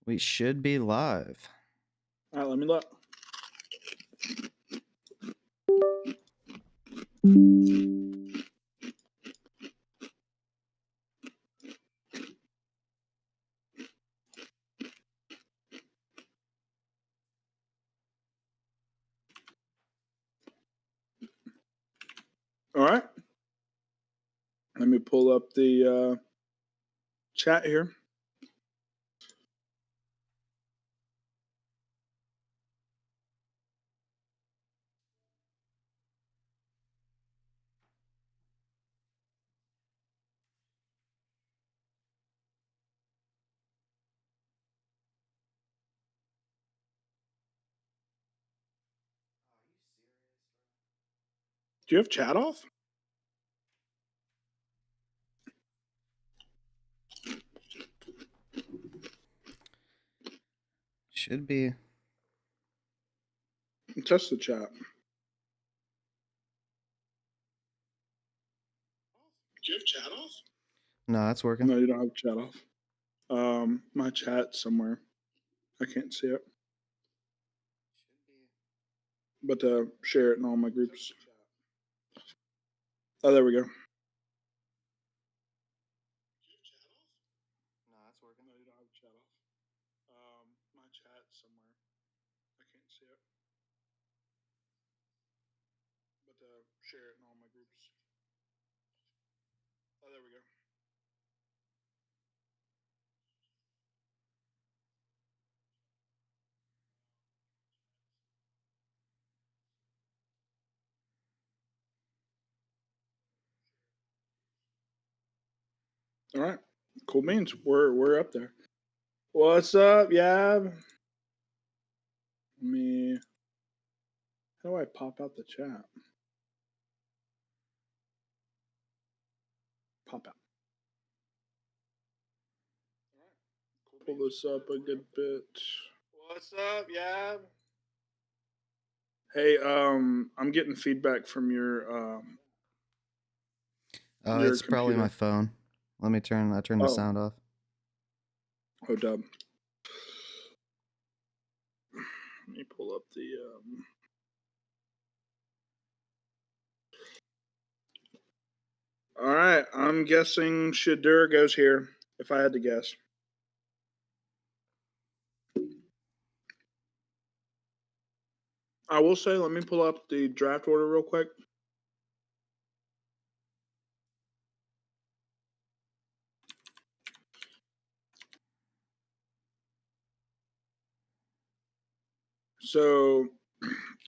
We should be live. All right, let me look. All right. Let me pull up the chat here. Do you have chat off? Should be. Test the chat. Do you have chat off? No, that's working. No, you don't have chat off. My chat's somewhere. I can't see it. But share it in all my groups. Oh, there we go. No, that's working. No, you don't have chat off. My chat's somewhere. I can't see it. But share it in all my groups. Oh, there we go. All right. Cool beans. We're up there. What's up, Yab? How do I pop out the chat? Pop out. All right. Pull this up a good bit. What's up, Yab? Hey, I'm getting feedback from your Oh, your it's probably computer. my phone. Let me turn the sound off. Oh, dub. Let me pull up the All right, I'm guessing Shadur goes here, if I had to guess. I will say, let me pull up the draft order real quick. So,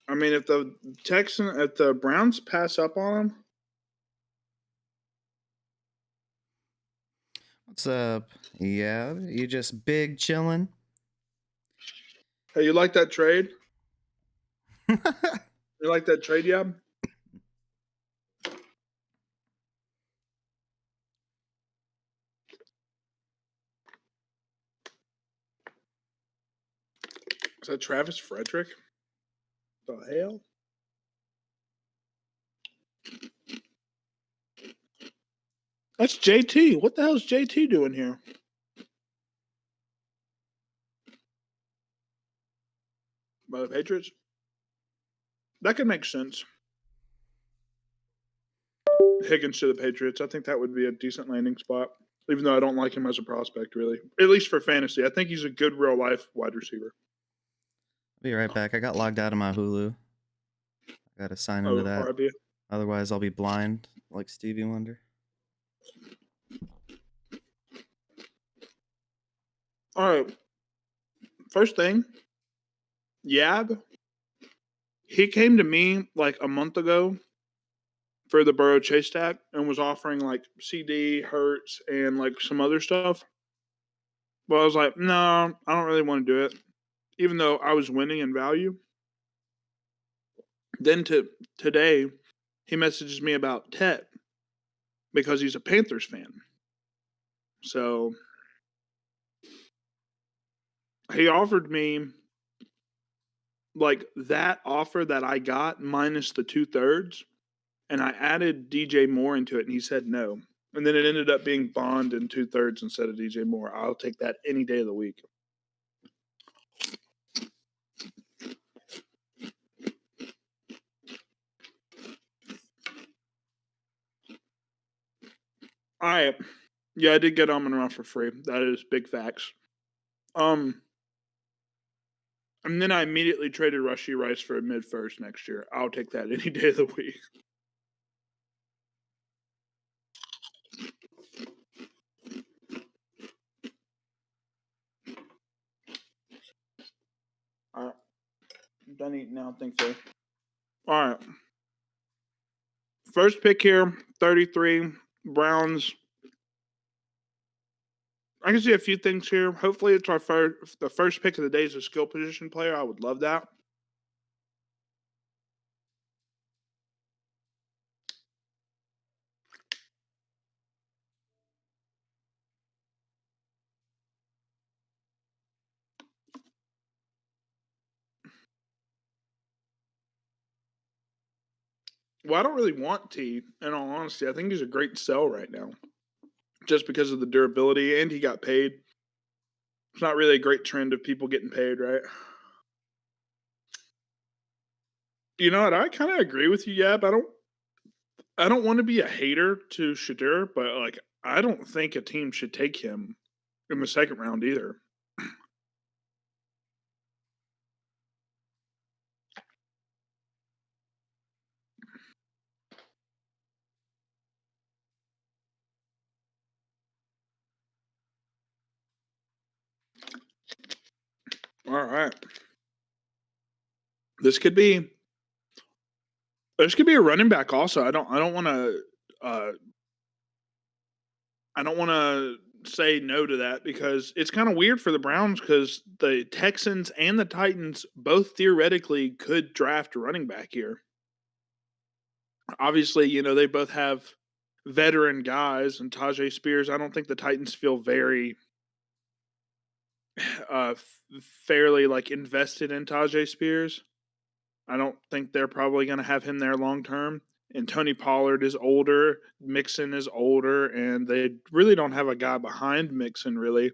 I mean, if the Browns pass up on them, What's up? Yeah, you just big chilling? hey, you like that trade? You like that trade, Yab? Is that Travis Frederick? The hell? That's JT. What the hell is JT doing here? By the Patriots? That could make sense. Higgins to the Patriots. I think that would be a decent landing spot, even though I don't like him as a prospect, really. At least for fantasy. I think he's a good real life wide receiver. Be right back. I got logged out of my Hulu. I gotta sign into that. RIP. Otherwise, I'll be blind like Stevie Wonder. All right. First thing, Yab. He came to me like a month ago for the Burrow Chase stack and was offering like CD, Hertz, and like some other stuff. But I was like, no, I don't really want to do it, even though I was winning in value. Then today, he messages me about Tet because he's a Panthers fan. So he offered me like that offer that I got minus the 2/3, and I added DJ Moore into it, and he said no. And then it ended up being Bond and 2/3 instead of DJ Moore. I'll take that any day of the week. All right. Yeah, I did get Amon-Ra for free. That is big facts. Um, and then I immediately traded Rushy Rice for a mid first next year. I'll take that any day of the week. All right. I'm done eating now. I think so. All right. First pick here, 33, Browns. I can see a few things here. Hopefully, it's the first pick of the day is a skill position player. I would love that. Well, I don't really want T, in all honesty. I think he's a great sell right now just because of the durability, and he got paid. It's not really a great trend of people getting paid, right? You know what? I kind of agree with you, Yab. I don't want to be a hater to Shadur, but like I don't think a team should take him in the second round either. All right. This could be a running back also. Uh I don't want to say no to that because it's kind of weird for the Browns because the Texans and the Titans both theoretically could draft a running back here. Obviously, they both have veteran guys and Tajay Spears. I don't think the Titans feel very fairly like invested in Tajay Spears. I don't think they're probably going to have him there long term. And Tony Pollard is older, Mixon is older, and they really don't have a guy behind Mixon, really.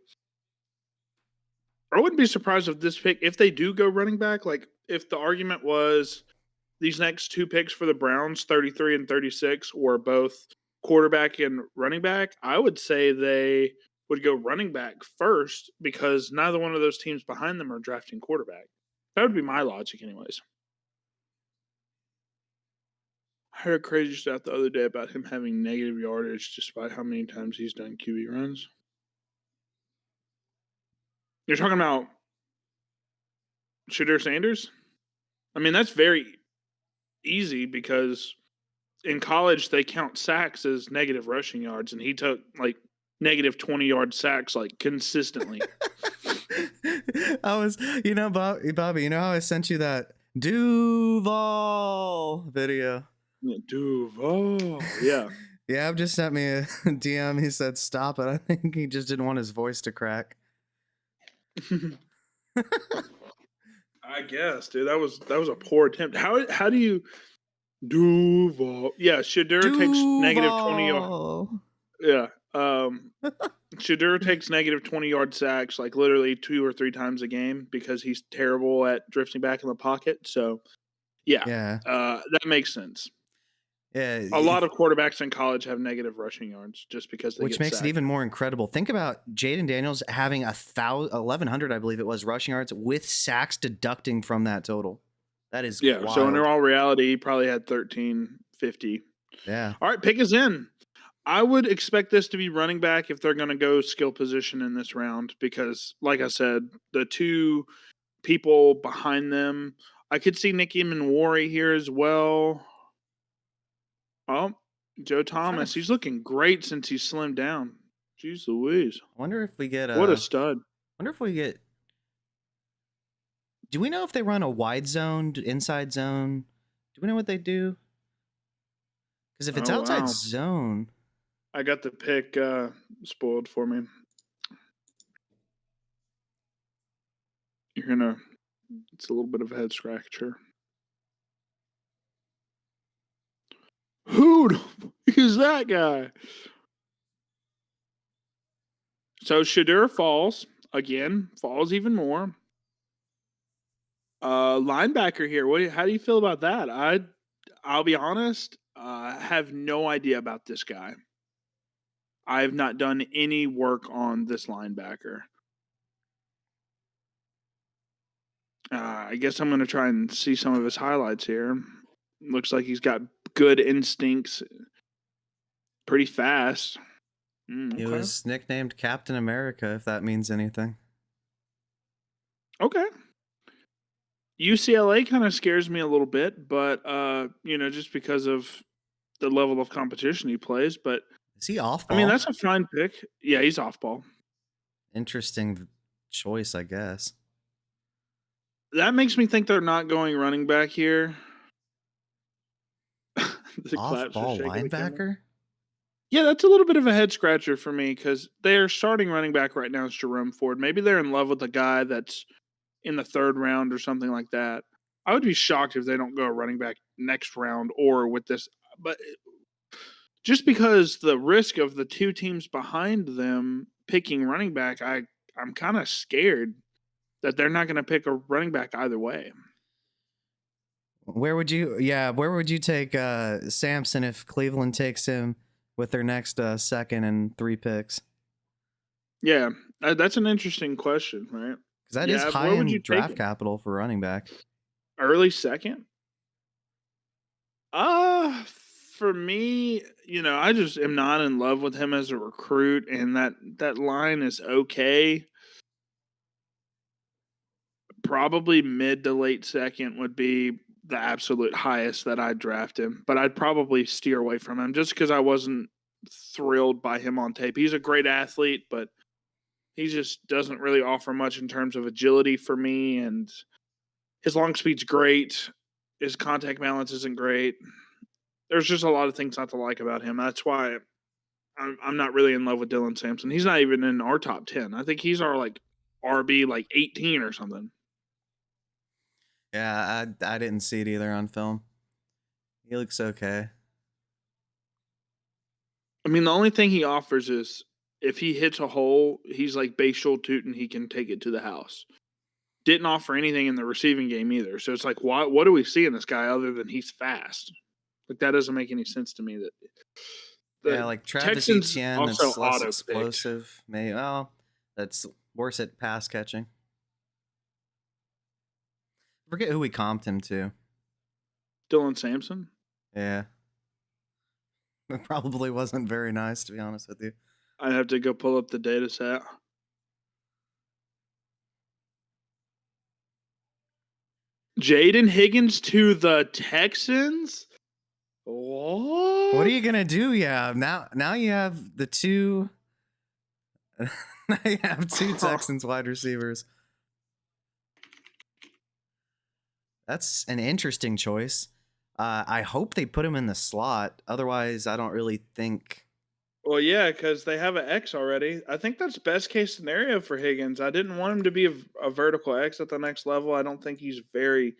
I wouldn't be surprised if this pick, if they do go running back, like if the argument was these next two picks for the Browns, 33 and 36, were both quarterback and running back, I would say they would go running back first because neither one of those teams behind them are drafting quarterback. That would be my logic, anyways. I heard a crazy stat the other day about him having negative yardage despite how many times he's done QB runs. You're talking about Shadur Sanders? I mean, that's very easy because in college they count sacks as negative rushing yards, and he took like negative 20-yard sacks like consistently. Bobby, you know how I sent you that Duval video? Duval, yeah. Yeah, just sent me a DM. He said, "Stop it." I think he just didn't want his voice to crack. I guess, dude, that was a poor attempt. How do you Duval? Yeah, Shadur takes negative 20. Yeah, Shadur takes negative 20-yard sacks like literally 2 or 3 times a game because he's terrible at drifting back in the pocket. So, Yeah. that makes sense. Yeah. A lot of quarterbacks in college have negative rushing yards just because they Which get makes sacked. it even more incredible. Think about Jaden Daniels having 1,100, I believe it was, rushing yards with sacks deducting from that total. That is wild. So in all reality, he probably had 1350. Yeah. All right, pick is in. I would expect this to be running back if they're going to go skill position in this round because, like I said, the two people behind them, I could see Nicky Manwari here as well. Oh, Joe Thomas. He's looking great since he's slimmed down. Jeez Louise. I wonder if we get what a stud. Do we know if they run a wide zone, inside zone? Do we know what they do? Because if it's outside zone. I got the pick spoiled for me. It's a little bit of a head scratcher. Who is that guy? So Shadur falls even more. Linebacker here. How do you feel about that? I'll be honest. I have no idea about this guy. I've not done any work on this linebacker. I guess I'm going to try and see some of his highlights here. Looks like he's got good instincts, pretty fast. He Okay. was nicknamed Captain America, if that means anything. Okay. UCLA kind of scares me a little bit, but just because of the level of competition he plays. But Is he off I mean, ball? that's a fine pick. Yeah, he's off ball. Interesting choice, I guess. That makes me think they're not going running back here. The Off claps are ball shaking the camera. linebacker? Yeah, that's a little bit of a head scratcher for me because their starting running back right now is Jerome Ford. Maybe they're in love with a guy that's in the third round or something like that. I would be shocked if they don't go running back next round or with this. But just because the risk of the two teams behind them picking running back, I'm kind of scared that they're not going to pick a running back either way. Where would you take Samson if Cleveland takes him with their next second and 3 picks? Yeah, that's an interesting question, right? Because that is Yeah, high where would you in take draft him? capital for running back. Early second? Uh, for me, I just am not in love with him as a recruit, and that line is okay. Probably mid to late second would be the absolute highest that I'd draft him, but I'd probably steer away from him just because I wasn't thrilled by him on tape. He's a great athlete, but he just doesn't really offer much in terms of agility for me, and his long speed's great. His contact balance isn't great. There's just a lot of things not to like about him. That's why I'm not really in love with Dylan Sampson. He's not even in our top 10. I think he's our like RB like 18 or something. Yeah, I didn't see it either on film. He looks okay. I mean, the only thing he offers is if he hits a hole, he's like Bashul Tootin, he can take it to the house. Didn't offer anything in the receiving game either. So it's like, what do we see in this guy other than he's fast? Like that doesn't make any sense to me. That Yeah, the like Travis Texans Etienne, also that's less auto picked explosive. Maybe that's worse at pass catching. Forget who we comped him to. Dylan Sampson. Yeah. It probably wasn't very nice, to be honest with you. I'd have to go pull up the data set. Jaden Higgins to the Texans? What are What? you gonna do? Yeah, now you have the two. Now you have two Texans wide receivers. That's an interesting choice. I hope they put him in the slot. Otherwise, I don't really think. Well, yeah, because they have an X already. I think that's best case scenario for Higgins. I didn't want him to be a vertical X at the next level. I don't think he's very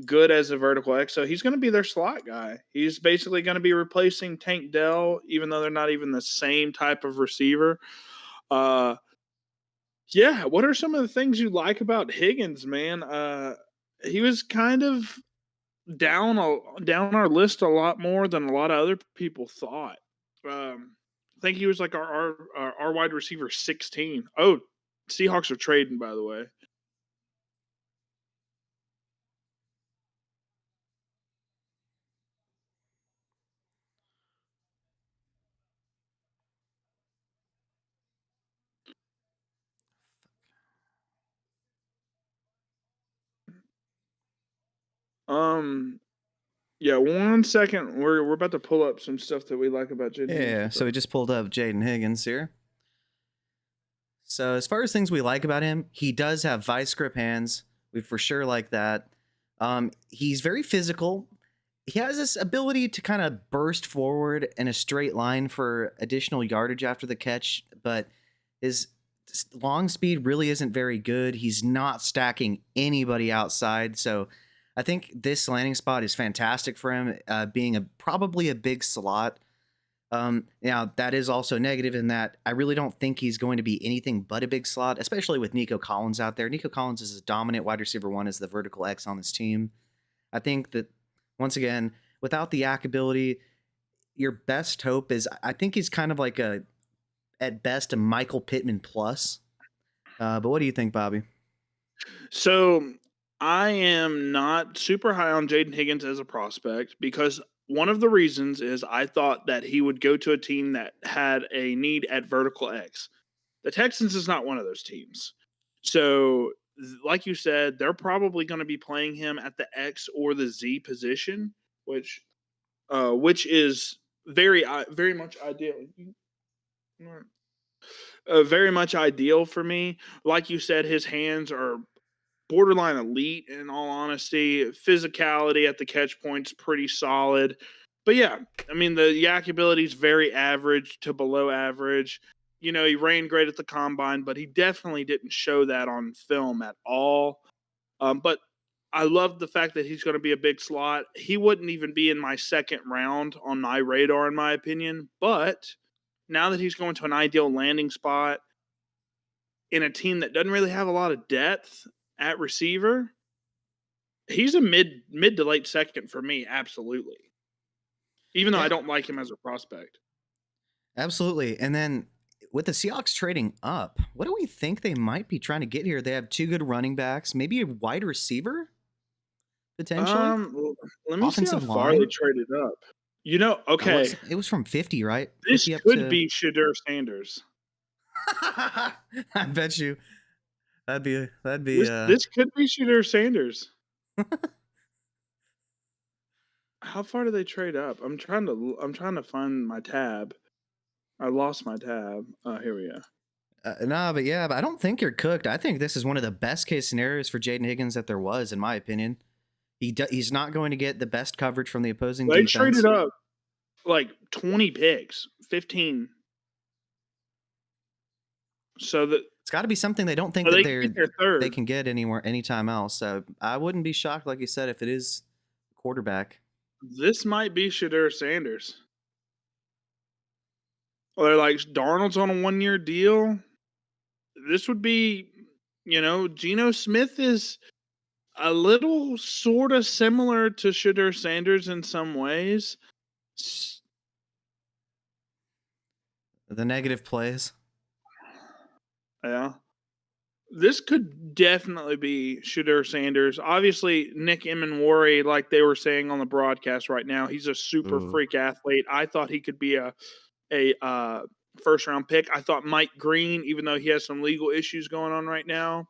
good as a vertical X. So he's going to be their slot guy. He's basically going to be replacing Tank Dell, even though they're not even the same type of receiver. Uh, yeah. What are some of the things you like about Higgins, man? He was kind of down our list a lot more than a lot of other people thought. I think he was like our wide receiver 16. Oh, Seahawks are trading, by the way. Um, yeah, 1 second. We're about to pull up some stuff that we like about Jaden Higgins. Yeah, What's so up? we just pulled up Jaden Higgins here. So as far as things we like about him, he does have vice grip hands. We for sure like that. He's very physical. He has this ability to kind of burst forward in a straight line for additional yardage after the catch, but his long speed really isn't very good. He's not stacking anybody outside, so I think this landing spot is fantastic for him, being probably a big slot. Now that is also negative in that I really don't think he's going to be anything but a big slot, especially with Nico Collins out there. Nico Collins is a dominant wide receiver one as the vertical X on this team. I think that once again, without the yak ability, your best hope is I think he's kind of like a at best a Michael Pittman plus. But what do you think, Bobby? So I am not super high on Jaden Higgins as a prospect because one of the reasons is I thought that he would go to a team that had a need at vertical X. The Texans is not one of those teams. So, like you said, they're probably going to be playing him at the X or the Z position, which is very much ideal. Very much ideal for me. Like you said, his hands are borderline elite in all honesty. Physicality at the catch point's pretty solid. But yeah, I mean the yak ability is very average to below average. You know, he ran great at the combine, but he definitely didn't show that on film at all. But I love the fact that he's going to be a big slot. He wouldn't even be in my second round on my radar, in my opinion. But now that he's going to an ideal landing spot in a team that doesn't really have a lot of depth at receiver, he's a mid to late second for me, absolutely. Even though I Yeah, don't like him as a prospect. absolutely. And then with the Seahawks trading up, what do we think they might be trying to get here? They have two good running backs, maybe a wide receiver potentially, Well, let me see how offensive far they line. traded up. You know, okay, It was from 50, right? this 50 up could to. be Shadur Sanders. I bet you that'd be This could be Shadur Sanders. How far do they trade up? I'm trying to find my tab. I lost my tab. Here we go. no, but yeah, but I don't think you're cooked. I think this is one of the best case scenarios for Jaden Higgins that there was, in my opinion. He's not going to get the best coverage from the opposing They defense. traded up like 20 picks, 15. So that It's got to be something they don't think so that they can get their they third. can get anywhere anytime else. So I wouldn't be shocked, like you said, if it is quarterback. This might be Shadur Sanders. Or they're like Darnold's on a 1-year deal. This would be, Geno Smith is a little sort of similar to Shadur Sanders in some ways. The negative plays. Yeah. This could definitely be Shadur Sanders. Obviously, Nick Emmanwori, like they were saying on the broadcast right now, he's a super Ooh. freak athlete. I thought he could be a first round pick. I thought Mike Green, even though he has some legal issues going on right now,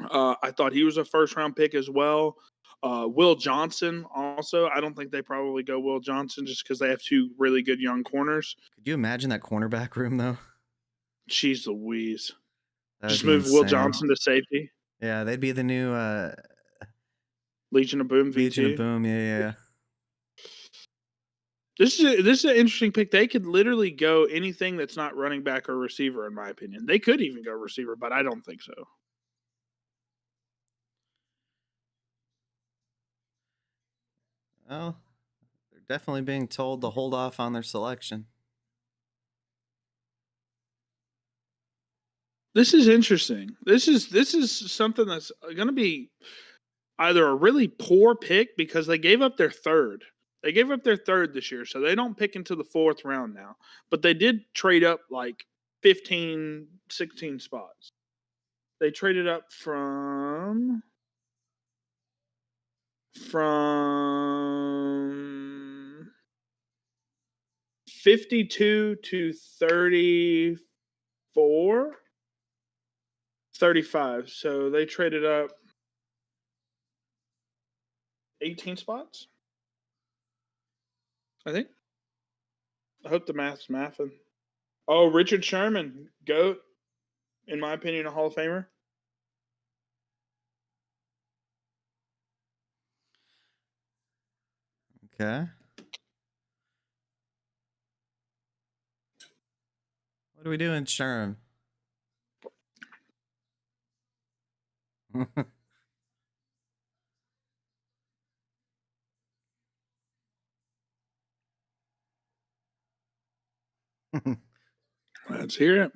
I thought he was a first round pick as well. Will Johnson also. I don't think they probably go Will Johnson just because they have two really good young corners. Could you imagine that cornerback room though? Jeez Louise. That would Just be move Will insane. Johnson to safety. Yeah, they'd be the new Legion of Boom Legion of VT. Boom. Yeah, yeah. This is an interesting pick. They could literally go anything that's not running back or receiver, in my opinion. They could even go receiver, but I don't think so. Well, they're definitely being told to hold off on their selection. This is interesting. This is something that's going to be either a really poor pick because they gave up their third. They gave up their third this year, so they don't pick into the fourth round now. But they did trade up like 15, 16 spots. They traded up from 52 to 34, 35. So they traded up 18 spots, I think. I hope the math's mathing. Oh, Richard Sherman, GOAT, in my opinion, a Hall of Famer. Okay. What are we doing, Sherm? Let's hear it.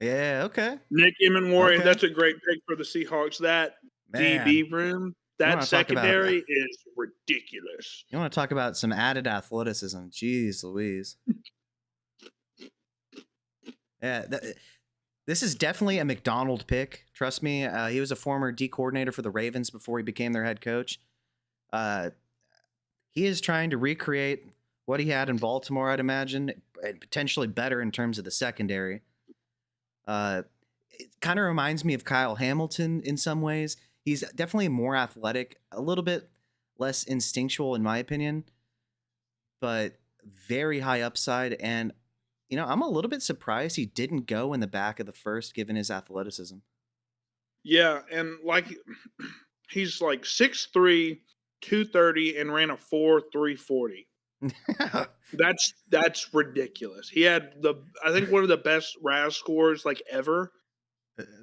Yeah, okay. Nick Emmanwori, Okay. that's a great pick for the Seahawks. That Man. DB room. You That want to talk about secondary is ridiculous. you want to talk about some added athleticism. Jeez Louise. Yeah, this is definitely a McDonald pick. Trust me. He was a former D coordinator for the Ravens before he became their head coach. Uh, he is trying to recreate what he had in Baltimore, I'd imagine, and potentially better in terms of the secondary. It kind of reminds me of Kyle Hamilton in some ways. He's definitely more athletic, a little bit less instinctual, in my opinion, but very high upside. And, I'm a little bit surprised he didn't go in the back of the first given his athleticism. Yeah, and like he's like 6'3", 230, and ran a 4.340. That's ridiculous. He had I think one of the best RAS scores like ever.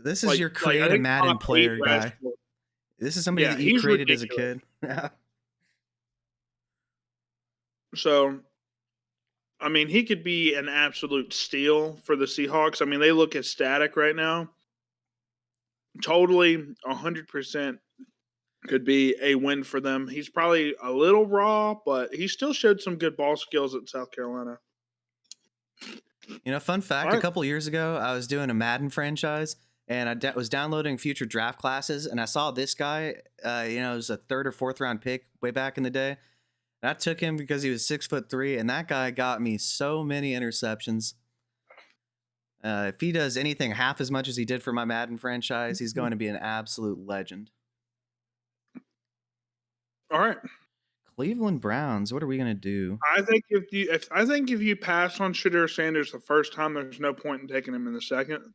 This is your Like I create a think Madden top 8 player RAS guy. score. This is somebody Yeah, that you he's created as a ridiculous. kid. So I mean, he could be an absolute steal for the Seahawks. I mean, they look ecstatic right now. Totally 100% could be a win for them. He's probably a little raw, but he still showed some good ball skills at South Carolina. Fun All fact, a right. couple years ago, I was doing a Madden franchise and I was downloading future draft classes and I saw this guy, it was a third or fourth round pick way back in the day. And I took him because he was 6'3", and that guy got me so many interceptions. If he does anything half as much as he did for my Madden franchise, he's going to be an absolute legend. All right. Cleveland Browns, what are we going to do? I think if you pass on Shadur Sanders the first time, there's no point in taking him in the second.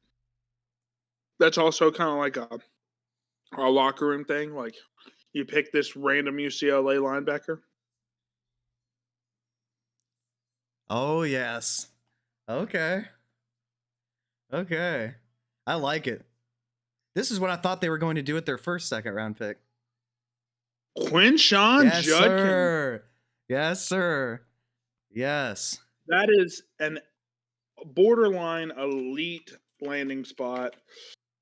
That's also kind of like a locker room thing. Like you pick this random UCLA linebacker. Oh, yes. Okay. Okay. I like it. This is what I thought they were going to do with their first second round pick. Quinshawn Yes, Judkins. sir. Yes, sir. Yes. That is an borderline elite landing spot.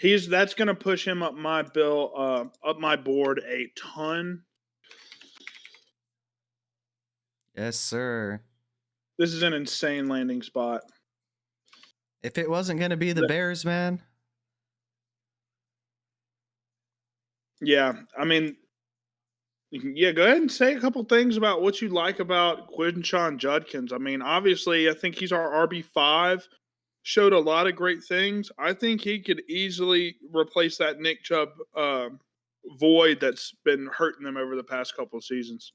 That's going to push him up my up my board a ton. Yes, sir. This is an insane landing spot. If it wasn't going to be the Bears, man. Yeah, I mean, yeah, go ahead and say a couple things about what you like about Quinshawn Judkins. I mean, obviously, I think he's our RB5. Showed a lot of great things. I think he could easily replace that Nick Chubb void that's been hurting them over the past couple of seasons.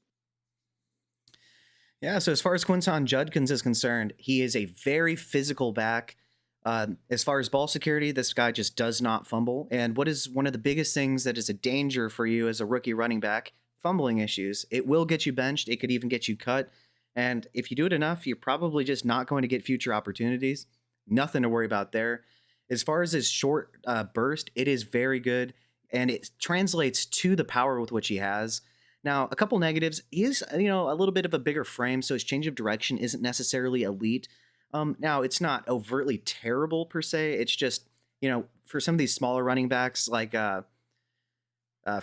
Yeah, so as far as Quinton Judkins is concerned, he is a very physical back. As far as ball security, this guy just does not fumble. And what is one of the biggest things that is a danger for you as a rookie running back? Fumbling issues. It will get you benched. It could even get you cut. And if you do it enough, you're probably just not going to get future opportunities. Nothing to worry about there. As far as his short burst, it is very good. And it translates to the power with which he has. Now, a couple negatives. He is, a little bit of a bigger frame, so his change of direction isn't necessarily elite. Now, it's not overtly terrible per se. It's just, for some of these smaller running backs, like, for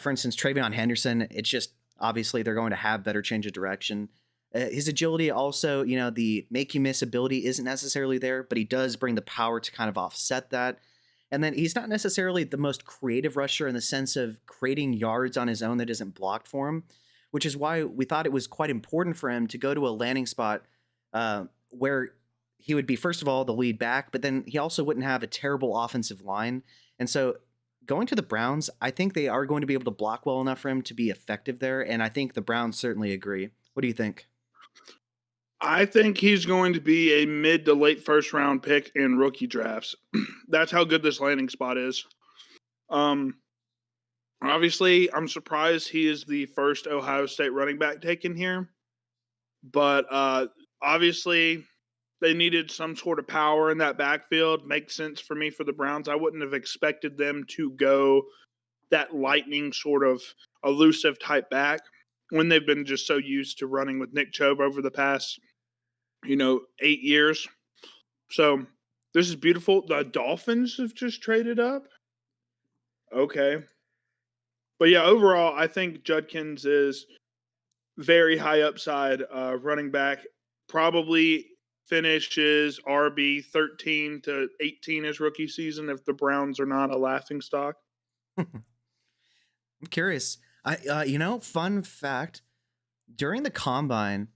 instance, Travion Henderson, it's just obviously they're going to have better change of direction. His agility also, the make you miss ability isn't necessarily there, but he does bring the power to kind of offset that. And then he's not necessarily the most creative rusher in the sense of creating yards on his own that isn't blocked for him, which is why we thought it was quite important for him to go to a landing spot where he would be, first of all, the lead back, but then he also wouldn't have a terrible offensive line. And so going to the Browns, I think they are going to be able to block well enough for him to be effective there. And I think the Browns certainly agree. What do you think? I think he's going to be a mid to late first round pick in rookie drafts. That's how good this landing spot is. Obviously, I'm surprised he is the first Ohio State running back taken here, but obviously they needed some sort of power in that backfield. Makes sense for me for the Browns. I wouldn't have expected them to go that lightning sort of elusive type back when they've been just so used to running with Nick Chubb over the past 8 years. So this is beautiful. The Dolphins have just traded up. Okay. But yeah, overall, I think Judkins is very high upside running back. Probably finishes RB 13 to 18 his rookie season if the Browns are not a laughing stock. I'm curious. Fun fact: during the combine,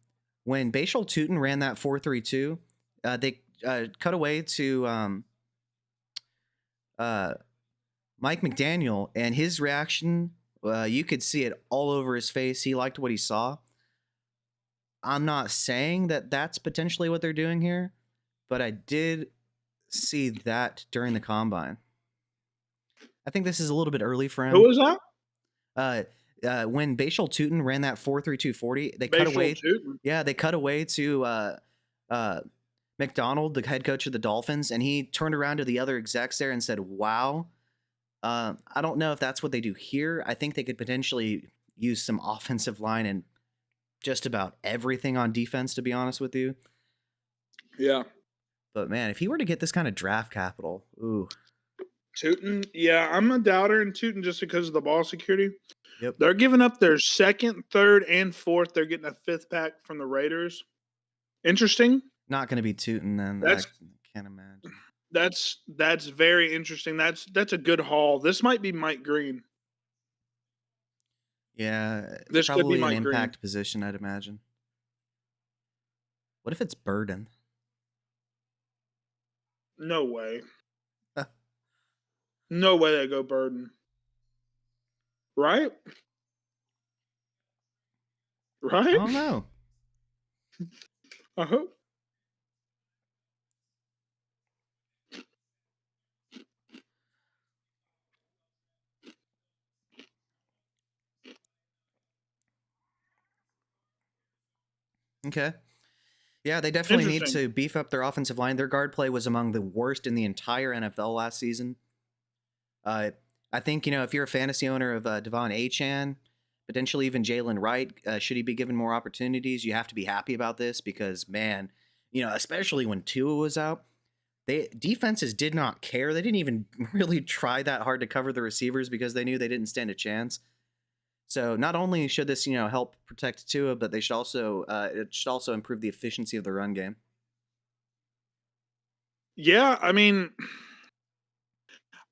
when Bashal Tutin ran that 4.32, they cut away to uh, Mike McDaniel, and his reaction. You could see it all over his face. He liked what he saw. I'm not saying that that's potentially what they're doing here, but I did see that during the combine. I think this is a little bit early for Who him. was that? When Bashal Tutin ran that 4.3240, they cut Bashal away. Tutin. Yeah, they cut away to McDonald, the head coach of the Dolphins, and he turned around to the other execs there and said, "Wow." I don't know if that's what they do here. I think they could potentially use some offensive line and just about everything on defense, to be honest with you. Yeah. But man, if he were to get this kind of draft capital, ooh. Tutin. Yeah, I'm a doubter in Tutin just because of the ball security. Yep. They're giving up their second, third, and fourth. They're getting a fifth pack from the Raiders. Interesting. Not going to be Tootin then. I That's can't imagine. that's very interesting. That's a good haul. This might be Mike Green. Yeah, This could be probably an Mike Green. impact position, I'd imagine. What if it's Burden? No way. No way they go Burden. Right? I Right? don't know. I hope. Okay. Yeah, they definitely need Interesting. to beef up their offensive line. Their guard play was among the worst in the entire NFL last season. I think, if you're a fantasy owner of Devon Achan, potentially even Jalen Wright, should he be given more opportunities, you have to be happy about this because, man, especially when Tua was out, defenses did not care. They didn't even really try that hard to cover the receivers because they knew they didn't stand a chance. So not only should this, help protect Tua, but they should also it should also improve the efficiency of the run game. Yeah, I mean,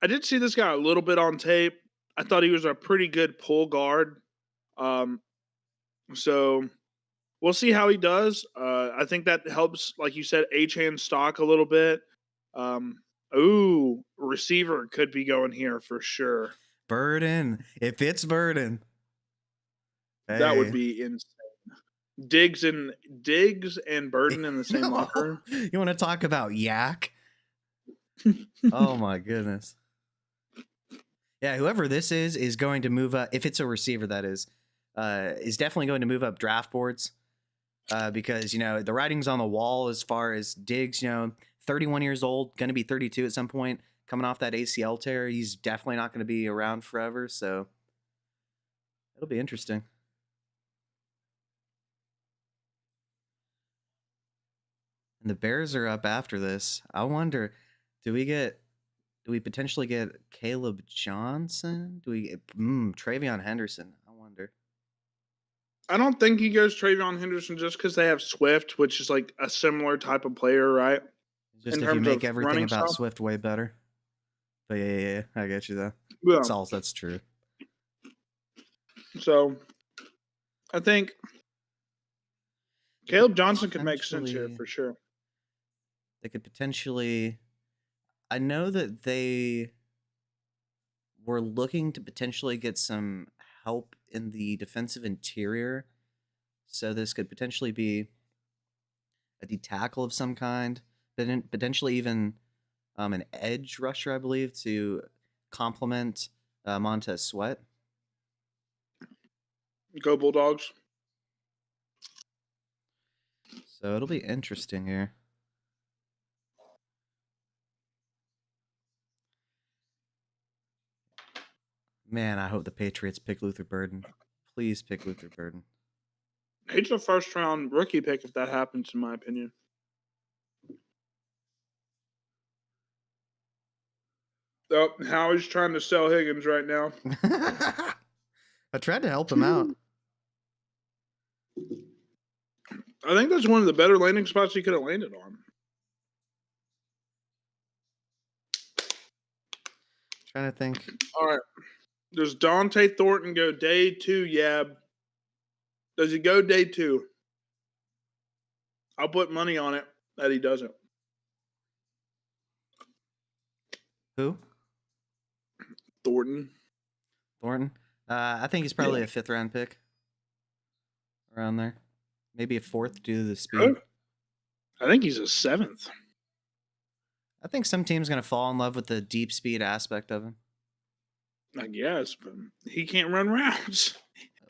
I did see this guy a little bit on tape. I thought he was a pretty good pull guard. So we'll see how he does. I think that helps, like you said, Achan stock a little bit. Receiver could be going here for sure. Burden, if it's Burden, That would hey. be insane. Diggs and Burden in the same locker room. You want to talk about yak? Oh my goodness. Yeah, whoever this is going to move up. If it's a receiver, that is definitely going to move up draft boards because the writing's on the wall as far as Diggs. 31 years old, going to be 32 at some point, coming off that ACL tear. He's definitely not going to be around forever, so it'll be interesting. And the Bears are up after this. I wonder, do we potentially get Caleb Johnson? Do we get Travion Henderson? I wonder. I don't think he goes Travion Henderson just because they have Swift, which is like a similar type of player, right? Just In if you terms make of everything running about style. Swift way better. But yeah, I get you though. Yeah. That's true. So I think Caleb Johnson could make sense here for sure. They could potentially. I know that they were looking to potentially get some help in the defensive interior. So this could potentially be a D tackle of some kind, potentially even an edge rusher, I believe, to complement Montez Sweat. Go Bulldogs. So it'll be interesting here. Man, I hope the Patriots pick Luther Burden. Please pick Luther Burden. He's a first round rookie pick if that happens, in my opinion. Oh, Howie's trying to sell Higgins right now. I tried to help him out. I think that's one of the better landing spots he could have landed on. Trying to think. All right. Does Dante Thornton go day 2, Yab? Does he go day 2? I'll put money on it that he doesn't. Who? Thornton. Thornton? I think he's probably a 5th round pick. Around there. Maybe a 4th due to the speed. I think he's a 7th. I think some team's going to fall in love with the deep speed aspect of him. I guess, but he can't run routes.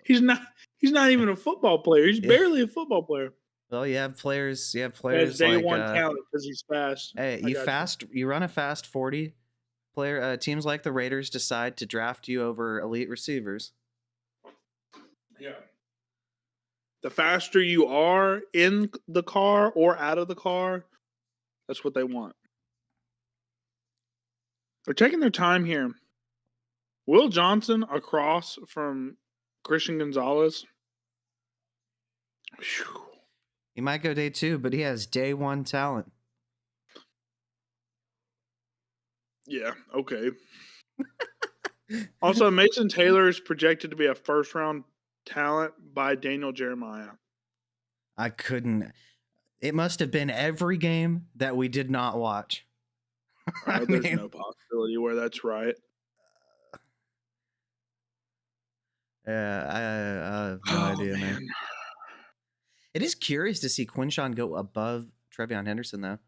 He's not even a football player. He's barely a football player. Well, you have players Day like one talent because he's fast. Hey, you run a fast 40 player. Teams like the Raiders decide to draft you over elite receivers. Yeah. The faster you are in the car or out of the car, that's what they want. They're taking their time here. Will Johnson across from Christian Gonzalez. Whew. He might go day 2, but he has day 1 talent. Yeah, okay. Also, Mason Taylor is projected to be a first-round talent by Daniel Jeremiah. I couldn't. It must have been every game that we did not watch. There's no possibility where that's right. Yeah, I have no idea, man. It is curious to see Quinshawn go above Trevion Henderson, though.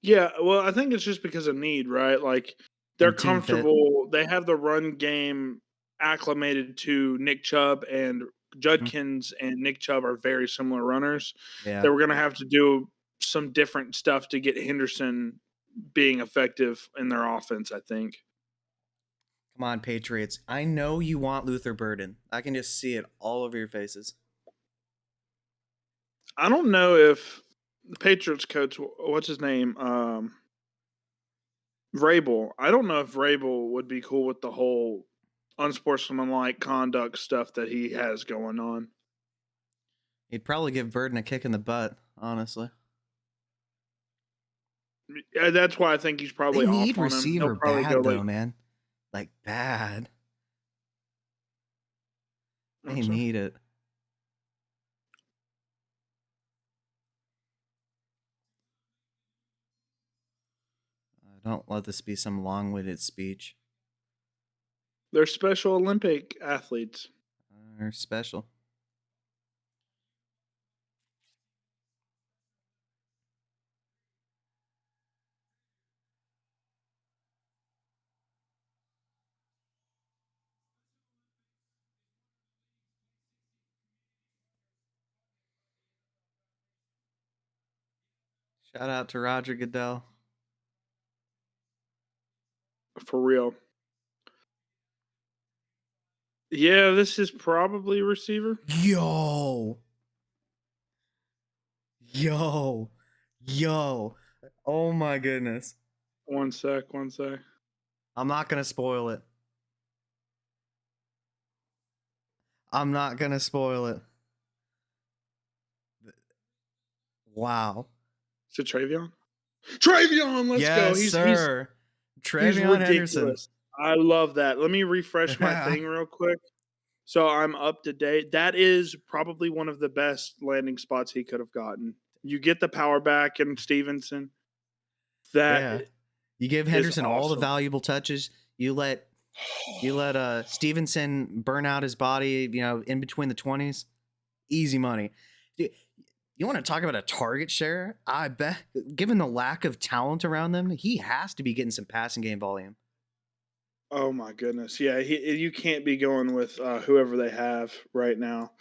Yeah, well, I think it's just because of need, right? Like, they're comfortable. They have the run game acclimated to Nick Chubb, and Judkins and Nick Chubb are very similar runners. Yeah. They were going to have to do some different stuff to get Henderson being effective in their offense, I think. Come on, Patriots. I know you want Luther Burden. I can just see it all over your faces. I don't know if the Patriots coach, what's his name? Vrabel. I don't know if Vrabel would be cool with the whole unsportsmanlike conduct stuff that he has going on. He'd probably give Burden a kick in the butt, honestly. Yeah, that's why I think he's probably they need off on receiver him. bad, though, man. Like, bad. They need it. Don't let this be some long-winded speech. They're Special Olympic athletes. They're special. Shout out to Roger Goodell. For real. Yeah, this is probably receiver. Yo. Oh my goodness. One sec. I'm not going to spoil it. Wow. Is it Travion? Travion, let's go. Yes, sir. Trevion Henderson. I love that. Let me refresh my thing real quick. So I'm up to date. That is probably one of the best landing spots he could have gotten. You get the power back in Stevenson. You give Henderson all the awesome. valuable touches. You let Stevenson burn out his body, in between the 20s. Easy money. You want to talk about a target share? I bet, given the lack of talent around them, he has to be getting some passing game volume. Oh my goodness. Yeah, you can't be going with whoever they have right now.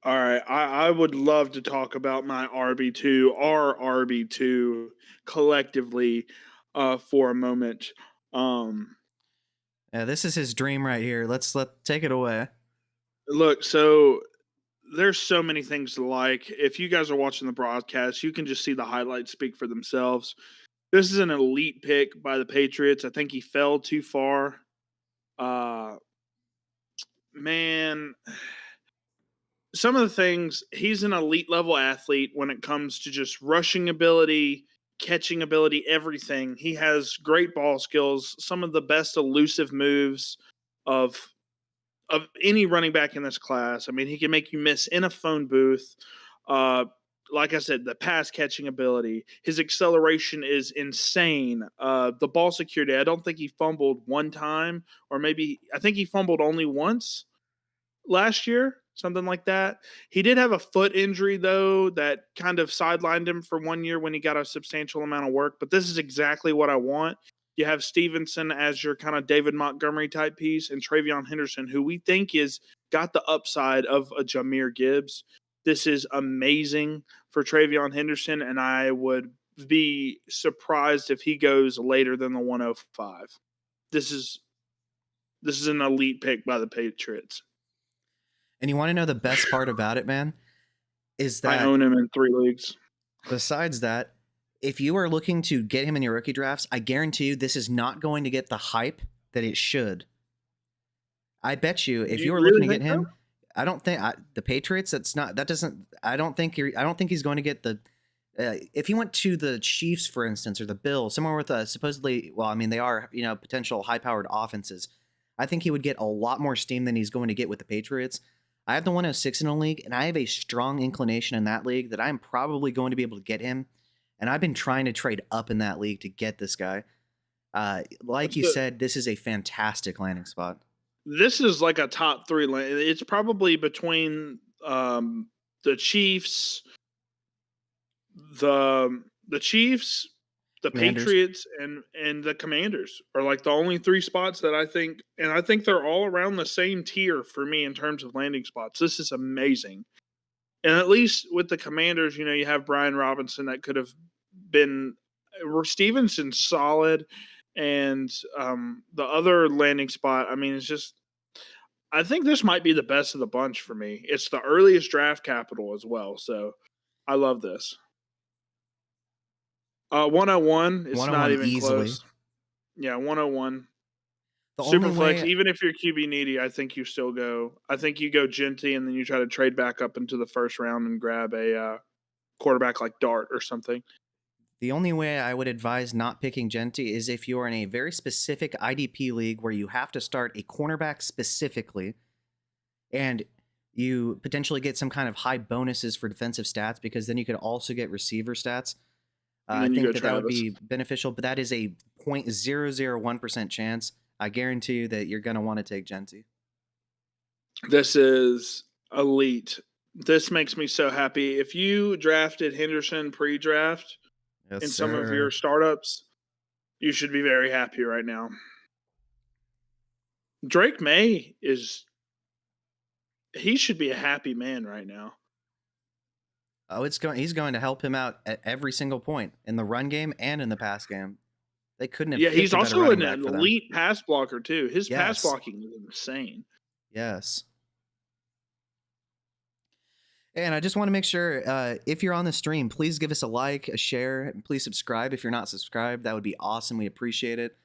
All right, I would love to talk about my RB2, our RB2 collectively for a moment. Yeah, this is his dream right here. Let's take it away. Look, so there's so many things to like. If you guys are watching the broadcast, you can just see the highlights speak for themselves. This is an elite pick by the Patriots. I think he fell too far Uh, man, some of the things, he's an elite level athlete when it comes to just rushing ability, catching ability, everything. He has great ball skills, some of the best elusive moves of any running back in this class. I mean, he can make you miss in a phone booth. Uh, like I said, the pass catching ability, his acceleration is insane. The ball security, I don't think he fumbled one time, or maybe I think he fumbled only once last year, something like that. He did have a foot injury though that kind of sidelined him for 1 year when he got a substantial amount of work. But this is exactly what I want. You have Stevenson as your kind of David Montgomery type piece, and Travion Henderson, who we think is got the upside of a Jahmyr Gibbs. This is amazing for Travion Henderson, and I would be surprised if he goes later than the 105. This is an elite pick by the Patriots. And you want to know the best part about it, man? Is I that own him in 3 leagues. besides that, if you are looking to get him in your rookie drafts, I guarantee you this is not going to get the hype that it should. I bet you if You you are really looking to get think so? him, I don't think the Patriots. I don't think he's going to get the. If he went to the Chiefs, for instance, or the Bills, somewhere with supposedly, well, I mean, they are potential high-powered offenses. I think he would get a lot more steam than he's going to get with the Patriots. I have the 106 in a league, and I have a strong inclination in that league that I'm probably going to be able to get him. And I've been trying to trade up in that league to get this guy. Like you said, this is a fantastic landing spot. This is like a top 3 lane. It's probably between the Chiefs, the Chiefs, the Commanders. Patriots, and the Commanders are like the only 3 spots that I think, and I think they're all around the same tier for me in terms of landing spots. This is amazing. And at least with the Commanders, you have Brian Robinson that could have been Stevenson's solid, and the other landing spot, I mean, it's just, I think this might be the best of the bunch for me. It's the earliest draft capital as well, so I love this. 101, it's not 101 even easily. close. Yeah, 101. The Super only flex, way even if you're QB needy, I think you still go. I think you go Genty, and then you try to trade back up into the first round and grab a quarterback like Dart or something. The only way I would advise not picking Genty is if you're in a very specific IDP league where you have to start a cornerback specifically, and you potentially get some kind of high bonuses for defensive stats, because then you could also get receiver stats. And I then you think go that would Travis. be beneficial, but that is a 0.001% chance. I guarantee you that you're going to want to take Genty. This is elite. This makes me so happy. If you drafted Henderson pre-draft Yes, in some of your startups, you should be very happy right now. Drake May he should be a happy man right now. Oh, he's going to help him out at every single point in the run game and in the pass game. They couldn't have picked He's a better also running an back for them. elite pass blocker too. His pass Yes. blocking is insane. Yes. And I just want to make sure, if you're on the stream, please give us a like, a share, and please subscribe if you're not subscribed. That would be awesome. We appreciate it.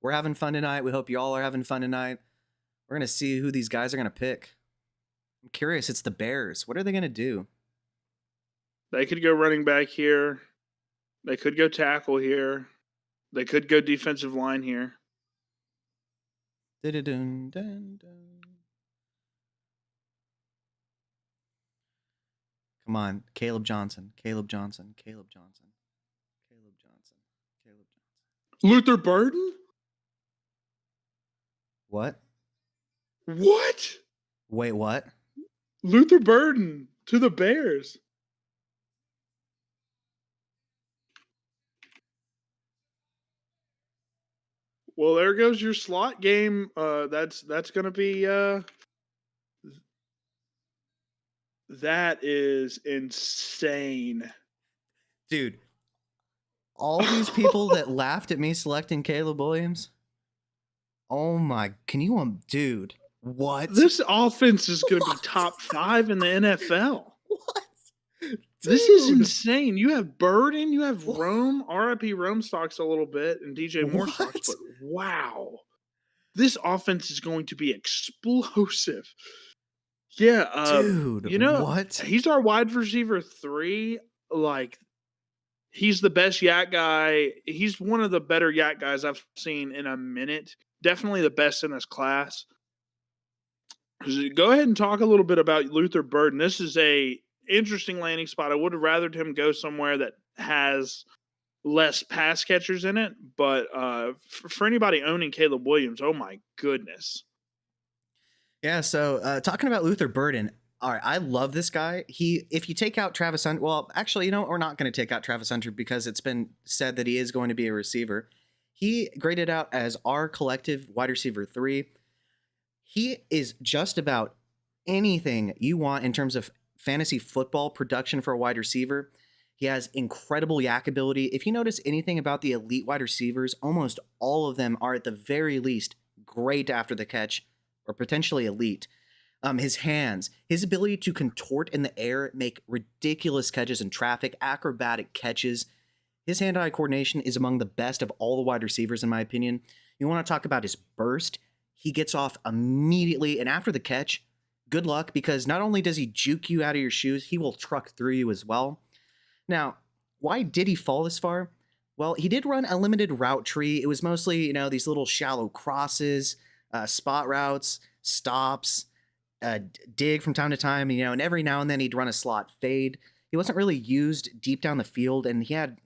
We're having fun tonight. We hope you all are having fun tonight. We're going to see who these guys are going to pick. I'm curious. It's the Bears. What are they going to do? They could go running back here. They could go tackle here. They could go defensive line here. Come on, Caleb Johnson. Caleb Johnson. Caleb Johnson. Caleb Johnson. Caleb Johnson. Luther Burden? What? What? Wait, what? Luther Burden to the Bears. Well, there goes your slot game. That's going to be that is insane. Dude, all these people that laughed at me selecting Caleb Williams. Oh my, dude, what? This offense is going to be top 5 in the NFL. What? This is insane. You have Burden, you have Rome, RIP Rome stocks a little bit, and DJ Moore stocks, but wow. This offense is going to be explosive. Yeah, Dude, what? he's our wide receiver 3. Like, he's the best yak guy. He's one of the better yak guys I've seen in a minute. Definitely the best in his class. Go ahead and talk a little bit about Luther Burden. This is a interesting landing spot. I would have rathered him go somewhere that has less pass catchers in it, but for anybody owning Caleb Williams, oh my goodness. Yeah, so talking about Luther Burden, all right, I love this guy. If you take out Travis Hunter, well, actually, we're not going to take out Travis Hunter because it's been said that he is going to be a receiver. He graded out as our collective wide receiver 3. He is just about anything you want in terms of fantasy football production for a wide receiver. He has incredible yak ability. If you notice anything about the elite wide receivers, almost all of them are at the very least great after the catch or potentially elite. His hands, his ability to contort in the air, make ridiculous catches in traffic, acrobatic catches. His hand-eye coordination is among the best of all the wide receivers, in my opinion. You want to talk about his burst? He gets off immediately, and after the catch, good luck, because not only does he juke you out of your shoes, he will truck through you as well. Now, why did he fall this far? Well, he did run a limited route tree. It was mostly, these little shallow crosses, spot routes, stops, dig from time to time, and every now and then he'd run a slot fade. He wasn't really used deep down the field, and he had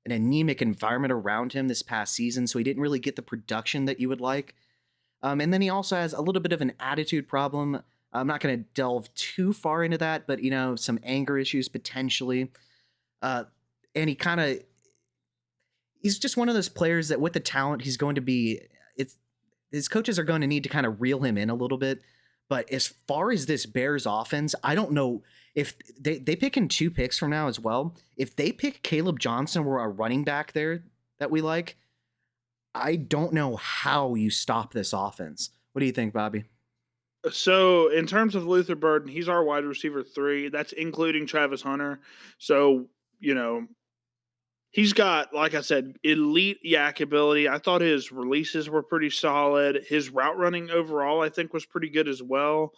an anemic environment around him this past season, so he didn't really get the production that you would like. And then he also has a little bit of an attitude problem. I'm not going to delve too far into that, but, some anger issues potentially. And he's just one of those players that with the talent, he's going to be, his coaches are going to need to kind of reel him in a little bit. But as far as this Bears offense, I don't know if they pick in 2 picks from now as well. If they pick Caleb Johnson or a running back there that we like, I don't know how you stop this offense. What do you think, Bobby? So, in terms of Luther Burden, he's our wide receiver 3. That's including Travis Hunter. So, he's got, like I said, elite yak ability. I thought his releases were pretty solid. His route running overall, I think, was pretty good as well.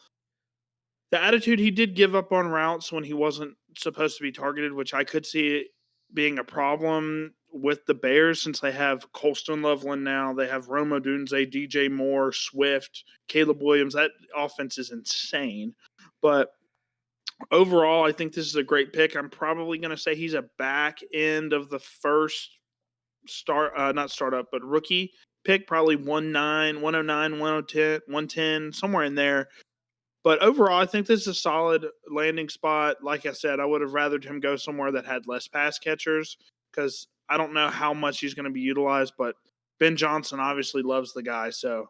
The attitude, he did give up on routes when he wasn't supposed to be targeted, which I could see being a problem with the Bears since they have Colston Loveland now. They have Rome Odunze, DJ Moore, Swift, Caleb Williams. That offense is insane. But overall, I think this is a great pick. I'm probably going to say he's a back end of the first not startup, but rookie pick, probably 109, 110, 110, somewhere in there. But overall, I think this is a solid landing spot. Like I said, I would have rathered him go somewhere that had less pass catchers because I don't know how much he's going to be utilized, but Ben Johnson obviously loves the guy. So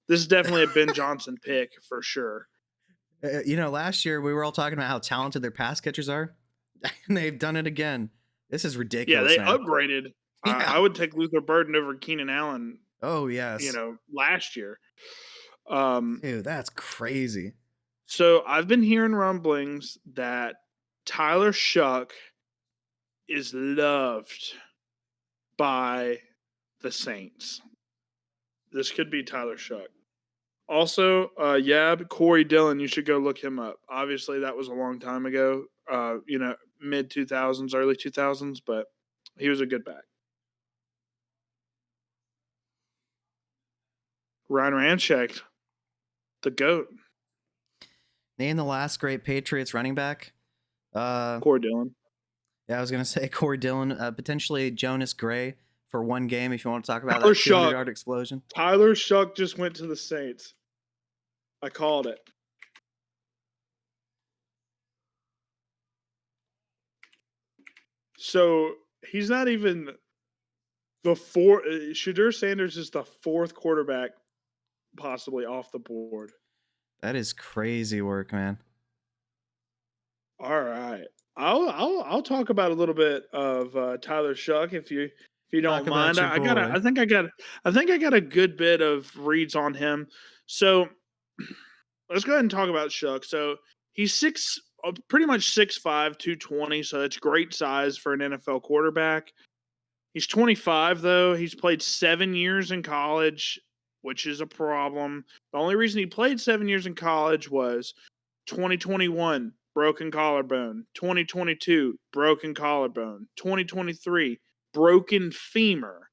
this is definitely a Ben Johnson pick for sure. Last year we were all talking about how talented their pass catchers are, and they've done it again. This is Yeah, ridiculous, they man. upgraded. Yeah. I would take Luther Burden over Keenan Allen, Oh, yes. last year. Dude, that's crazy. So I've been hearing rumblings that Tyler Shuck is loved by the Saints. This could be Tyler Shuck. Also, Corey Dillon, you should go look him up. Obviously, that was a long time ago, mid 2000s, early 2000s, but he was a good back. Ryan Ramczyk, the GOAT. Name the last great Patriots running back. Corey Dillon. Yeah, I was going to say Corey Dillon, potentially Jonas Gray for one game if you want to talk about Tyler that 200-yard Shuck. explosion. Tyler Shuck just went to the Saints. I called it. So he's not even the fourth. Shadur Sanders is the 4th quarterback possibly off the board. That is crazy work, man. All right, I'll talk about a little bit of Tyler Shuck if you don't mind. I think I got a good bit of reads on him. So let's go ahead and talk about Shuck. So he's pretty much 6'5", 220. So that's great size for an NFL quarterback. He's 25 though. He's played 7 years in college. which is a problem. The only reason he played 7 years in college was 2021, broken collarbone. 2022, broken collarbone. 2023, broken femur.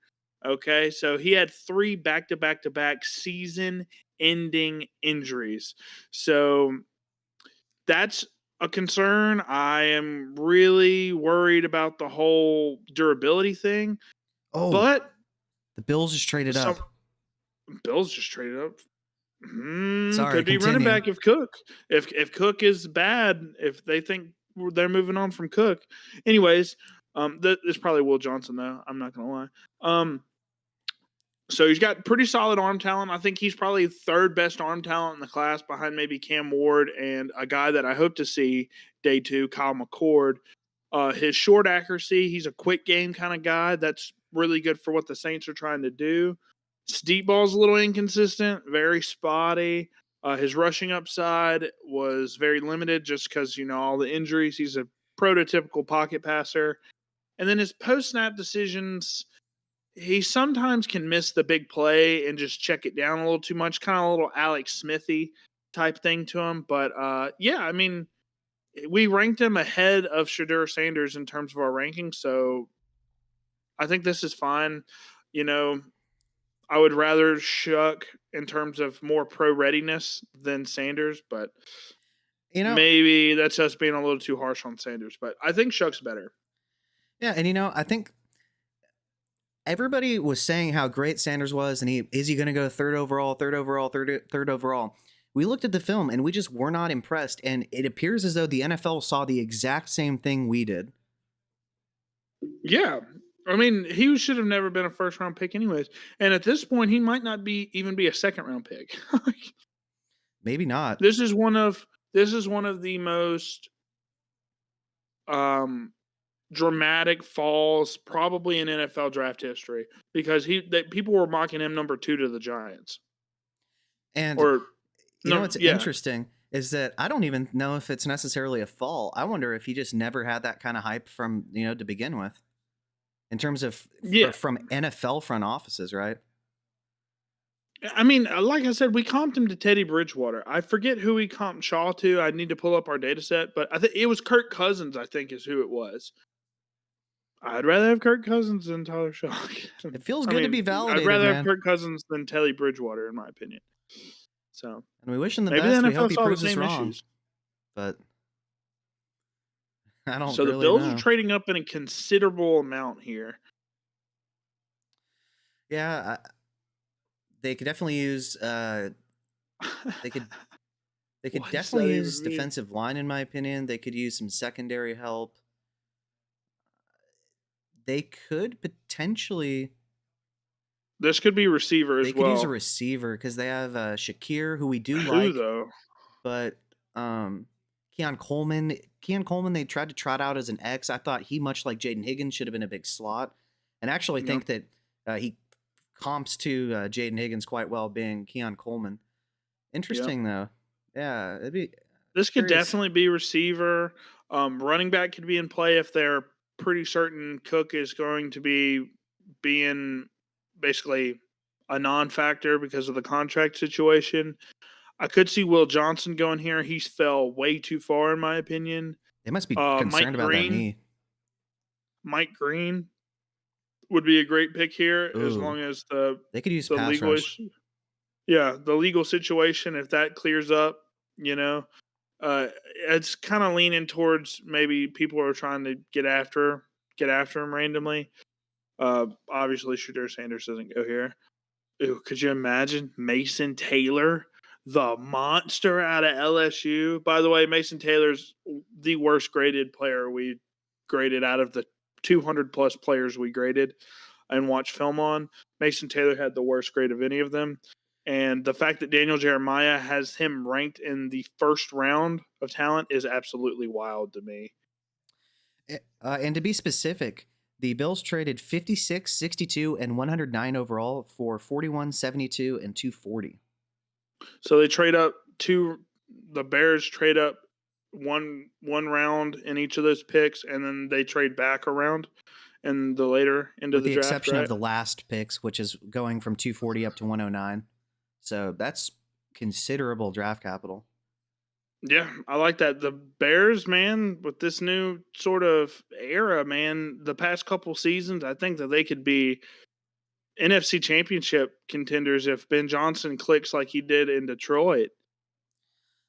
Okay, so he had 3 back-to-back-to-back season-ending injuries. So that's a concern. I am really worried about the whole durability thing, Oh, but the Bills just traded some up. Bills just traded up. Sorry, Could be running continue. back if Cook. If Cook is bad, if they think they're moving on from Cook. Anyways, this probably Will Johnson though. I'm not gonna lie. So he's got pretty solid arm talent. I think he's probably third best arm talent in the class, behind maybe Cam Ward and a guy that I hope to see day 2, Kyle McCord. His short accuracy, he's a quick game kind of guy. That's really good for what the Saints are trying to do. His deep ball's a little inconsistent, very spotty. His rushing upside was very limited just because, all the injuries. He's a prototypical pocket passer. And then his post-snap decisions, he sometimes can miss the big play and just check it down a little too much, kind of a little Alex Smithy type thing to him. But, we ranked him ahead of Shedeur Sanders in terms of our ranking, so I think this is fine. I would rather Shuck in terms of more pro readiness than Sanders, but maybe that's us being a little too harsh on Sanders. But I think Shuck's better. Yeah, and I think everybody was saying how great Sanders was, and is he going to go third overall? We looked at the film and we just were not impressed, and it appears as though the NFL saw the exact same thing we did. Yeah. I mean, he should have never been a first round pick anyways. And at this point, he might not even be a second round pick. Maybe not. This is one of the most dramatic falls probably in NFL draft history, because people were mocking him number 2 to the Giants. And what's interesting is that I don't even know if it's necessarily a fall. I wonder if he just never had that kind of hype from, to begin with, in terms of from NFL front offices, right? I mean, like I said, we comped him to Teddy Bridgewater. I forget who we comped Shaw to. I need to pull up our data set, but I think it was Kirk Cousins, I think is who it was. I'd rather have Kirk Cousins than Tyler Shaw. It feels good to be validated, I'd rather have Kirk Cousins than Teddy Bridgewater, in my opinion. So, and we wish him the best. We hope he proves us wrong. Issues. But I don't. So really the Bills know. are trading up in a considerable amount here. Yeah, they could definitely use. They could definitely use defensive line, in my opinion. They could use some secondary help. They could potentially. This could be receiver as well. They could use a receiver because they have Shakir, who we do like. Though? But Keon Coleman, they tried to trot out as an X. I thought he, much like Jaden Higgins, should have been a big slot. And actually think that he comps to Jaden Higgins quite well, being Keon Coleman. Interesting, though. Yeah, it'd be. This could definitely be receiver. Running back could be in play if they're pretty certain Cook is going to be being basically a non-factor because of the contract situation. I could see Will Johnson going here. He's fell way too far, in my opinion. They must be concerned about that knee. Mike Green would be a great pick here. Ooh. As long as they could use the pass legal rush. The legal situation, if that clears up, it's kind of leaning towards maybe people are trying to get after him randomly. Obviously, Shedeur Sanders doesn't go here. Ooh, could you imagine Mason Taylor, the monster out of LSU? By the way, Mason Taylor's the worst graded player we graded out of the 200 plus players we graded and watched film on. Mason Taylor had the worst grade of any of them. And the fact that Daniel Jeremiah has him ranked in the first round of talent is absolutely wild to me. And to be specific, the Bills traded 56, 62, and 109 overall for 41, 72, and 240. So they trade up the Bears trade up one round in each of those picks, and then they trade back around in the later into the draft. With the exception of the last picks, which is going from 240 up to 109. So that's considerable draft capital. Yeah, I like that. The Bears, man, with this new sort of era, man, the past couple seasons, I think that they could be NFC Championship contenders if Ben Johnson clicks like he did in Detroit.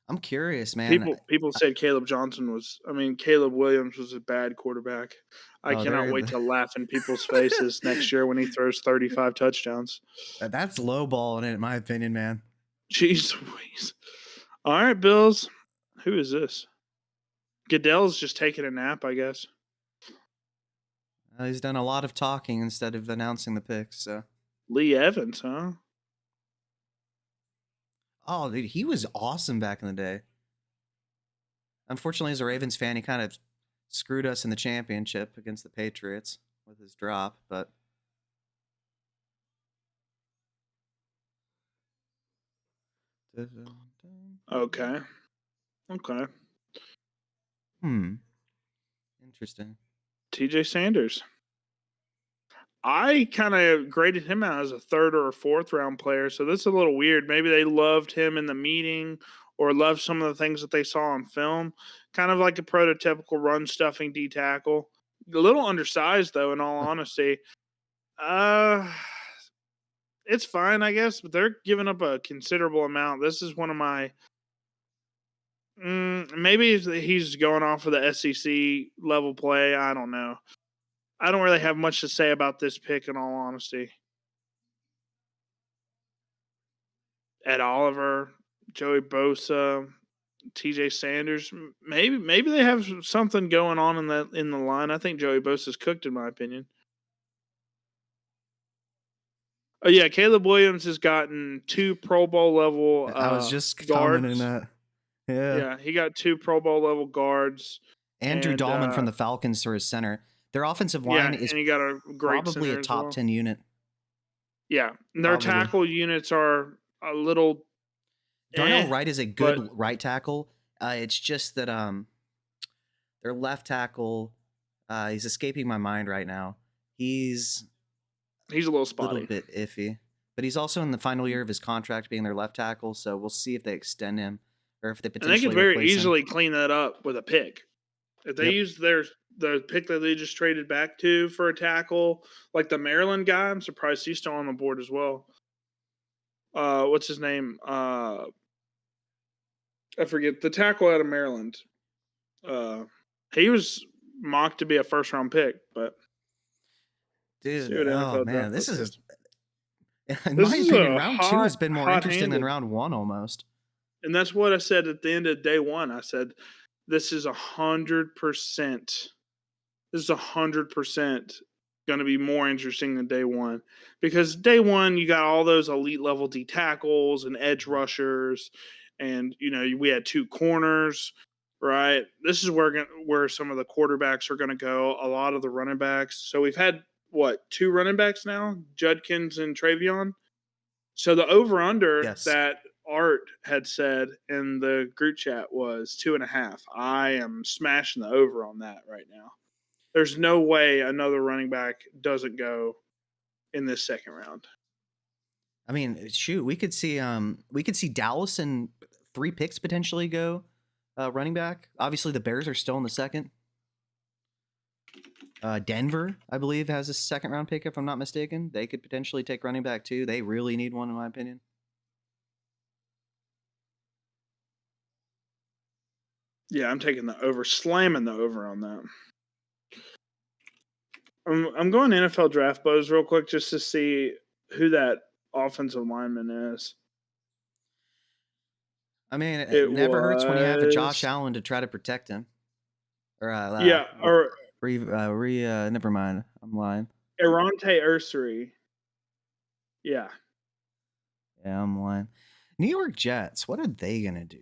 I'm curious, man. People said Caleb Johnson was I mean, Caleb Williams was a bad quarterback. I Oh, cannot wait to laugh in people's faces next year when he throws 35 touchdowns. that's lowballing it, in my opinion, man. Jeez Louise. All right, Bills. Who is this? Goodell's just taking a nap, I guess. He's done a lot of talking instead of announcing the picks. So, Lee Evans, huh? oh, dude, he was awesome back in the day. Unfortunately, as a Ravens fan, he kind of screwed us in the championship against the Patriots with his drop. But Okay. Okay. Interesting. TJ Sanders. I kind of graded him out as a third or a fourth round player, so this is a little weird. Maybe they loved him in the meeting or loved some of the things that they saw on film. Kind of like a prototypical run stuffing D tackle. A little undersized though, in all honesty. Uh it's fine, I guess, but they're giving up a considerable amount. This is one of my maybe he's going off of the SEC level play. I don't know. I don't really have much to say about this pick, in all honesty. Ed Oliver, Joey Bosa, TJ Sanders. Maybe they have something going on in the line. I think Joey Bosa's cooked, in my opinion. Oh yeah, Caleb Williams has gotten 2 Pro Bowl level I was just commenting guards. that. Yeah. Yeah, he got 2 Pro Bowl level guards, Andrew and Dahlman from the Falcons for his center. Their offensive yeah, line is and he got a great probably center a as top well. 10 unit. Yeah, their Probably. tackle units are a little. Darnell Wright is a good but right tackle. It's just that their left tackle, he's escaping my mind right now. He's a little a spotty. little bit iffy, but he's also in the final year of his contract being their left tackle. So we'll see if they extend him or if they And they potentially could very replace easily him. clean that up with a pick. If they use the pick that they just traded back to for a tackle, like the Maryland guy, I'm surprised he's still on the board as well. What's his name? I forget the tackle out of Maryland. He was mocked to be a first round pick, but Dude, see what oh NFL man, draft this is, is. in This my is opinion, a round 2 has been more interesting than hot-handed. round 1 almost. And that's what I said at the end of day one. I said, this is 100%. This is 100% going to be more interesting than day one, because day one you got all those elite level D tackles and edge rushers, and we had 2 corners, right? This is where some of the quarterbacks are going to go. A lot of the running backs. So we've had 2 running backs now, Judkins and Travion. So the over under Yes. that Art had said in the group chat was 2.5. I am smashing the over on that right now. There's no way another running back doesn't go in this second round. I mean, shoot, we could see Dallas and 3 picks potentially go running back. Obviously, the Bears are still in the second. Denver, I believe, has a second round pick, if I'm not mistaken. They could potentially take running back too. They really need one, in my opinion. Yeah, I'm taking the over, slamming the over on that. I'm going NFL draft buzz real quick just to see who that offensive lineman is. I mean, it never hurts when you have a Josh Allen to try to protect him. Or never mind. I'm lying. Erante Ursery. Yeah. Yeah, I'm lying. New York Jets, what are they gonna do?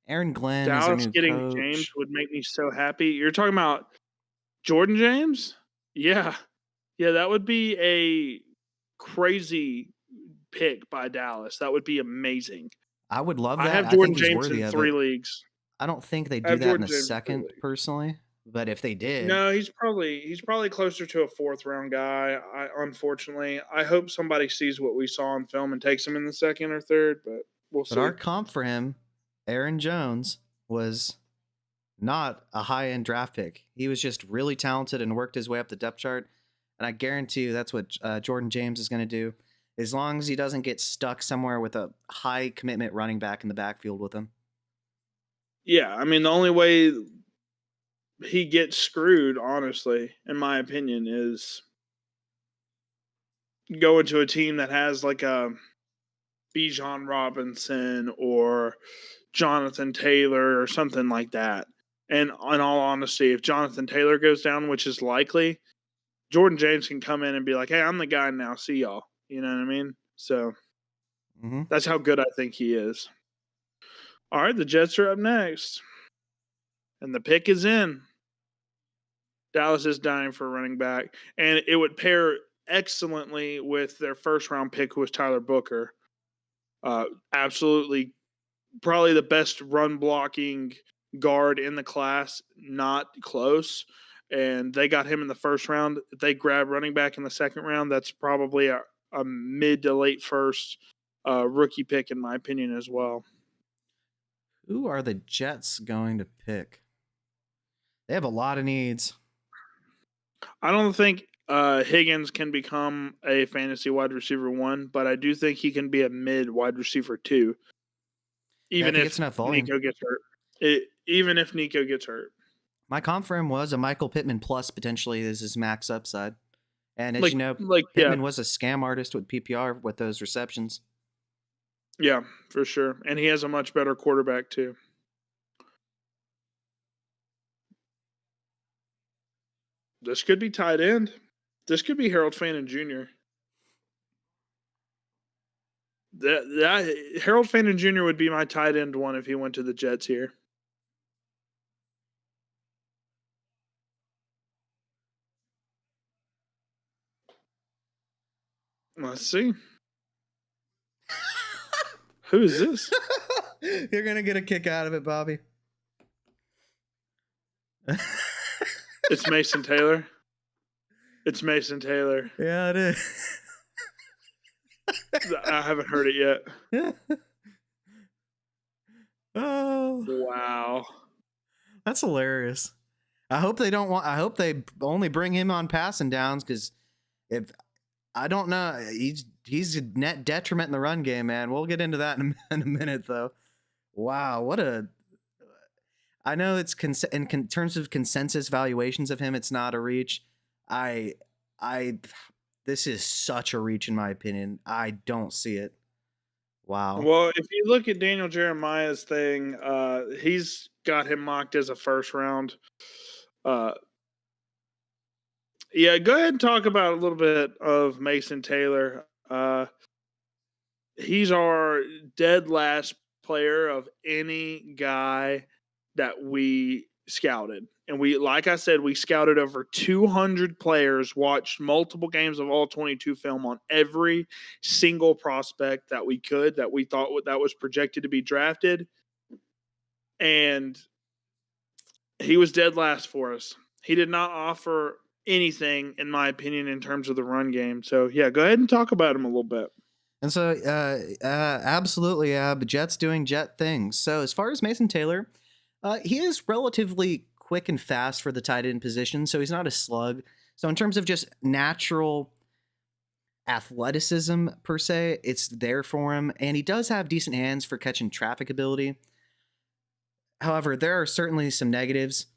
Aaron Glenn is their Dallas new getting coach. James would make me so happy. You're talking about Jordan James? Yeah. Yeah, that would be a crazy pick by Dallas. That would be amazing. I would love I that. have I Jordan think he's James worthy in of 3 it. leagues. I don't think they I do have that in Jordan the James in 3 second, leagues. personally, But if they did, No, he's probably closer to a 4th round guy. Unfortunately, I hope somebody sees what we saw on film and takes him in the 2nd or 3rd, but we'll but see. our comp for him, Aaron Jones, was not a high end draft pick. He was just really talented and worked his way up the depth chart. And I guarantee you that's what Jordan James is going to do, as long as he doesn't get stuck somewhere with a high commitment running back in the backfield with him. Yeah, I mean, the only way he gets screwed, honestly, in my opinion, is going to a team that has like a Bijan Robinson or Jonathan Taylor or something like that. And in all honesty, if Jonathan Taylor goes down, which is likely, Jordan James can come in and be like, "Hey, I'm the guy now. See y'all." You know what I mean? So Mm-hmm. that's how good I think he is. All right, the Jets are up next, and the pick is in. Dallas is dying for a running back, and it would pair excellently with their first round pick, who was Tyler Booker. Absolutely, probably the best run blocking guard in the class, not close. And they got him in the first round. If they grab running back in the second round, that's probably a mid to late first rookie pick, in my opinion, as well. Who are the Jets going to pick? They have a lot of needs. I don't think Higgins can become a fantasy wide receiver 1, but I do think he can be a mid wide receiver 2, Yeah, if even he gets if enough volume. Nico gets hurt. Even if Nico gets hurt. My comp for him was a Michael Pittman plus potentially is his max upside. And as Like, you know, yeah, Pittman was a scam artist with PPR with those receptions. yeah, for sure. And he has a much better quarterback, too. This could be tight end. This could be Harold Fannin Jr. That Harold Fannin Jr. would be my tight end one if he went to the Jets here. Let's see. Who is this? You're gonna get a kick out of it, Bobby. It's Mason Taylor. It's Mason Taylor. Yeah, it is. I haven't heard it yet. Oh, Wow. that's hilarious. I hope they don't want. I hope they only bring him on passing downs because if I don't know, he's a net detriment in the run game, man. We'll get into that in a minute, though. Wow, what a! I know it's in terms of consensus valuations of him, it's not a reach. I, I, this is such a reach in my opinion. I don't see it. Wow. Well, if you look at Daniel Jeremiah's thing, he's got him mocked as a first round. Uh, yeah, go ahead and talk about a little bit of Mason Taylor. He's our dead last player of any guy that we scouted. And we, like I said, we scouted over 200 players, watched multiple games of all 22 film on every single prospect that we could, that we thought that was projected to be drafted. And he was dead last for us. He did not offer anything, in my opinion, in terms of the run game. So, yeah, go ahead and talk about him a little bit. And so, absolutely, Jets doing Jet things. So, as far as Mason Taylor, he is relatively quick and fast for the tight end position. So, he's not a slug. So, in terms of just natural athleticism per se, it's there for him. And he does have decent hands for catching traffic ability. However, there are certainly some negatives.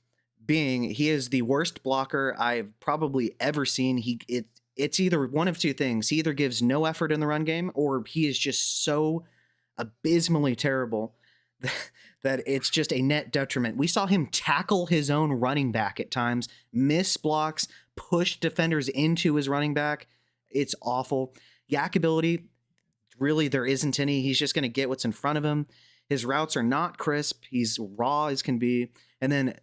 Being he is the worst blocker I've probably ever seen. It's either one of two things. He either gives no effort in the run game, or he is just so abysmally terrible that it's just a net detriment. We saw him tackle his own running back at times, miss blocks, push defenders into his running back. It's awful. Yak ability, really, there isn't any. He's just going to get what's in front of him. His routes are not crisp. He's raw as can be. And then,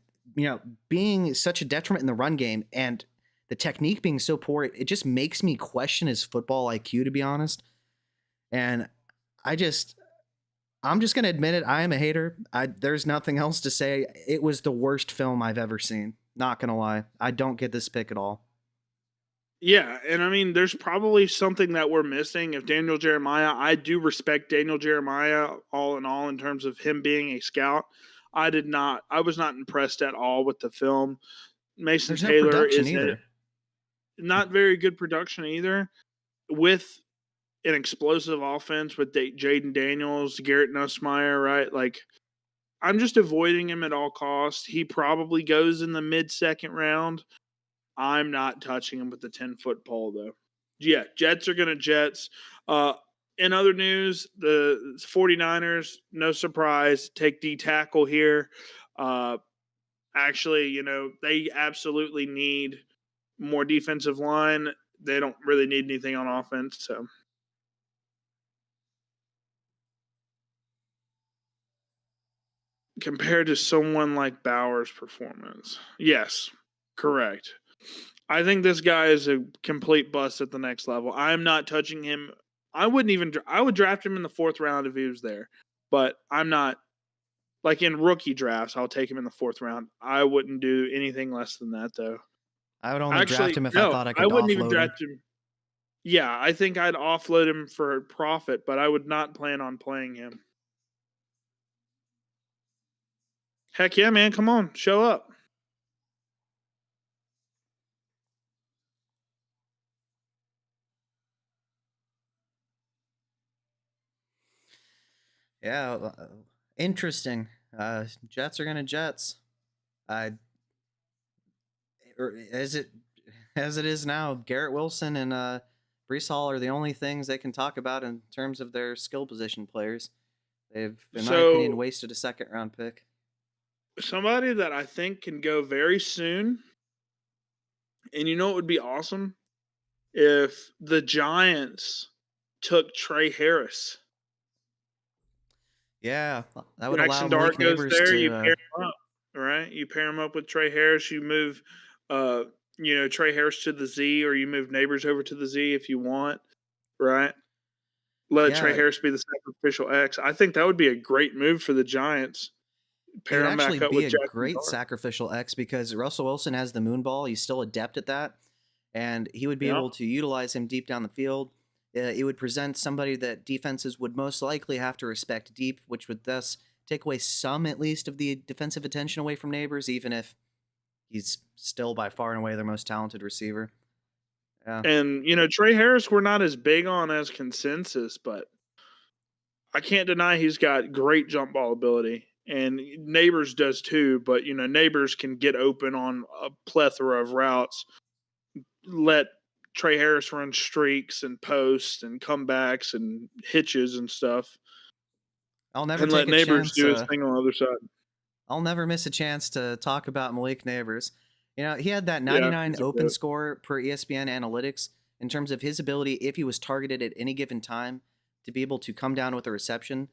being such a detriment in the run game and the technique being so poor, it just makes me question his football IQ, to be honest. And I'm just going to admit it. I am a hater. There's nothing else to say. It was the worst film I've ever seen. Not gonna lie, I don't get this pick at all. Yeah, and I mean, there's probably something that we're missing. If Daniel Jeremiah, I do respect Daniel Jeremiah all in all in terms of him being a scout. I was not impressed at all with the film. Mason There's no Taylor production is either. not very good production either. With an explosive offense with Jaden Daniels, Garrett Nussmeier, right? Like, I'm just avoiding him at all costs. He probably goes in the mid-second round. I'm not touching him with the 10-foot pole, though. Yeah, Jets are going to Jets. Uh, in other news, the 49ers, no surprise, take D tackle here. Actually, they absolutely need more defensive line. They don't really need anything on offense. So compared to someone like Bauer's performance, yes, correct. I think this guy is a complete bust at the next level. I'm not touching him. I wouldn't even. I would draft him in the 4th round if he was there, but I'm not. Like in rookie drafts, I'll take him in the 4th round. I wouldn't do anything less than that, though. I would only draft Actually, him if I no, thought I I could wouldn't even offload him. draft him. Yeah, I think I'd offload him for profit, but I would not plan on playing him. Heck yeah, man! Come on, show up. Yeah, interesting. Jets are gonna Jets. I or as it is now, Garrett Wilson and Brees Hall are the only things they can talk about in terms of their skill position players. They've, in my opinion, So wasted a second-round pick. somebody that I think can go very soon, and you know it would be awesome if the Giants took Trey Harris. Yeah, that would allow Jackson Malik Dart goes Neighbors there, you to. pair him up, right? You pair him up with Trey Harris, you move uh Trey Harris to the Z, or you move Neighbors over to the Z if you want, right? Let Trey Yeah, Harris be the sacrificial X. I think that would be a great move for the Giants. it Pair would him actually back up be with a Jackson great Dart. sacrificial X because Russell Wilson has the moon ball. He's still adept at that, and he would be Yeah. able to utilize him deep down the field. It would present somebody that defenses would most likely have to respect deep, which would thus take away some, at least, of the defensive attention away from Neighbors, even if he's still by far and away their most talented receiver. Yeah. And Trey Harris we're not as big on as consensus, but I can't deny he's got great jump ball ability. And Neighbors does too, but Neighbors can get open on a plethora of routes. Let Trey Harris run streaks and posts and comebacks and hitches and stuff, I'll never and take let a Neighbors chance. do his thing on the other side. I'll never miss a chance to talk about Malik Neighbors. He had that Yeah, 99 he's a open goat. score per ESPN analytics in terms of his ability, if he was targeted at any given time, to be able to come down with a reception.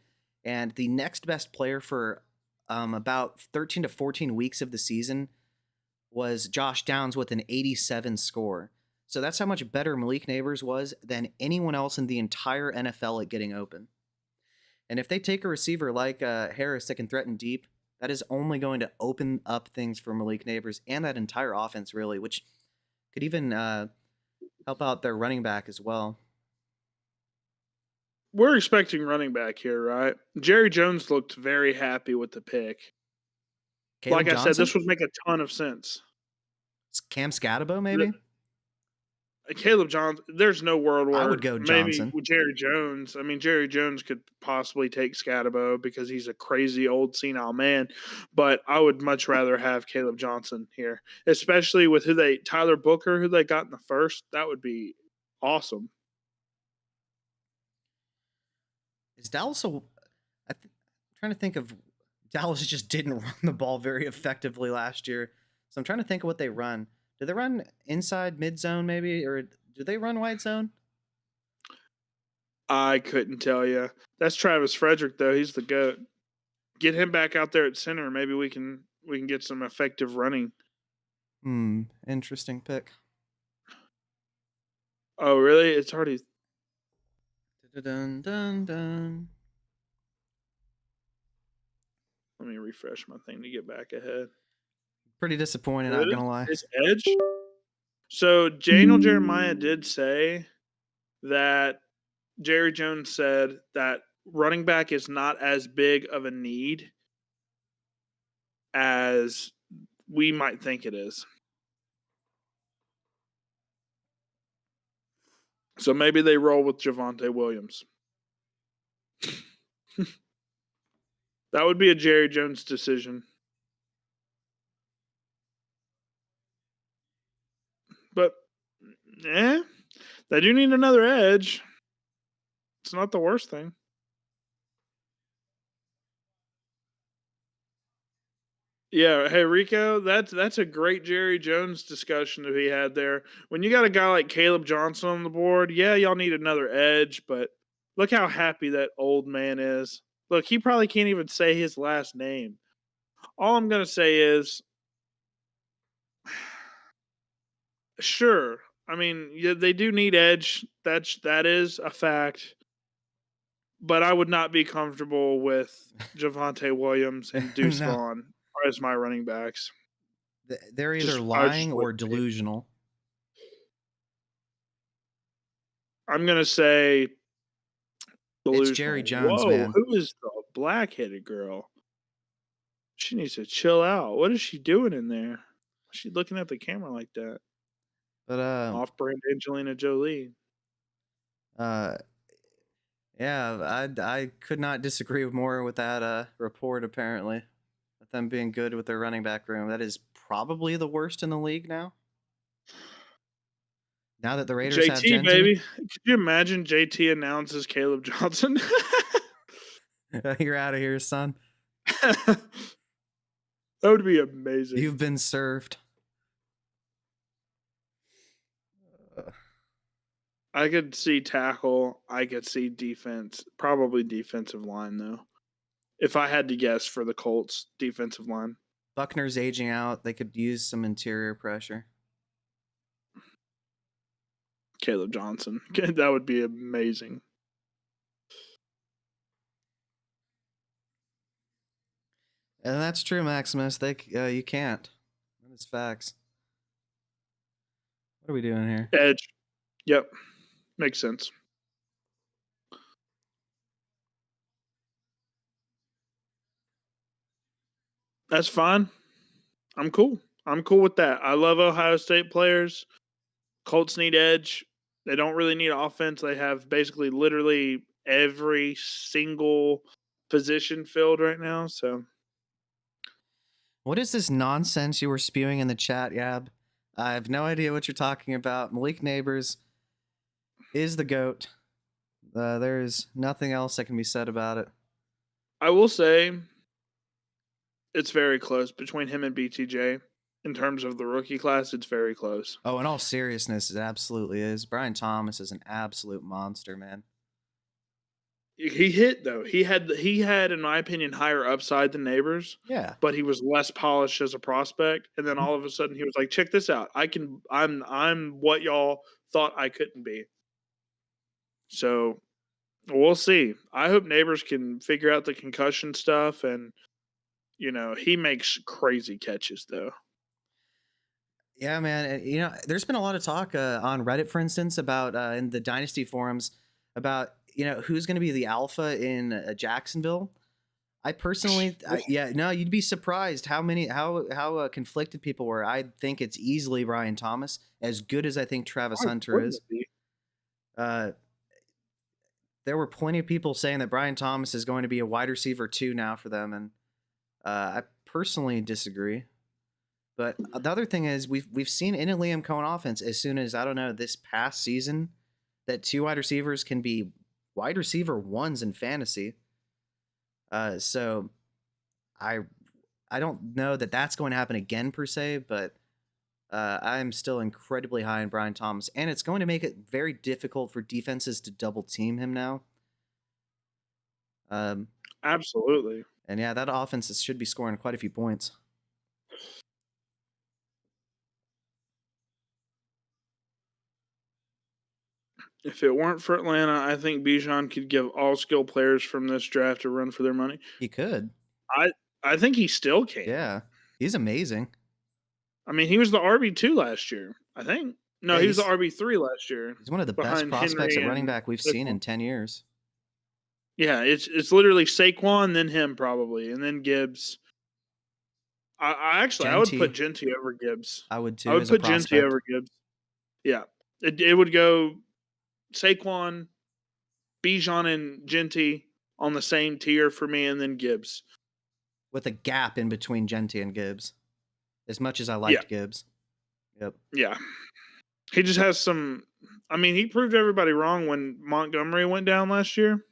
And the next best player for about 13 to 14 weeks of the season was Josh Downs with an 87 score. So that's how much better Malik Neighbors was than anyone else in the entire NFL at getting open. And if they take a receiver like Harris that can threaten deep, that is only going to open up things for Malik Neighbors and that entire offense, really, which could even help out their running back as well. We're expecting running back here, right? Jerry Jones looked very happy with the pick. Like Caleb I said, Johnson? this would make a ton of sense. Cam Scatabo, maybe? Caleb Johnson, there's no world I where would go maybe Johnson. with Jerry Jones. I mean, Jerry Jones could possibly take Scatabo because he's a crazy old senile man, but I would much rather have Caleb Johnson here, especially with Tyler Booker, who they got in the first. That would be awesome. Is Dallas a. I'm trying to think of. Dallas just didn't run the ball very effectively last year. So I'm trying to think of what they run. Do they run inside mid zone, maybe? Or do they run wide zone? I couldn't tell you. That's Travis Frederick, though. He's the goat. Get him back out there at center. Maybe we can get some effective running. Interesting pick. Oh, really? It's already. Dun, dun, dun. Let me refresh my thing to get back ahead. Pretty disappointed, not Good. gonna lie. His edge. So Daniel Jeremiah did say that Jerry Jones said that running back is not as big of a need as we might think it is. So maybe they roll with Javonte Williams. That would be a Jerry Jones decision. But they do need another edge. It's not the worst thing. Yeah, hey Rico, that's a great Jerry Jones discussion that he had there. When you got a guy like Caleb Johnson on the board, yeah, y'all need another edge, but look how happy that old man is. Look, he probably can't even say his last name. All I'm gonna say is, sure. I mean, yeah, they do need edge. That is a fact. But I would not be comfortable with Javonte Williams and Deuce No, Vaughn as my running backs. they're either I just lying or wouldn't be. delusional. I'm gonna say It's Jerry delusional. Jones, Whoa, man. who is the black-headed girl? She needs to chill out. What is she doing in there? Why's she looking at the camera like that? But Off-brand Angelina Jolie. uh, yeah, I could not disagree more with that report. Apparently, with them being good with their running back room, that is probably the worst in the league now. Now that the Raiders have JT, Genty, baby. Could you imagine JT announces Caleb Johnson? you're out of here, son. That would be amazing. You've been served. I could see tackle. I could see defense. Probably defensive line, though. If I had to guess for the Colts, defensive line. Buckner's aging out. They could use some interior pressure. Caleb Johnson. That would be amazing. And that's true, Maximus. You can't. That is facts. What are we doing here? Edge. Yep. Makes sense. That's fine. I'm cool. I'm cool with that. I love Ohio State players. Colts need edge. They don't really need offense. They have basically literally every single position filled right now. So What is this nonsense you were spewing in the chat, Yab? I have no idea what you're talking about. Malik Neighbors is the GOAT. There's nothing else that can be said about it. I will say it's very close between him and BTJ. In terms of the rookie class, it's very close. Oh, in all seriousness, it absolutely is. Brian Thomas is an absolute monster, man. He hit though. He had, in my opinion, higher upside than Neighbors, Yeah. but he was less polished as a prospect. And then all of a sudden, he was like, "Check this out! I'm what y'all thought I couldn't be." So we'll see. I hope Neighbors can figure out the concussion stuff, and he makes crazy catches though. Yeah, man. There's been a lot of talk on Reddit, for instance, about in the Dynasty forums about who's going to be the alpha in Jacksonville. I personally, you'd be surprised how conflicted people were. I think it's easily Brian Thomas, as good as I think Travis Why Hunter wouldn't is. it be? There were plenty of people saying that Brian Thomas is going to be a wide receiver 2 now for them, and I personally disagree. But the other thing is we've seen in a Liam Cohen offense as soon as, I don't know, this past season, that 2 wide receivers can be wide receiver 1s in fantasy. So I don't know that that's going to happen again per se, but I'm still incredibly high on Brian Thomas, and it's going to make it very difficult for defenses to double team him now. Absolutely. And yeah, that offense should be scoring quite a few points. If it weren't for Atlanta, I think Bijan could give all skill players from this draft a run for their money. He could. I think he still can. Yeah, he's amazing. I mean, he was the RB2 last year, I think. No, Yeah, he was the RB3 last year he's one of the best behind prospects Henry at running and back we've seen Saquon. in 10 years. Yeah, it's literally Saquon, then him probably, and then Gibbs. I would put Genty, Genty over Gibbs. I would I too would as a put Genty prospect. over Gibbs. Yeah, it would go Saquon, Bijan, and Genty on the same tier for me, and then Gibbs. With a gap in between Genty and Gibbs. As much as I Yeah, liked Gibbs. Yep. yeah. He just has some. I mean, he proved everybody wrong when Montgomery went down last year,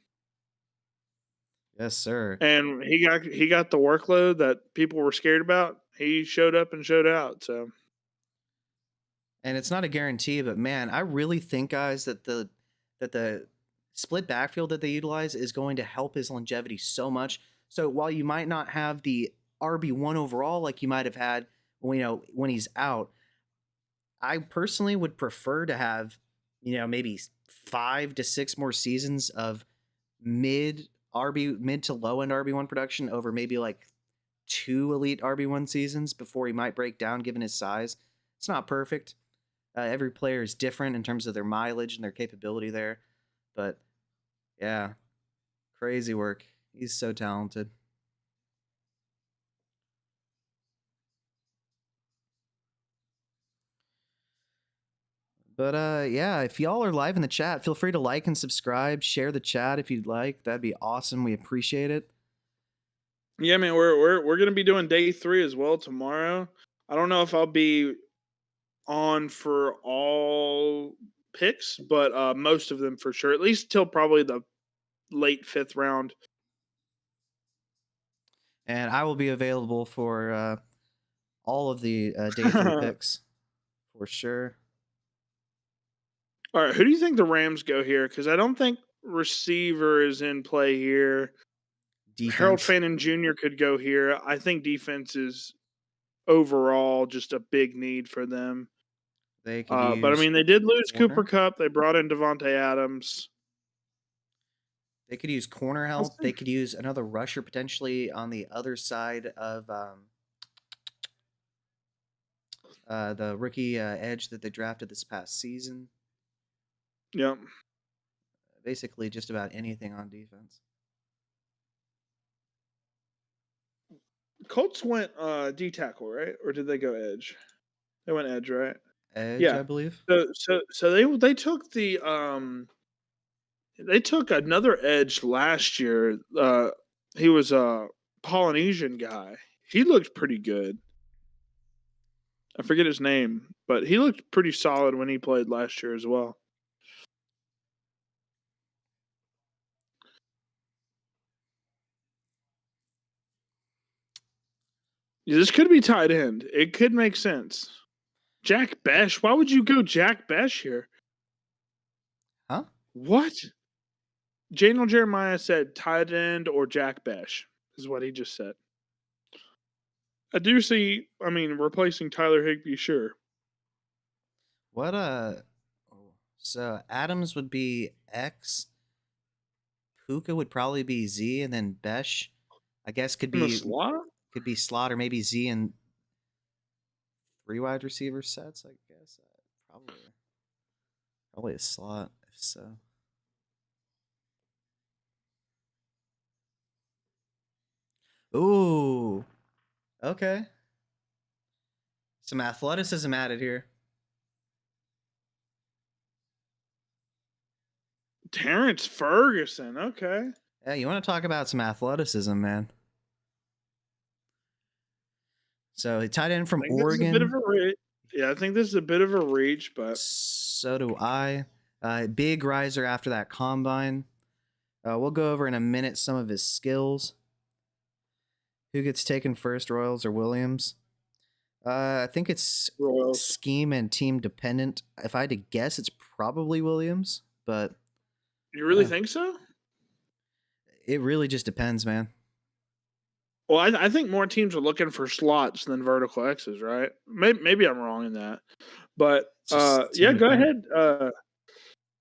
Yes, sir. and he got the workload that people were scared about. He showed up and showed out. So And it's not a guarantee, but man, I really think, guys, that the split backfield that they utilize is going to help his longevity so much. So while you might not have the RB1 overall like you might have had when he's out, I personally would prefer to have, maybe 5 to 6 more seasons of mid to low end RB1 production over maybe like 2 elite RB1 seasons before he might break down given his size. It's not perfect. Every player is different in terms of their mileage and their capability there. But yeah, crazy work. He's so talented. But yeah, if y'all are live in the chat, feel free to like and subscribe. Share the chat if you'd like. That'd be awesome. We appreciate it. yeah, man, we're gonna be doing day 3 as well tomorrow. I don't know if I'll be on for all picks, but most of them for sure. At least till probably the late 5th round. And I will be available for all of the day 3 picks for sure. All right, who do you think the Rams go here? Because I don't think receiver is in play here. Harold Defense. Fannin Jr. could go here. I think defense is overall just a big need for them. They could But I use mean, they did lose Cooper corner. Cup. They brought in Devontae Adams. They could use corner We'll help. see. They could use another rusher potentially on the other side of the rookie edge that they drafted this past season. Yep. Basically, just about anything on defense. Colts went D tackle, right? Or did they go edge? They went edge, right? Edge, Yeah. I believe. So they took they took another edge last year. He was a Polynesian guy. He looked pretty good. I forget his name, but he looked pretty solid when he played last year as well. Yeah, this could be tight end. It could make sense. Jack Besh. Why would you go Jack Besh here? Huh? What? Daniel Jeremiah said tight end or Jack Besh is what he just said. I do see, I mean, replacing Tyler Higbee, sure. What so Adams would be X, Puka would probably be Z, and then Besh, I guess In the slot? could be slot or maybe Z and 3 wide receiver sets. I guess probably a slot if so. Ooh, okay. Some athleticism added here. Terrence Ferguson. Okay. Yeah, you want to talk about some athleticism, man. So tight end from I think this is a bit of Oregon. a reach. Yeah, I think this is a bit of a reach, but So do I. Big riser after that combine. We'll go over in a minute some of his skills. Who gets taken first, Royals or Williams? I think it's Royals. scheme and team dependent. If I had to guess, it's probably Williams, but You really think so? it really just depends, man. Well, I think more teams are looking for slots than vertical X's, right? Maybe I'm wrong in that, but yeah, team go dependent. ahead.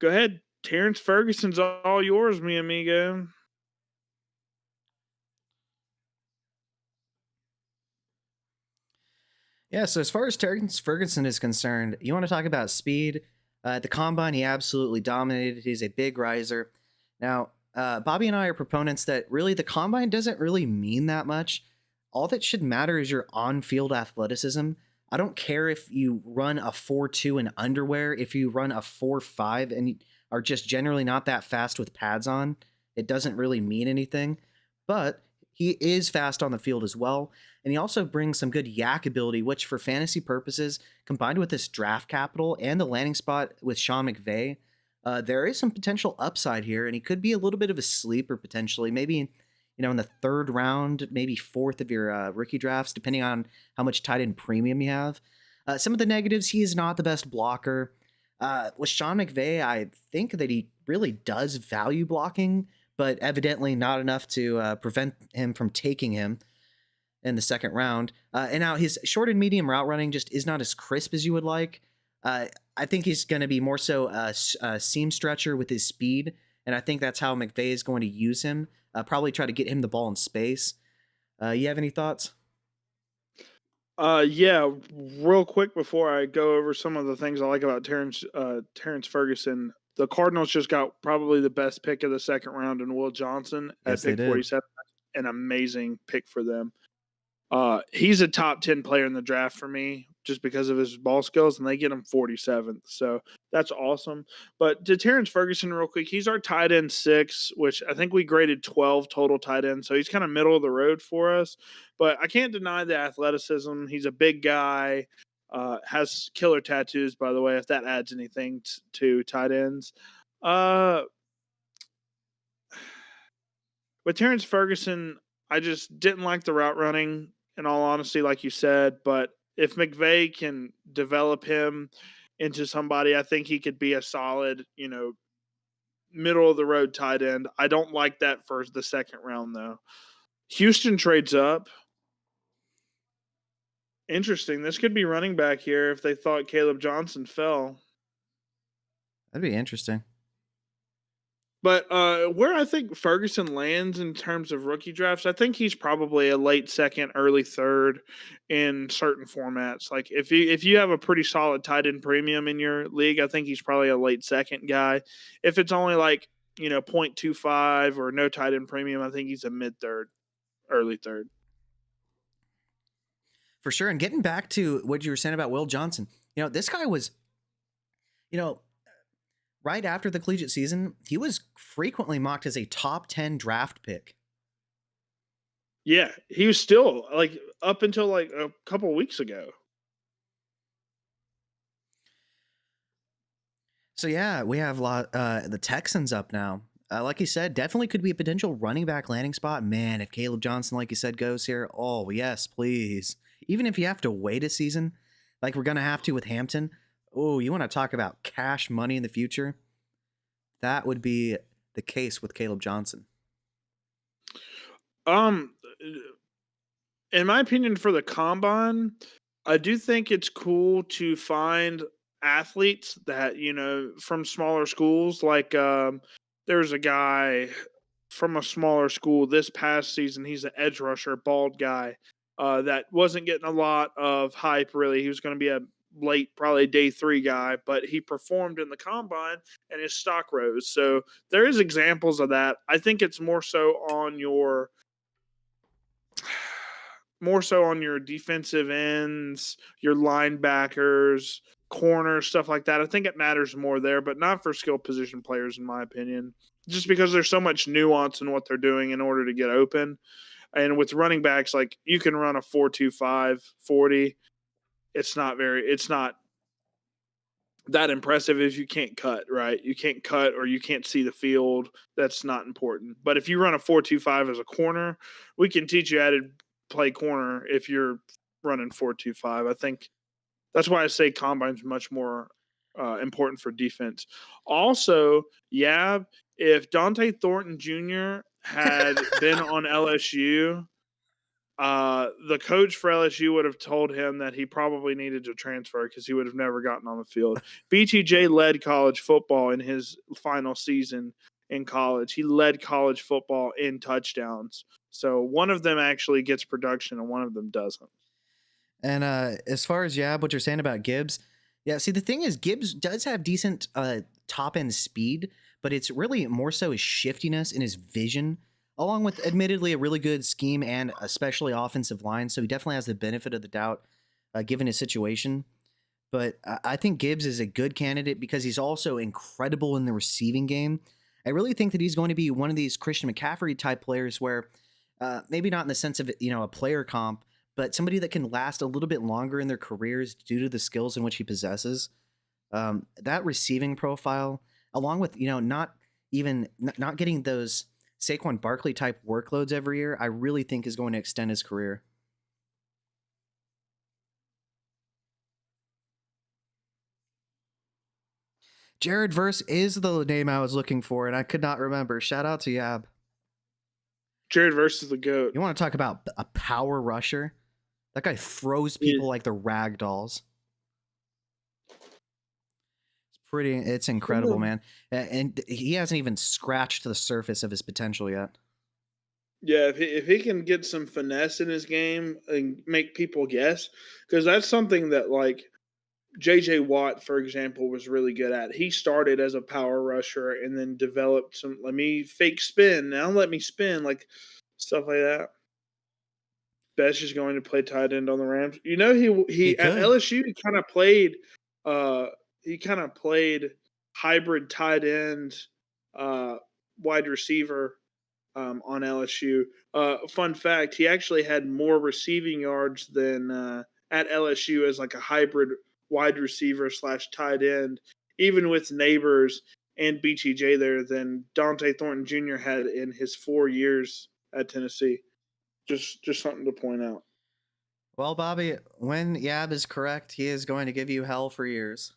Go ahead. Terrence Ferguson's all yours, mi amigo. Yeah, so as far as Terrence Ferguson is concerned, you want to talk about speed. At the combine, he absolutely dominated. He's a big riser. Now, Bobby and I are proponents that really the combine doesn't really mean that much. All that should matter is your on field athleticism. I don't care if you run a 4.2 in underwear, if you run a 4.5 and you are just generally not that fast with pads on, it doesn't really mean anything. But he is fast on the field as well. And he also brings some good yak ability, which for fantasy purposes, combined with this draft capital and the landing spot with Sean McVay, there is some potential upside here. And he could be a little bit of a sleeper potentially, maybe in the third round, maybe fourth of your rookie drafts, depending on how much tight end premium you have. Some of the negatives, he is not the best blocker. With Sean McVay, I think that he really does value blocking, but evidently not enough to prevent him from taking him in the second round. And now his short and medium route running just is not as crisp as you would like. I think he's going to be more so a seam stretcher with his speed, and I think that's how McVay is going to use him. Probably try to get him the ball in space. You have any thoughts? Yeah, real quick before I go over some of the things I like about Terrence Ferguson, the Cardinals just got probably the best pick of the second round in Will Johnson at Yes, they pick did. 47. An amazing pick for them. He's a top 10 player in the draft for me just because of his ball skills, and they get him 47th. So that's awesome. But to Terrence Ferguson, real quick, he's our tight end 6, which I think we graded 12 total tight ends. So he's kind of middle of the road for us. But I can't deny the athleticism. He's a big guy, has killer tattoos, by the way, if that adds anything to tight ends. Uh, with Terrence Ferguson, I just didn't like the route running, in all honesty, like you said. But if McVay can develop him into somebody, I think he could be a solid, middle of the road tight end. I don't like that for the second round, though. Houston trades up. Interesting. This could be running back here if they thought Caleb Johnson fell. That'd be interesting. But where I think Ferguson lands in terms of rookie drafts, I think he's probably a late second, early third in certain formats. Like if you have a pretty solid tight end premium in your league, I think he's probably a late second guy. If it's only like 0.25 or no tight end premium, I think he's a mid third, early third. For sure. And getting back to what you were saying about Will Johnson, this guy was, you know, right after the collegiate season, he was frequently mocked as a top 10 draft pick. Yeah, he was still like up until like a couple weeks ago. So yeah, we have the Texans up now. Like you said, definitely could be a potential running back landing spot. Man, if Caleb Johnson, like you said, goes here, oh yes, please. Even if you have to wait a season, like we're gonna have to with Hampton. Oh, you want to talk about cash money in the future? That would be the case with Caleb Johnson. Um, in my opinion, for the combine, I do think it's cool to find athletes that from smaller schools. Like there's a guy from a smaller school this past season. He's an edge rusher, bald guy, that wasn't getting a lot of hype. Really, he was going to be a late, probably day 3 guy, but he performed in the combine and his stock rose. So there is examples of that. I think it's more so on your defensive ends, your linebackers, corners, stuff like that. I think it matters more there, but not for skill position players, in my opinion. Just because there's so much nuance in what they're doing in order to get open. And with running backs, like you can run a 4.25 40. It's not that impressive if you can't cut, right? You can't cut or you can't see the field. That's not important. But if you run a 4.25 as a corner, we can teach you how to play corner if you're running 4.25. I think that's why I say combine's much more important for defense. Also, yeah, if Dante Thornton Jr. had been on LSU, the coach for LSU would have told him that he probably needed to transfer because he would have never gotten on the field. BTJ led college football in his final season in college. He led college football in touchdowns. So one of them actually gets production and one of them doesn't. And as far as what you're saying about Gibbs, yeah. See, the thing is, Gibbs does have decent top end speed, but it's really more so his shiftiness and his vision, along with admittedly a really good scheme and especially offensive line. So he definitely has the benefit of the doubt, given his situation. But I think Gibbs is a good candidate because he's also incredible in the receiving game. I really think that he's going to be one of these Christian McCaffrey type players where maybe not in the sense of a player comp, but somebody that can last a little bit longer in their careers due to the skills in which he possesses. That receiving profile, along with not not getting those Saquon Barkley type workloads every year, I really think is going to extend his career. Jared Verse is the name I was looking for, and I could not remember. Shout out to Yab. Jared versus the GOAT. You want to talk about a power rusher? That guy throws people like the rag dolls. It's incredible, man. And he hasn't even scratched the surface of his potential yet. Yeah, if he can get some finesse in his game and make people guess, because that's something that like J.J. Watt, for example, was really good at. He started as a power rusher and then developed some. Let me fake spin now. Let me spin like stuff like that. Best is going to play tight end on the Rams. You know, He he at could. LSU uh he kind of played hybrid tight end uh wide receiver on LSU. Fun fact, he actually had more receiving yards than at LSU as like a hybrid wide receiver slash tight end, even with Neighbors and BTJ there than Dante Thornton Jr. had in his 4 years at Tennessee. Just something to point out. Well, Bobby, when Yab is correct, he is going to give you hell for years.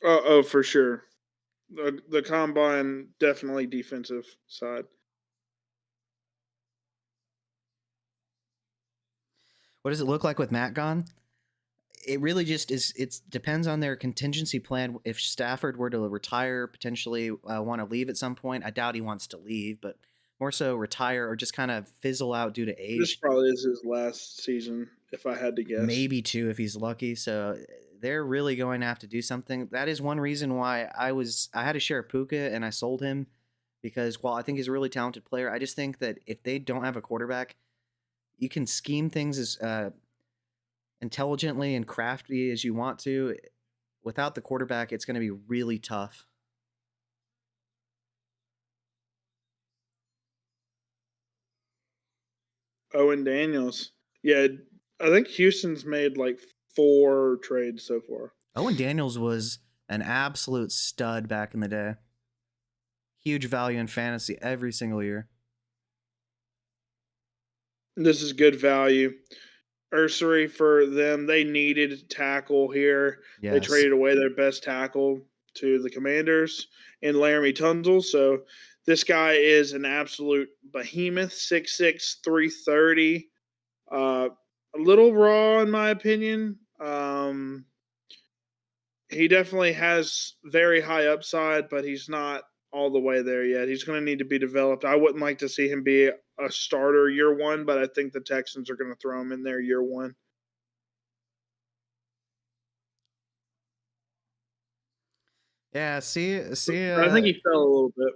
Oh, for sure. The combine definitely defensive side. What does it look like with Matt gone? It really just is. It depends on their contingency plan. If Stafford were to retire, potentially want to leave at some point, I doubt he wants to leave, but more so retire or just kind of fizzle out due to This age. probably is his last season, if I had to guess. Maybe two if he's lucky. So they're really going to have to do something. That is one reason why I had to share Puka and I sold him because while I think he's a really talented player, I just think that if they don't have a quarterback, you can scheme things as intelligently and crafty as you want to. Without the quarterback, it's going to be really tough. Owen Daniels. Yeah, I think Houston's made like 4 trades so far. Owen Daniels was an absolute stud back in the day. Huge value in fantasy every single year. This is good value. Ursery for them. They needed tackle here. They Yes. traded away their best tackle to the Commanders in Laramie Tunzel. So this guy is an absolute behemoth, 6'6", 330. A little raw in my opinion. He definitely has very high upside, but he's not all the way there yet. He's going to need to be developed. I wouldn't like to see him be a starter year one, but I think the Texans are going to throw him in there year one. Yeah, see I think he fell a little bit.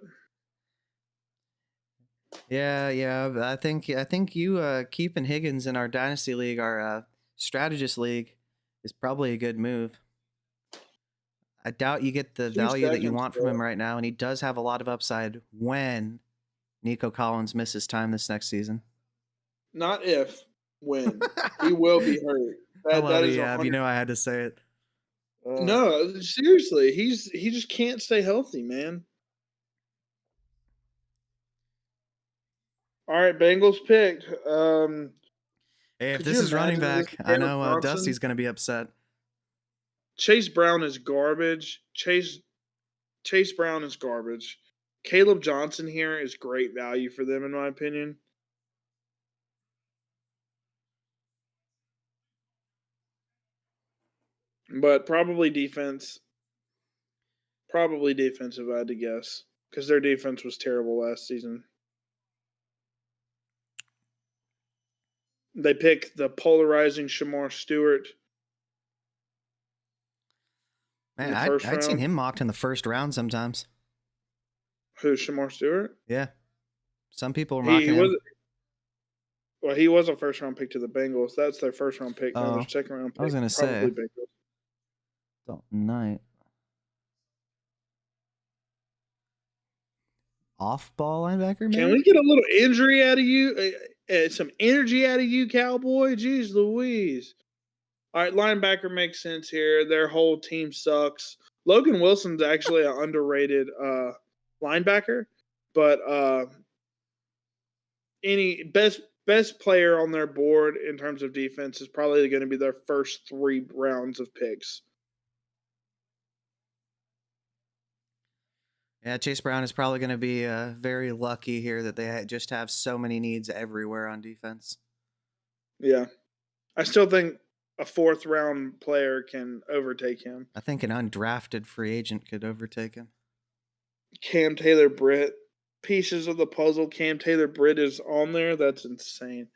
yeah, I think you keeping Higgins in our dynasty league, our strategist league is probably a good move. I doubt you get the 2 value that you seconds, want from bro. him right now and he does have a lot of upside when Nico Collins misses time this next season. Not if, when. He will be hurt. I That love you, is Yab. You 100. know I had to say it. No, seriously, he just can't stay healthy, man. All right, Bengals picked. Hey, if Could this you is running imagine this back, with I Caleb know Johnson? Dusty's going to be upset. Chase Brown is garbage. Chase Brown is garbage. Caleb Johnson here is great value for them, in my opinion. But probably defensive, I had to guess, because their defense was terrible last season. They pick the polarizing Shamar Stewart in Man, the I'd, first I'd seen round. him mocked in the first round sometimes. Who's Shamar Stewart? Yeah. Some people were He mocking was him. well, he was a first round pick to the Bengals. That's their first round pick. Now their Oh, second round I was pick, going to probably say. Bengals. Night. Off ball linebacker, Can maybe? we get a little injury out of you? Some energy out of you, Cowboy? Jeez Louise. All right, linebacker makes sense here. Their whole team sucks. Logan Wilson's actually an underrated linebacker, but any best player on their board in terms of defense is probably going to be their first 3 rounds of picks. Yeah, Chase Brown is probably going to be very lucky here that they just have so many needs everywhere on defense. Yeah, I still think a 4th round player can overtake him. I think an undrafted free agent could overtake him. Cam Taylor-Britt, pieces of the puzzle. Cam Taylor-Britt is on there. That's insane.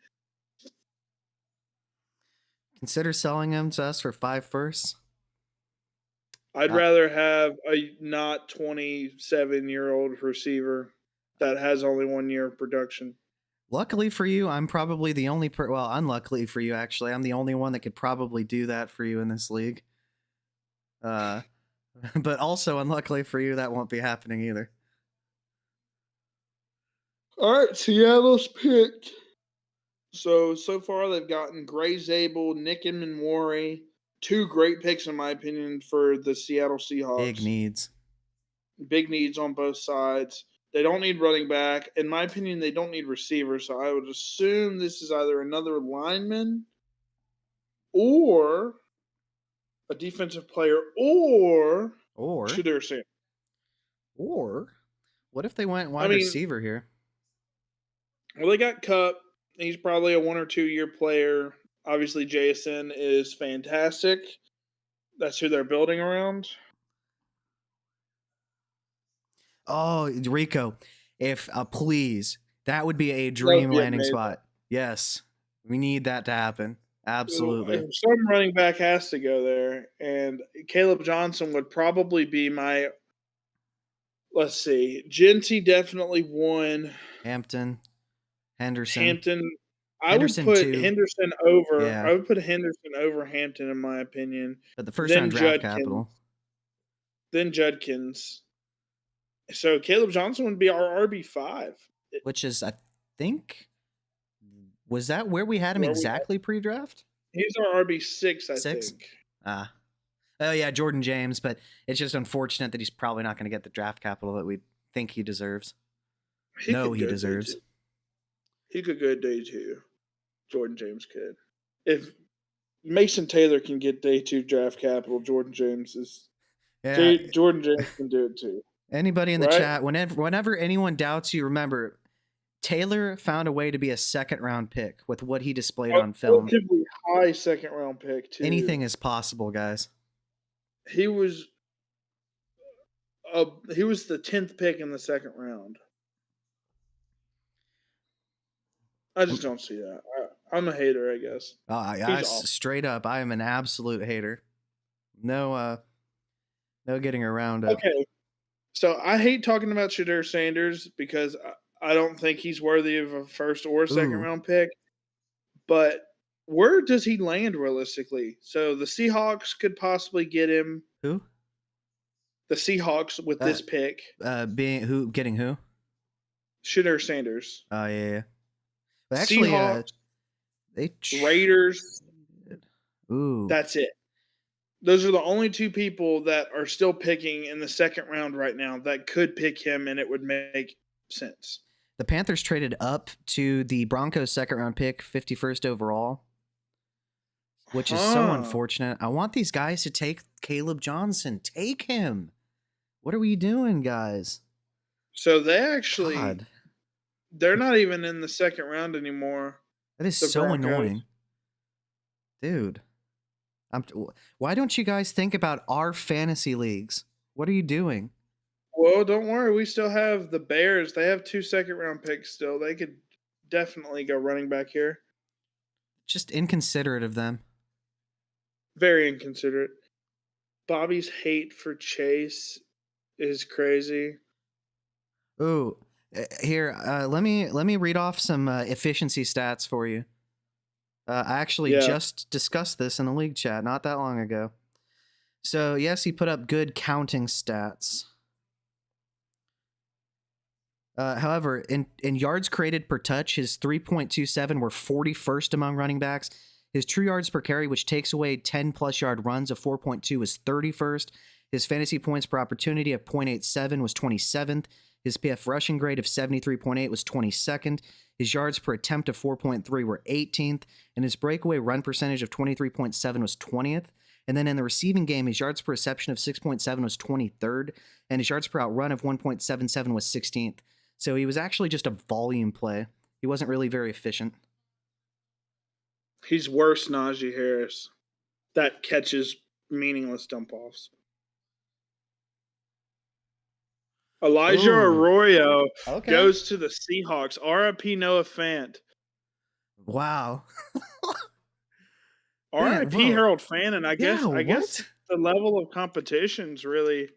Consider selling him to us for 5 firsts. I'd rather have a not 27-year-old receiver that has only 1 year of production. Luckily for you, I'm probably the only well, unluckily for you actually, I'm the only one that could probably do that for you in this league. But also unluckily for you, that won't be happening either. All right, Seattle's picked. So far they've gotten Gray Zabel, Nick Manwari, 2 great picks in my opinion for the Seattle Seahawks. Big needs. Big needs on both sides. They don't need running back. In my opinion, they don't need receivers. So I would assume this is either another lineman or a defensive player or Shadur Sanders. Or what if they went wide receiver here? Well, they got Cup. He's probably a 1 or 2 year player. Obviously, Jason is fantastic. That's who they're building around. Oh, Rico, if please, that would be a dream landing spot. Yes, we need that to happen. Absolutely. Some running back has to go there, and Caleb Johnson would probably be my. Let's see, Genty definitely won. Hampton, Henderson. I Henderson would put too. Henderson over. Yeah. I would put Henderson over Hampton in my opinion. But the first round draft capital. Then Judkins. So Caleb Johnson would be our RB5. Which is, I think, was that where we had him exactly pre-draft? He's our RB6, I think. Oh, yeah, Jordan James, but it's just unfortunate that he's probably not going to get the draft capital that we think he deserves. He deserves. He could go day 2. Jordan James could. If Mason Taylor can get day 2 draft capital, Jordan James is. Yeah. Jordan James can do it too. Anybody in the chat, whenever anyone doubts you, remember Taylor found a way to be a 2nd round pick with what he displayed on film. Could be high 2nd round pick too. Anything is possible, guys. He was the 10th pick in the 2nd round. I just don't see that. I'm a hater, I guess. Straight up, I am an absolute hater. No getting around it. Okay. So I hate talking about Shadur Sanders because I don't think he's worthy of a 1st or 2nd round pick. But where does he land realistically? So the Seahawks could possibly get him. Who? The Seahawks with this pick. Getting who? Shadur Sanders. Oh, yeah. But actually, Seahawks, Raiders. Ooh. That's it. Those are the only 2 people that are still picking in the 2nd round right now that could pick him, and it would make sense. The Panthers traded up to the Broncos 2nd round pick, 51st overall, which is so unfortunate. I want these guys to take Caleb Johnson. Take him. What are we doing, guys? So they actually, they're not even in the 2nd round anymore. That is so annoying. Dude. Why don't you guys think about our fantasy leagues? What are you doing? Well, don't worry. We still have the Bears. They have 2 2nd round picks still. They could definitely go running back here. Just inconsiderate of them. Very inconsiderate. Bobby's hate for Chase is crazy. Ooh, here, let me read off some efficiency stats for you. I actually Yeah. just discussed this in the league chat not that long ago. So yes, he put up good counting stats. However, in yards created per touch, his 3.27 were 41st among running backs. His true yards per carry, which takes away 10 plus yard runs of 4.2, was 31st. His fantasy points per opportunity of 0.87 was 27th. His PF rushing grade of 73.8 was 22nd. His yards per attempt of 4.3 were 18th. And his breakaway run percentage of 23.7 was 20th. And then in the receiving game, his yards per reception of 6.7 was 23rd. And his yards per outrun of 1.77 was 16th. So he was actually just a volume play. He wasn't really very efficient. He's worse Najee Harris. That catches meaningless dump offs. Elijah Ooh, Arroyo okay. goes to the Seahawks. RIP Noah Fant. Wow. Man, RIP whoa. Harold Fannin. I Yeah, guess what? the level of competition's really.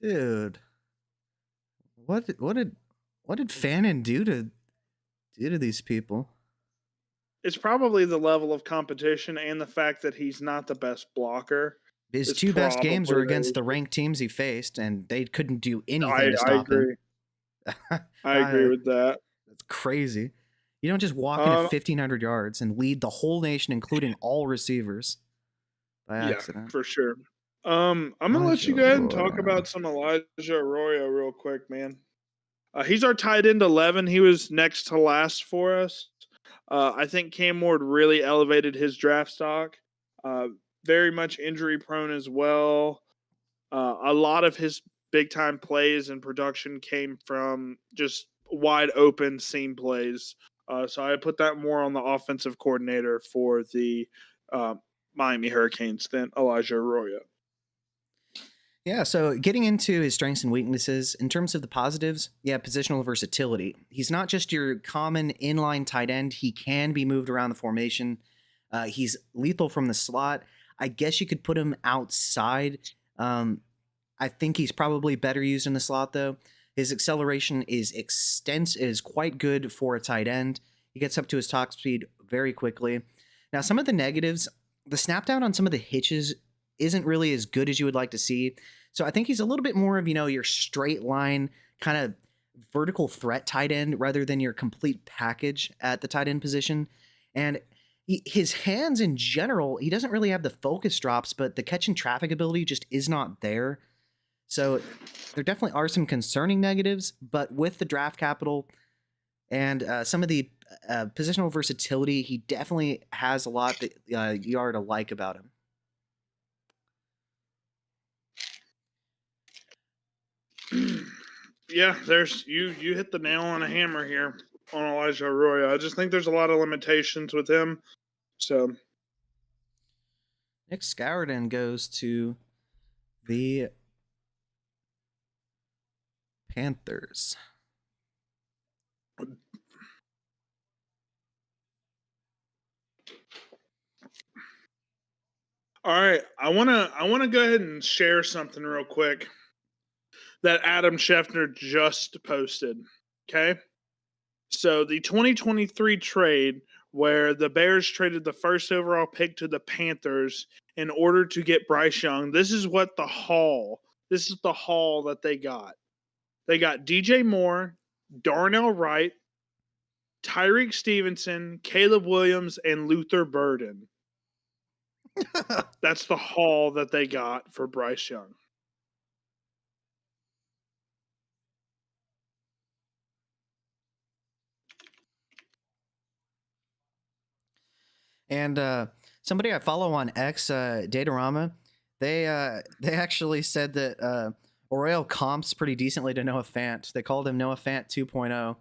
Dude. What did Fannin do to these people? It's probably the level of competition and the fact that he's not the best blocker. His It's two best games were probably against the the issue. ranked teams he faced, and they couldn't do anything to I stop him. agree. I agree with that. That's crazy. You don't just walk into Um, 1,500 yards and lead the whole nation, including all receivers, by yeah, accident. for sure. I'm gonna let Elijah you go ahead and talk Arroyo. about some Elijah Arroyo real quick, man. He's our tight end 11. He was next to last for us. I think Cam Ward really elevated his draft stock. Uh, very much injury prone as well. A lot of his big time plays and production came from just wide open seam plays. So I put that more on the offensive coordinator for the uh, Miami Hurricanes than Elijah Arroyo. Yeah, so getting into his strengths and weaknesses, in terms of the positives, yeah, positional versatility. He's not just your common inline tight end, he can be moved around the formation. He's lethal from the slot. I guess you could put him outside. I think he's probably better used in the slot, though. His acceleration is quite good for a tight end. He gets up to his top speed very quickly. Now, some of the negatives, the snap down on some of the hitches isn't really as good as you would like to see. So I think he's a little bit more of, your straight line kind of vertical threat tight end rather than your complete package at the tight end position. And his hands in general, he doesn't really have the focus drops, but the catch and traffic ability just is not there. So there definitely are some concerning negatives, but with the draft capital and some of the positional versatility, he definitely has a lot that you are to like about him. Yeah, there's you hit the nail on a hammer here on Elijah Arroyo. I just think there's a lot of limitations with him. So Nick Scourden goes to the Panthers. all right, I wanna go ahead and share something real quick that Adam Schefter just posted. Okay. So the 2023 trade where the Bears traded the first overall pick to the Panthers in order to get Bryce Young. This is the haul that they got. They got DJ Moore, Darnell Wright, Tyreek Stevenson, Caleb Williams, and Luther Burden. That's the haul that they got for Bryce Young. And somebody I follow on X, Datarama, they actually said that Oreo comps pretty decently to Noah Fant. They called him Noah Fant 2.0.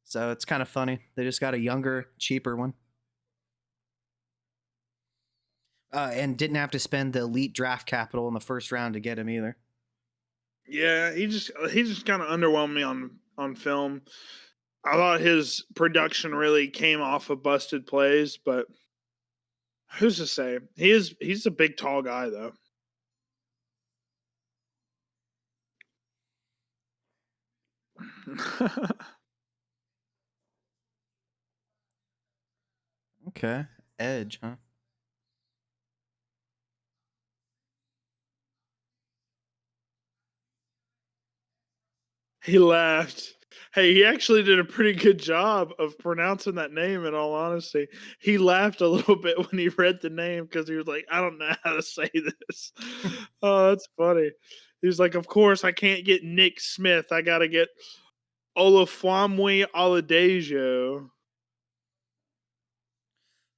So it's kind of funny. They just got a younger, cheaper one. And didn't have to spend the elite draft capital in the first round to get him either. Yeah, he just kind of underwhelmed me on film. I thought his production really came off of busted plays, but who's to say? He's a big tall guy though. Okay. Edge, huh? He laughed. Hey, he actually did a pretty good job of pronouncing that name, in all honesty. He laughed a little bit when he read the name because he was like, I don't know how to say this. Oh, that's funny. He was like, of course, I can't get Nick Smith. I got to get Olafwamwe Aladejo.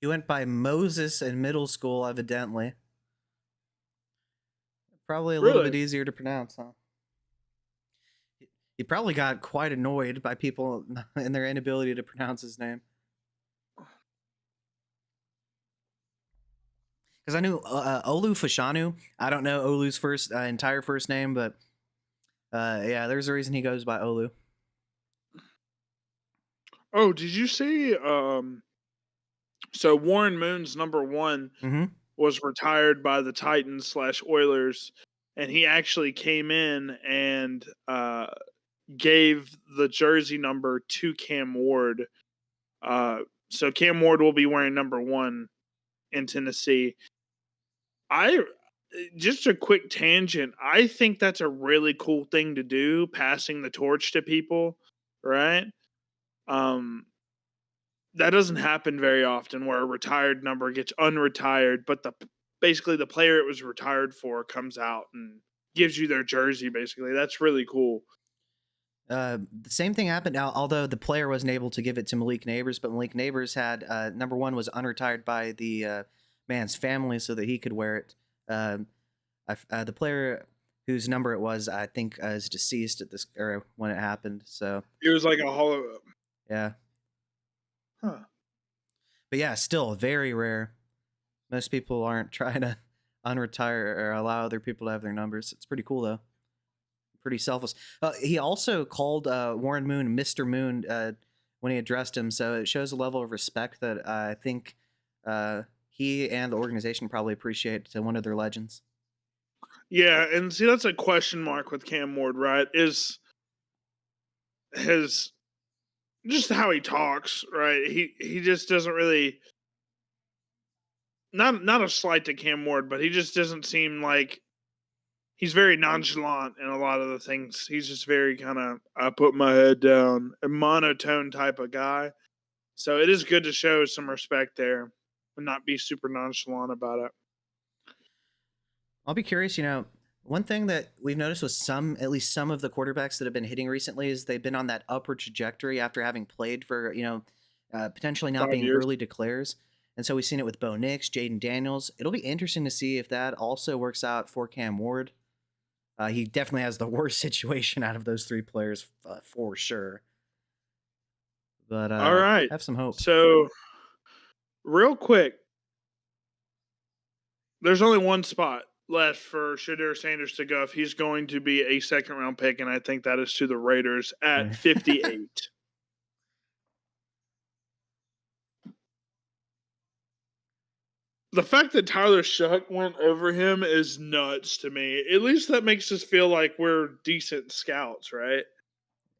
He went by Moses in middle school, evidently. Probably a little bit Really? easier to pronounce, huh? He probably got quite annoyed by people and their inability to pronounce his name. Because I knew Olu Fashanu. I don't know Olu's entire first name, but yeah, there's a reason he goes by Olu. Oh, did you see? So Warren Moon's number one Mm-hmm. was retired by the Titans slash Oilers, and he actually came in and gave the jersey number to Cam Ward. Uh, so Cam Ward will be wearing number one in Tennessee. I just a quick tangent. I think that's a really cool thing to do, passing the torch to people, right? Um, that doesn't happen very often where a retired number gets unretired, but basically the player it was retired for comes out and gives you their jersey. Basically, that's really cool. The same thing happened. Now, although the player wasn't able to give it to Malik Neighbors, but Malik Neighbors had number one was unretired by the man's family so that he could wear it. The player whose number it was, I think, is deceased at this era when it happened. So It was like a hollow. yeah, Huh. but yeah, still very rare. Most people aren't trying to unretire or allow other people to have their numbers. It's pretty cool though. Pretty selfless. He also called Warren Moon Mr. Moon when he addressed him, so it shows a level of respect that I think he and the organization probably appreciate to one of their legends. Yeah, and see that's a question mark with Cam Ward, right? Is his just how he talks, right? He just doesn't really not a slight to Cam Ward, but he just doesn't seem like he's very nonchalant in a lot of the things. He's just very kind of I put my head down, a monotone type of guy. So it is good to show some respect there and not be super nonchalant about it. I'll be curious. One thing that we've noticed with at least some of the quarterbacks that have been hitting recently, is they've been on that upward trajectory after having played for potentially not 5 being years. early declares. And so we've seen it with Bo Nix, Jaden Daniels. It'll be interesting to see if that also works out for Cam Ward. He definitely has the worst situation out of those three players for sure. But All right. have some hope. So real quick, there's only one spot left for Shadur Sanders to go if he's going to be a second round pick, and I think that is to the Raiders at 58. The fact that Tyler Shuck went over him is nuts to me. At least that makes us feel like we're decent scouts, right?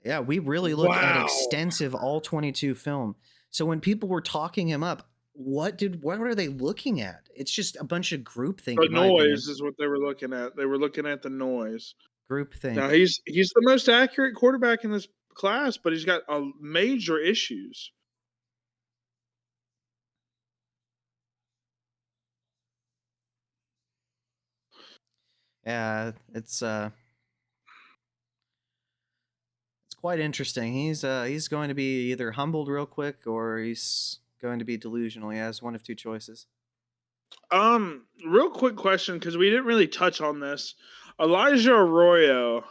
Yeah, we really look at Wow. extensive all 22 film. So when people were talking him up, what are they looking at? It's just a bunch of groupthink, The in my opinion. noise is what they were looking at. They were looking at the noise. Now Groupthink. he's the most accurate quarterback in this class, but he's got major issues. Yeah, it's quite interesting. He's going to be either humbled real quick or he's going to be delusional. He has one of two choices. Real quick question because we didn't really touch on this. Elijah Arroyo,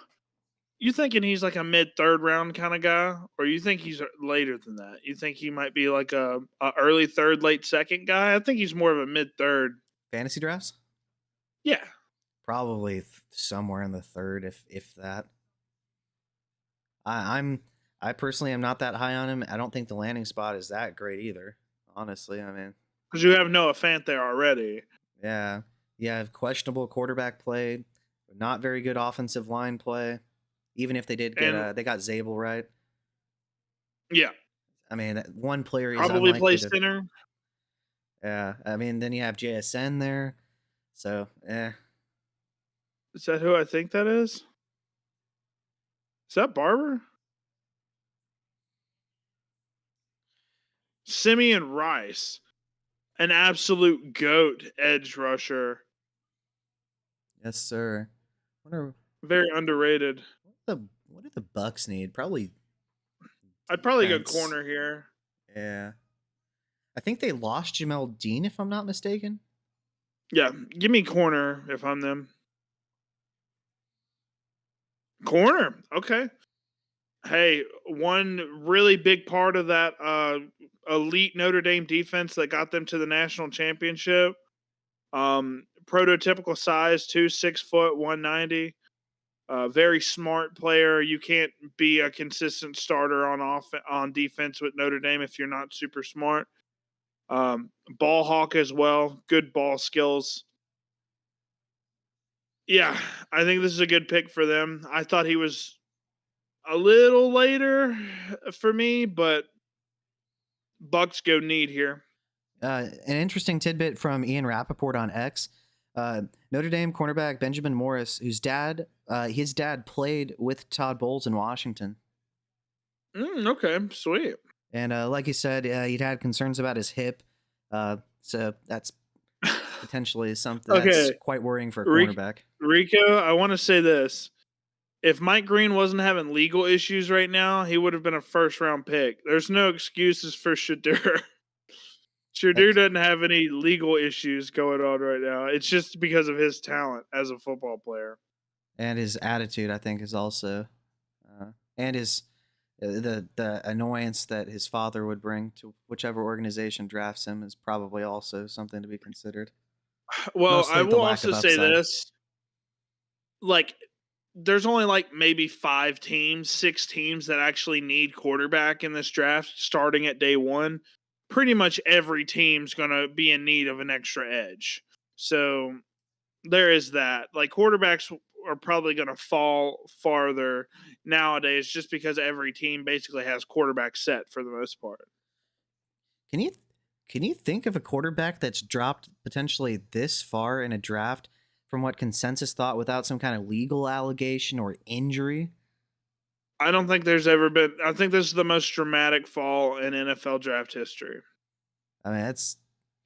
you thinking he's like a mid third round kind of guy, or you think he's later than that? You think he might be like a early third, late second guy? I think he's more of a mid third. Fantasy drafts? Yeah, Probably somewhere in the third, if that. I'm I personally am not that high on him. I don't think the landing spot is that great either. Honestly, I mean, Because you have Noah Fant there already. yeah, you have questionable quarterback play, not very good offensive line play. Even if they did get, And they got Zabel right. yeah, I mean, one player is probably play unlikely to. center. Yeah, I mean, then you have JSN there, so Is that who I think that is? Is that Barber? Simeon Rice, an absolute goat edge rusher. yes, sir. Wonder Very underrated. what do the Bucks need? Probably I'd probably go defense. corner here. Yeah, I think they lost Jamel Dean, if I'm not mistaken. Yeah, give me corner if I'm them. Corner, okay. Hey, one really big part of that elite Notre Dame defense that got them to the national championship. Prototypical size, 6 foot, 190. Very smart player. You can't be a consistent starter on defense with Notre Dame if you're not super smart. Ball hawk as well. Good ball skills. Yeah, I think this is a good pick for them. I thought he was a little later for me, but Bucks go need here. An interesting tidbit from Ian Rappaport on X. Notre Dame cornerback Benjamin Morris, whose his dad played with Todd Bowles in Washington. Okay, sweet. And like you said, he'd had concerns about his hip. So that's potentially something that's Okay, quite worrying for a Rico, cornerback. Rico, I want to say this. If Mike Green wasn't having legal issues right now, he would have been a first round pick. There's no excuses for Shadur. Shadur That's, doesn't have any legal issues going on right now. It's just because of his talent as a football player. and his attitude, I think, is also, and his the annoyance that his father would bring to whichever organization drafts him is probably also something to be considered. Well, I Mostly the will lack of also say upside. this. Like, there's only like maybe 5 teams, 6 teams that actually need quarterback in this draft starting at day one. Pretty much every team's going to be in need of an extra edge. So there is that. Like, quarterbacks are probably going to fall farther nowadays just because every team basically has quarterback set for the most part. Can you can you think of a quarterback that's dropped potentially this far in a draft from what consensus thought without some kind of legal allegation or injury? I don't think there's ever been. I think this is the most dramatic fall in NFL draft history I mean, that's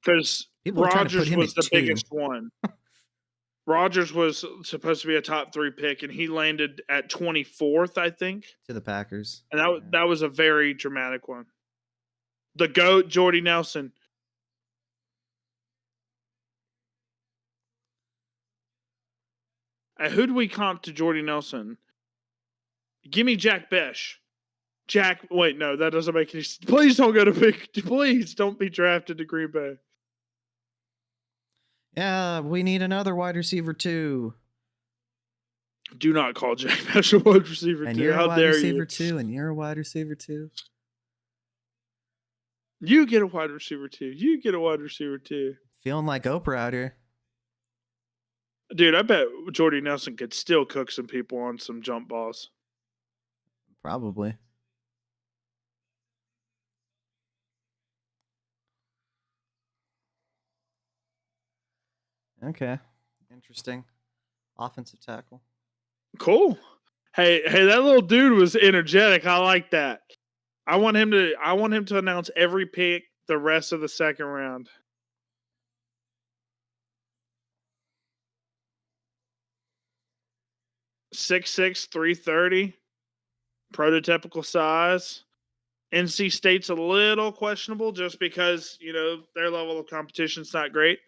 because people are trying to put Rodgers him was at the two biggest one. Rodgers was supposed to be a top 3 pick, and he landed at 24th, I think, to the Packers. and that was a very dramatic one. The goat, Jordy Nelson. Who do we comp to Jordy Nelson? Give me Jack Besh. Wait, no, that doesn't make any sense. Please don't go to pick. Please don't be drafted to Green Bay. Yeah, we need another wide receiver too. Do not call Jack Besh a wide receiver And too. you're a How wide dare you? receiver too, and you're a wide receiver too. You get a wide receiver too. You get a wide receiver too. Feeling like Oprah out here. Dude, I bet Jordy Nelson could still cook some people on some jump balls. Probably. Okay. Interesting. Offensive tackle. Cool. Hey, that little dude was energetic. I like that. I want him to announce every pick the rest of the second round. 6'6", 330. Prototypical size. NC State's a little questionable just because, their level of competition's not great.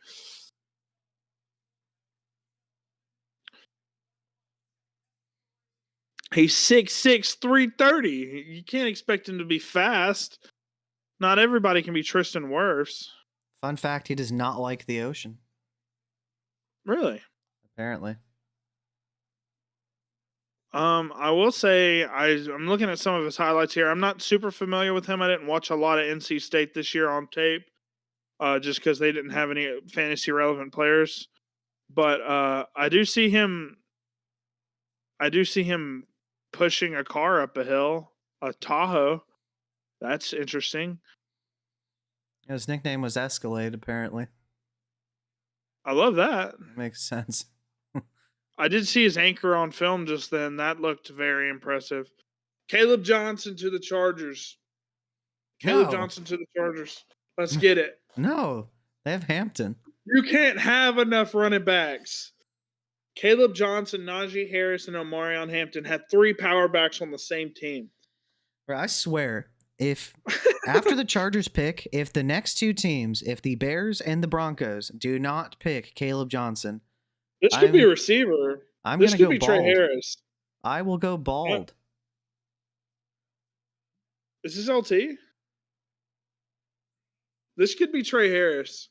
He's 6'6", 330. You can't expect him to be fast. Not everybody can be Tristan Wirfs. Fun fact: he does not like the ocean. Really? Apparently. I will say I'm looking at some of his highlights here. I'm not super familiar with him. I didn't watch a lot of NC State this year on tape, just because they didn't have any fantasy relevant players. But I do see him pushing a car up a hill, a Tahoe. That's interesting. His nickname was Escalade, apparently. I love that. That makes sense. I did see his anchor on film just then. That looked very impressive. Caleb Johnson to the Chargers. Caleb No, Johnson to the Chargers. Let's get it. no, they have Hampton. You can't have enough running backs. Caleb Johnson, Najee Harris, and Omarion Hampton had 3 power backs on the same team. Bro, I swear, if after the Chargers pick, if the next two teams, if the Bears and the Broncos do not pick Caleb Johnson, This could be a receiver. I'm This gonna could go be Trey bald. Harris. I will go Yeah. bald. Is this LT? This could be Trey Harris.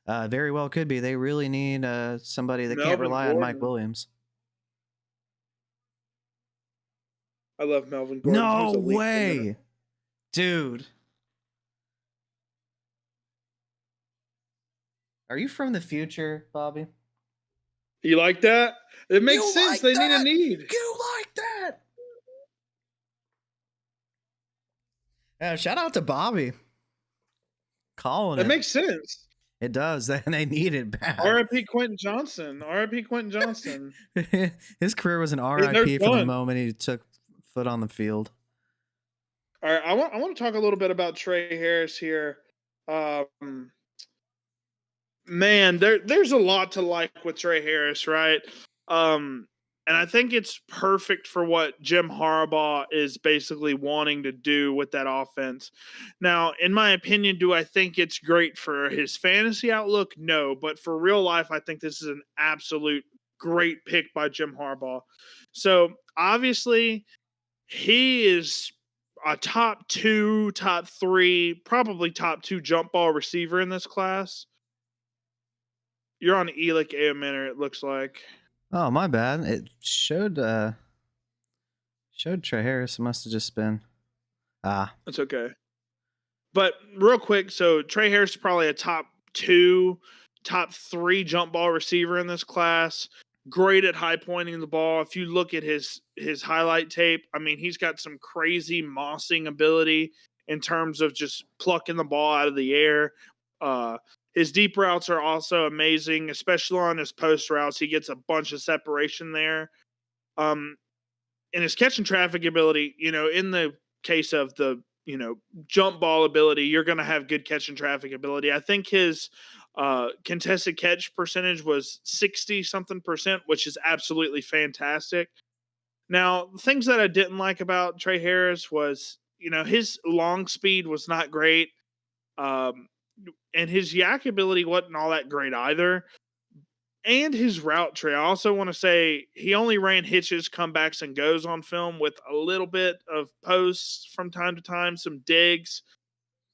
Very well could be. They really need somebody that can't Melvin rely on Mike Gordon. Williams. I love Melvin Gordon. He No was a league winner. way, dude. Are you from the future, Bobby? You like that? It makes You sense. like They need a that? need. You like that? Shout out to Bobby. Calling It it. makes sense. It does. They need it bad. R.I.P. Quentin Johnson. R.I.P. Quentin Johnson. His career was an they're RIP from the done. moment he took foot on the field. All right, I want to talk a little bit about Trey Harris here. Man, there's a lot to like with Trey Harris, right? And I think it's perfect for what Jim Harbaugh is basically wanting to do with that offense. Now, in my opinion, do I think it's great for his fantasy outlook? No, but for real life, I think this is an absolute great pick by Jim Harbaugh. So obviously, he is a top 2, top 3, probably top 2 jump ball receiver in this class. You're on Elick Aominor, it looks like. Oh, my bad. It showed Trey Harris. It must have just been That's okay. But real quick, so Trey Harris is probably a top 2, top 3 jump ball receiver in this class. Great at high pointing the ball. If you look at his highlight tape, I mean, he's got some crazy mossing ability in terms of just plucking the ball out of the air. His deep routes are also amazing, especially on his post routes. He gets a bunch of separation there. And his catch and traffic ability, in the case of the, jump ball ability, you're going to have good catch and traffic ability. I think his contested catch percentage was 60 something percent, which is absolutely fantastic. Now, things that I didn't like about Trey Harris was, his long speed was not great. And his yak ability wasn't all that great either. And his route tree. I also want to say he only ran hitches, comebacks, and goes on film with a little bit of posts from time to time, some digs.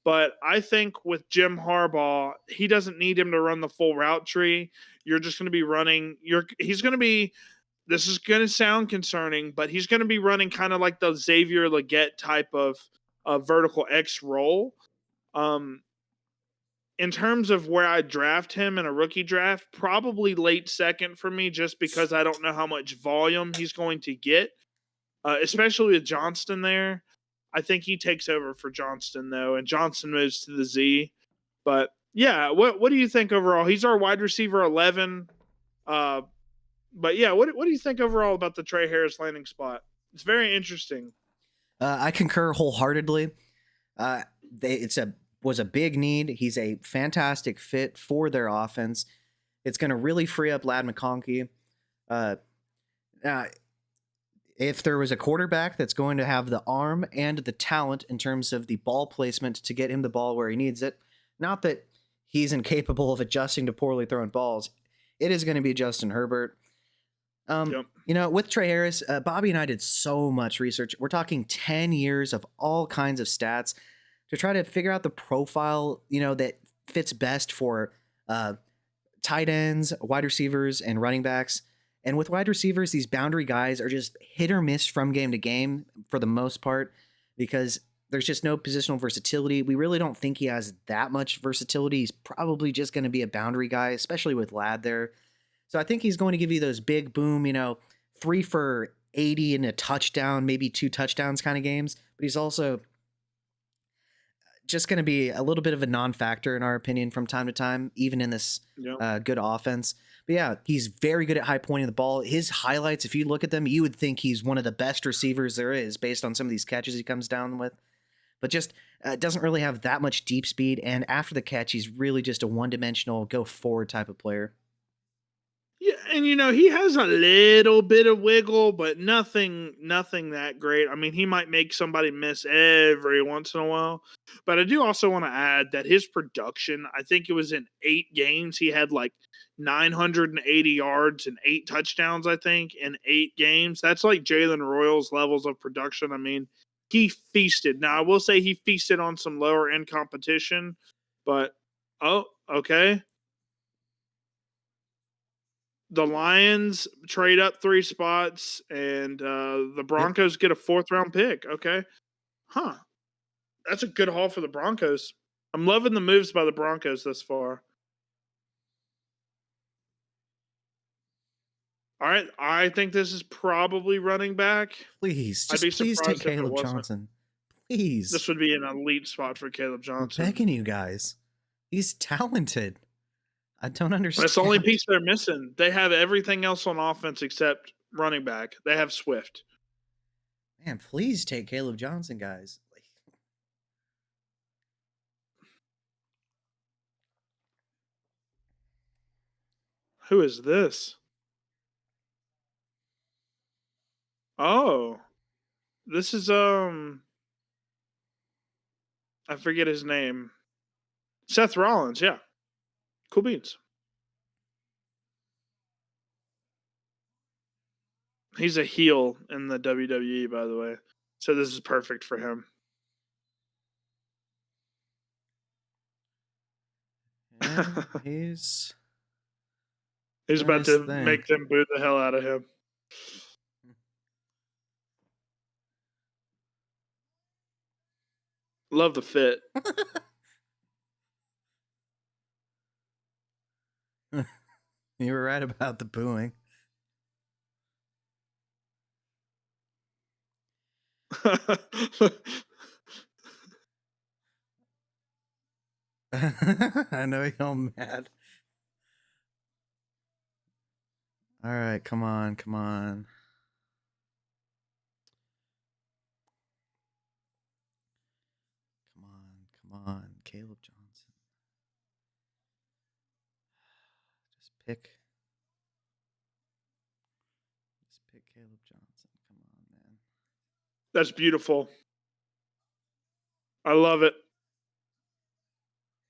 But I think with Jim Harbaugh, he doesn't need him to run the full route tree. You're just going to be running. He's going to be. This is going to sound concerning, but he's going to be running kind of like the Xavier Legette type of vertical X roll. In terms of where I draft him in a rookie draft, probably late second for me, just because I don't know how much volume he's going to get, especially with Johnston there. I think he takes over for Johnston, though, and Johnston moves to the Z. But, yeah, what do you think overall? He's our wide receiver 11. But, yeah, what do you think overall about the Trey Harris landing spot? It's very interesting. I concur wholeheartedly. Was a big need. He's a fantastic fit for their offense. It's going to really free up Ladd McConkey. If there was a quarterback that's going to have the arm and the talent in terms of the ball placement to get him the ball where he needs it, not that he's incapable of adjusting to poorly thrown balls, it is going to be Justin Herbert. Yep. With Trey Harris, Bobby and I did so much research. We're talking 10 years of all kinds of stats to try to figure out the profile, that fits best for tight ends, wide receivers, and running backs. And with wide receivers, these boundary guys are just hit or miss from game to game for the most part because there's just no positional versatility. We really don't think he has that much versatility. He's probably just going to be a boundary guy, especially with Ladd there. So I think he's going to give you those big boom, 3 for 80 and a touchdown, maybe 2 touchdowns kind of games. But he's also just going to be a little bit of a non-factor in our opinion from time to time, even in this Yeah. good offense. But yeah, he's very good at high pointing the ball. His highlights, if you look at them, you would think he's one of the best receivers there is based on some of these catches he comes down with. But just doesn't really have that much deep speed. And after the catch, he's really just a one-dimensional go forward type of player. Yeah, and he has a little bit of wiggle, but nothing that great. I mean, he might make somebody miss every once in a while. But I do also want to add that his production, I think it was in 8 games, he had like 980 yards and 8 touchdowns, I think, in 8 games. That's like Jalen Royals levels of production. I mean, he feasted. Now, I will say he feasted on some lower end competition, but okay. The Lions trade up 3 spots, and the Yep. Broncos get a 4th round pick. Okay. Huh. That's a good haul for the Broncos. I'm loving the moves by the Broncos thus far. All right. I think this is probably running back. Please, I'd be just please take surprised if it Caleb wasn't. Johnson. Please. This would be an elite spot for Caleb I'm Johnson. begging you guys. He's talented. I don't That's the only understand. piece they're missing. They have everything else on offense except running back. They have Swift. Man, please take Caleb Johnson, guys. Who is this? Oh, this is I forget his name. Seth Rollins, yeah. Cool beans. He's a heel in the WWE, by the way. So this is perfect for him. Yeah, he's He's doing about his to thing. make them boo the hell out of him. Love the fit. You were right about the booing. I know you're mad. All right, come on, come on. Come on, come on. Caleb Johnson. Just pick. Just pick Caleb Johnson. Come on, man. That's beautiful. I love it.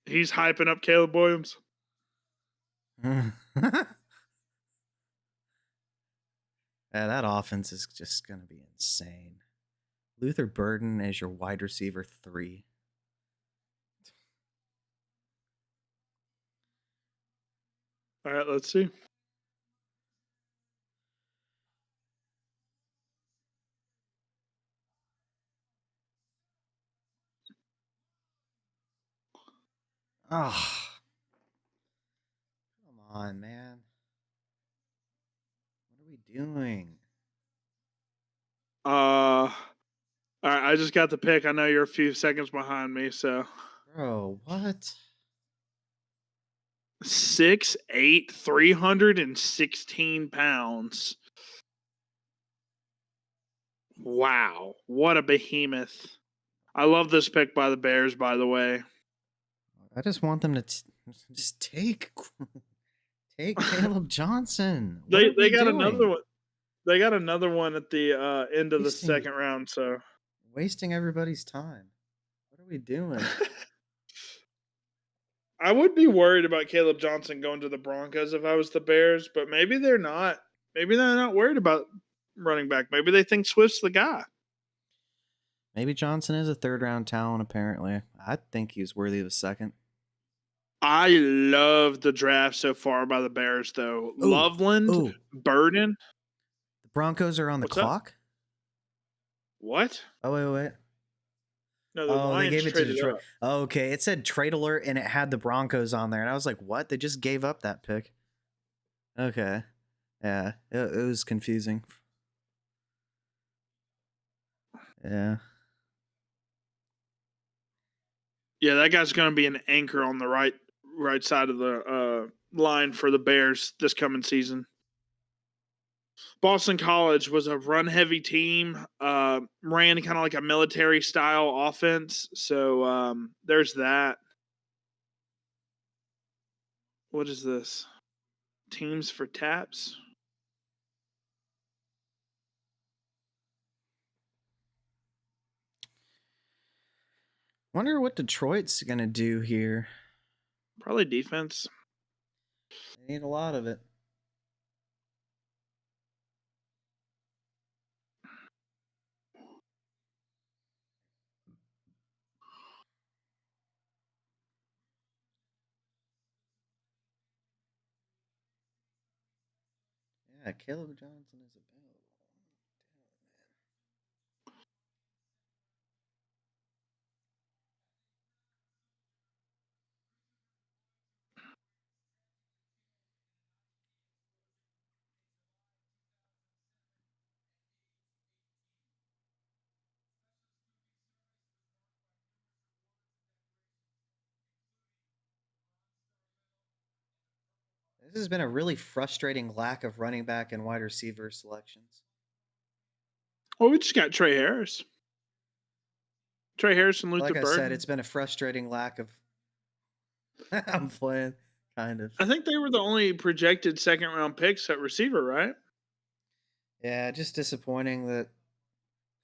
He's hyping up Caleb Williams. Yeah, that offense is just going to be insane. Luther Burden as your wide receiver 3. All right, let's see. Oh, come on, man. What are we doing? All right, I just got the pick. I know you're a few seconds behind me, so Bro, what? 6'8", 316 pounds. Wow, what a behemoth. I love this pick by the Bears, by the way. I just want them to just take Caleb Johnson. What are They we got doing? another one. They got another one at the end of the Wasting- second round, so Wasting everybody's time. What are we doing? I would be worried about Caleb Johnson going to the Broncos if I was the Bears, but maybe they're not. Maybe they're not worried about running back. Maybe they think Swift's the guy. Maybe Johnson is a 3rd round talent, apparently. I think he's worthy of a 2nd. I love the draft so far by the Bears, though. Oh, Loveland, oh, Burden. the Broncos are on the What's up? clock. What? Oh wait, wait. No, the Oh, they Lions gave it to traded Detroit. up. Oh, okay, it said trade alert and it had the Broncos on there, and I was like, "What? They just gave up that pick?" Okay, yeah, it was confusing. Yeah, Yeah, that guy's going to be an anchor on the right side of the line for the Bears this coming season. Boston College was a run heavy team, ran kind of like a military style offense. So there's that. What is this? Teams for taps? wonder what Detroit's gonna do here. Probably defense. They need a lot of it. Yeah, Caleb Johnson is available. This has been a really frustrating lack of running back and wide receiver selections. Well, we just got Trey Harris. Trey Harris and Luther Like I said, Burden. it's been a frustrating lack of. I'm playing, kind of. I think they were the only projected second round picks at receiver, right? Yeah, just disappointing that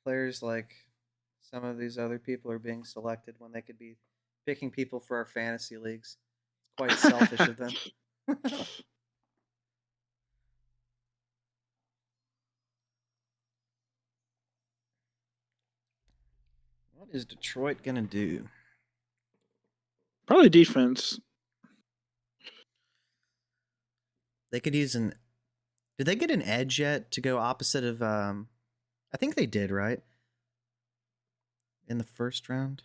players like some of these other people are being selected when they could be picking people for our fantasy leagues. It's quite selfish of them. What is Detroit gonna do? Probably defense. They could use an. Did they get an edge yet to go opposite of? I think they did, right? In the first round.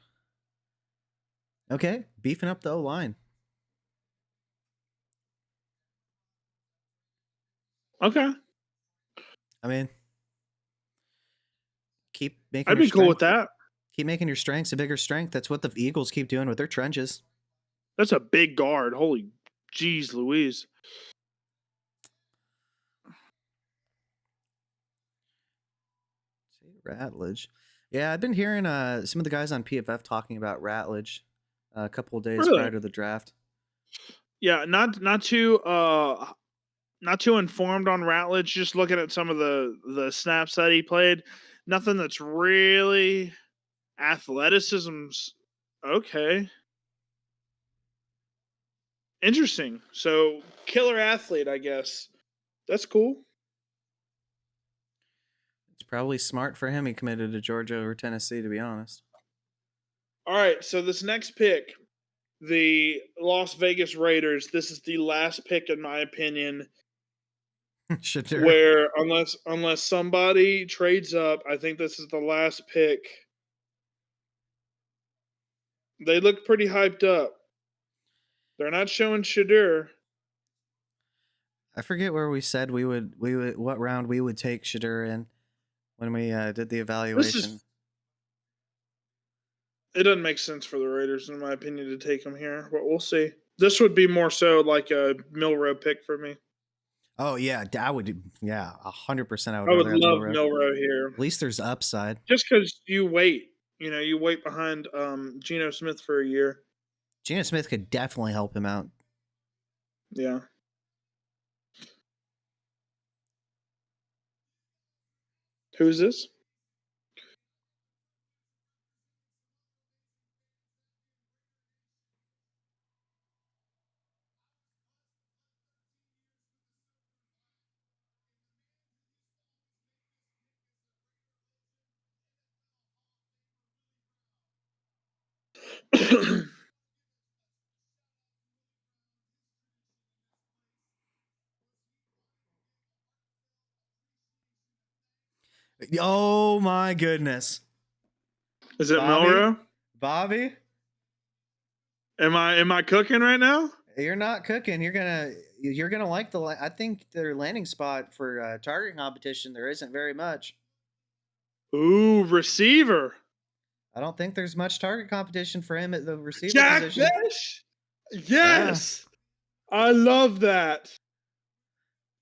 Okay, beefing up the O line. Okay. I mean, keep making I'd your be cool with strength. that. Keep making your strengths a bigger strength. That's what the Eagles keep doing with their trenches. That's a big guard. Holy jeez Louise. See, Ratledge. Yeah, I've been hearing some of the guys on PFF talking about Ratledge a couple of days Really? prior to the draft. Yeah, not too informed on Ratledge, just looking at some of the snaps that he played. Nothing that's really athleticism's okay. Interesting. So killer athlete, I guess. That's cool. It's probably smart for him he committed to Georgia over Tennessee, to be honest. All right, so this next pick, the Las Vegas Raiders, this is the last pick in my opinion. Shadur. Where unless somebody trades up, I think this is the last pick. They look pretty hyped up. They're not showing Shadur. I forget where we said we would what round we would take Shadur in when we did the This evaluation. is it doesn't make sense for the Raiders, in my opinion, to take him here, but we'll see. This would be more so like a Milrow pick for me. Oh yeah, I would. Yeah, 100%. I would I would rather have love Milrow. Milrow here. At least there's upside. Just because you wait. You wait behind Geno Smith for a year. Geno Smith could definitely help him out. Yeah. Who's this? Oh my goodness. Is it Bobby? Melrose? Bobby? Am I cooking right now? You're not cooking. You're gonna like I think their landing spot for target competition. There isn't very much. Ooh, receiver. I don't think there's much target competition for him at the receiver Jack position. Besh? Yeah. Yes. I love that.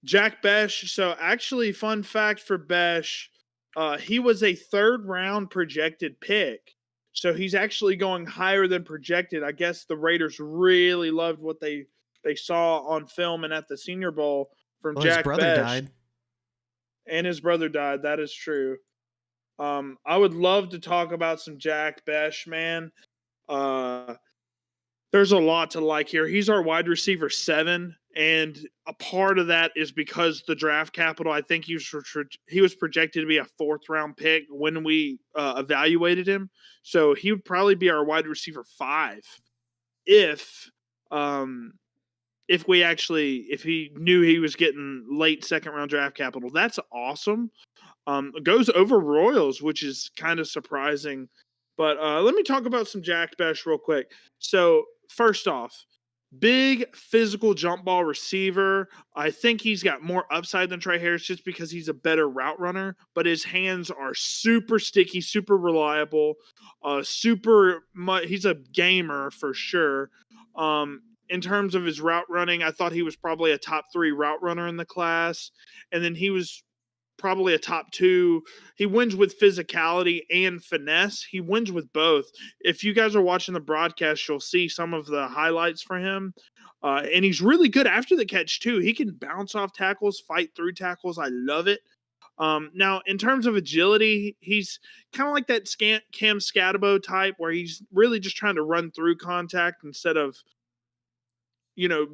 Jack Besh. So actually, fun fact for Besh, he was a third round projected pick. So he's actually going higher than projected. I guess the Raiders really loved what they saw on film and at the Senior Bowl from Well, his Jack brother Besh. died. And his brother died. That is true. I would love to talk about some Jack Besh, man. Uh, there's a lot to like here. He's our wide receiver 7, and a part of that is because the draft capital. I think he was projected to be a 4th round pick when we evaluated him, so he would probably be our wide receiver 5 if um, if he knew he was getting late 2nd round draft capital. That's awesome. Goes over Royals, which is kind of surprising. But let me talk about some Jack Besh real quick. So, first off, big physical jump ball receiver. I think he's got more upside than Trey Harris just because he's a better route runner, but his hands are super sticky, super reliable, he's a gamer for sure. In terms of his route running, I thought he was probably a top 3 route runner in the class. And then he was probably a top 2. He wins with physicality and finesse. He wins with both. If you guys are watching the broadcast, you'll see some of the highlights for him. And he's really good after the catch, too. He can bounce off tackles, fight through tackles. I love it. Now, in terms of agility, he's kind of like that Cam Scatabo type where he's really just trying to run through contact instead of,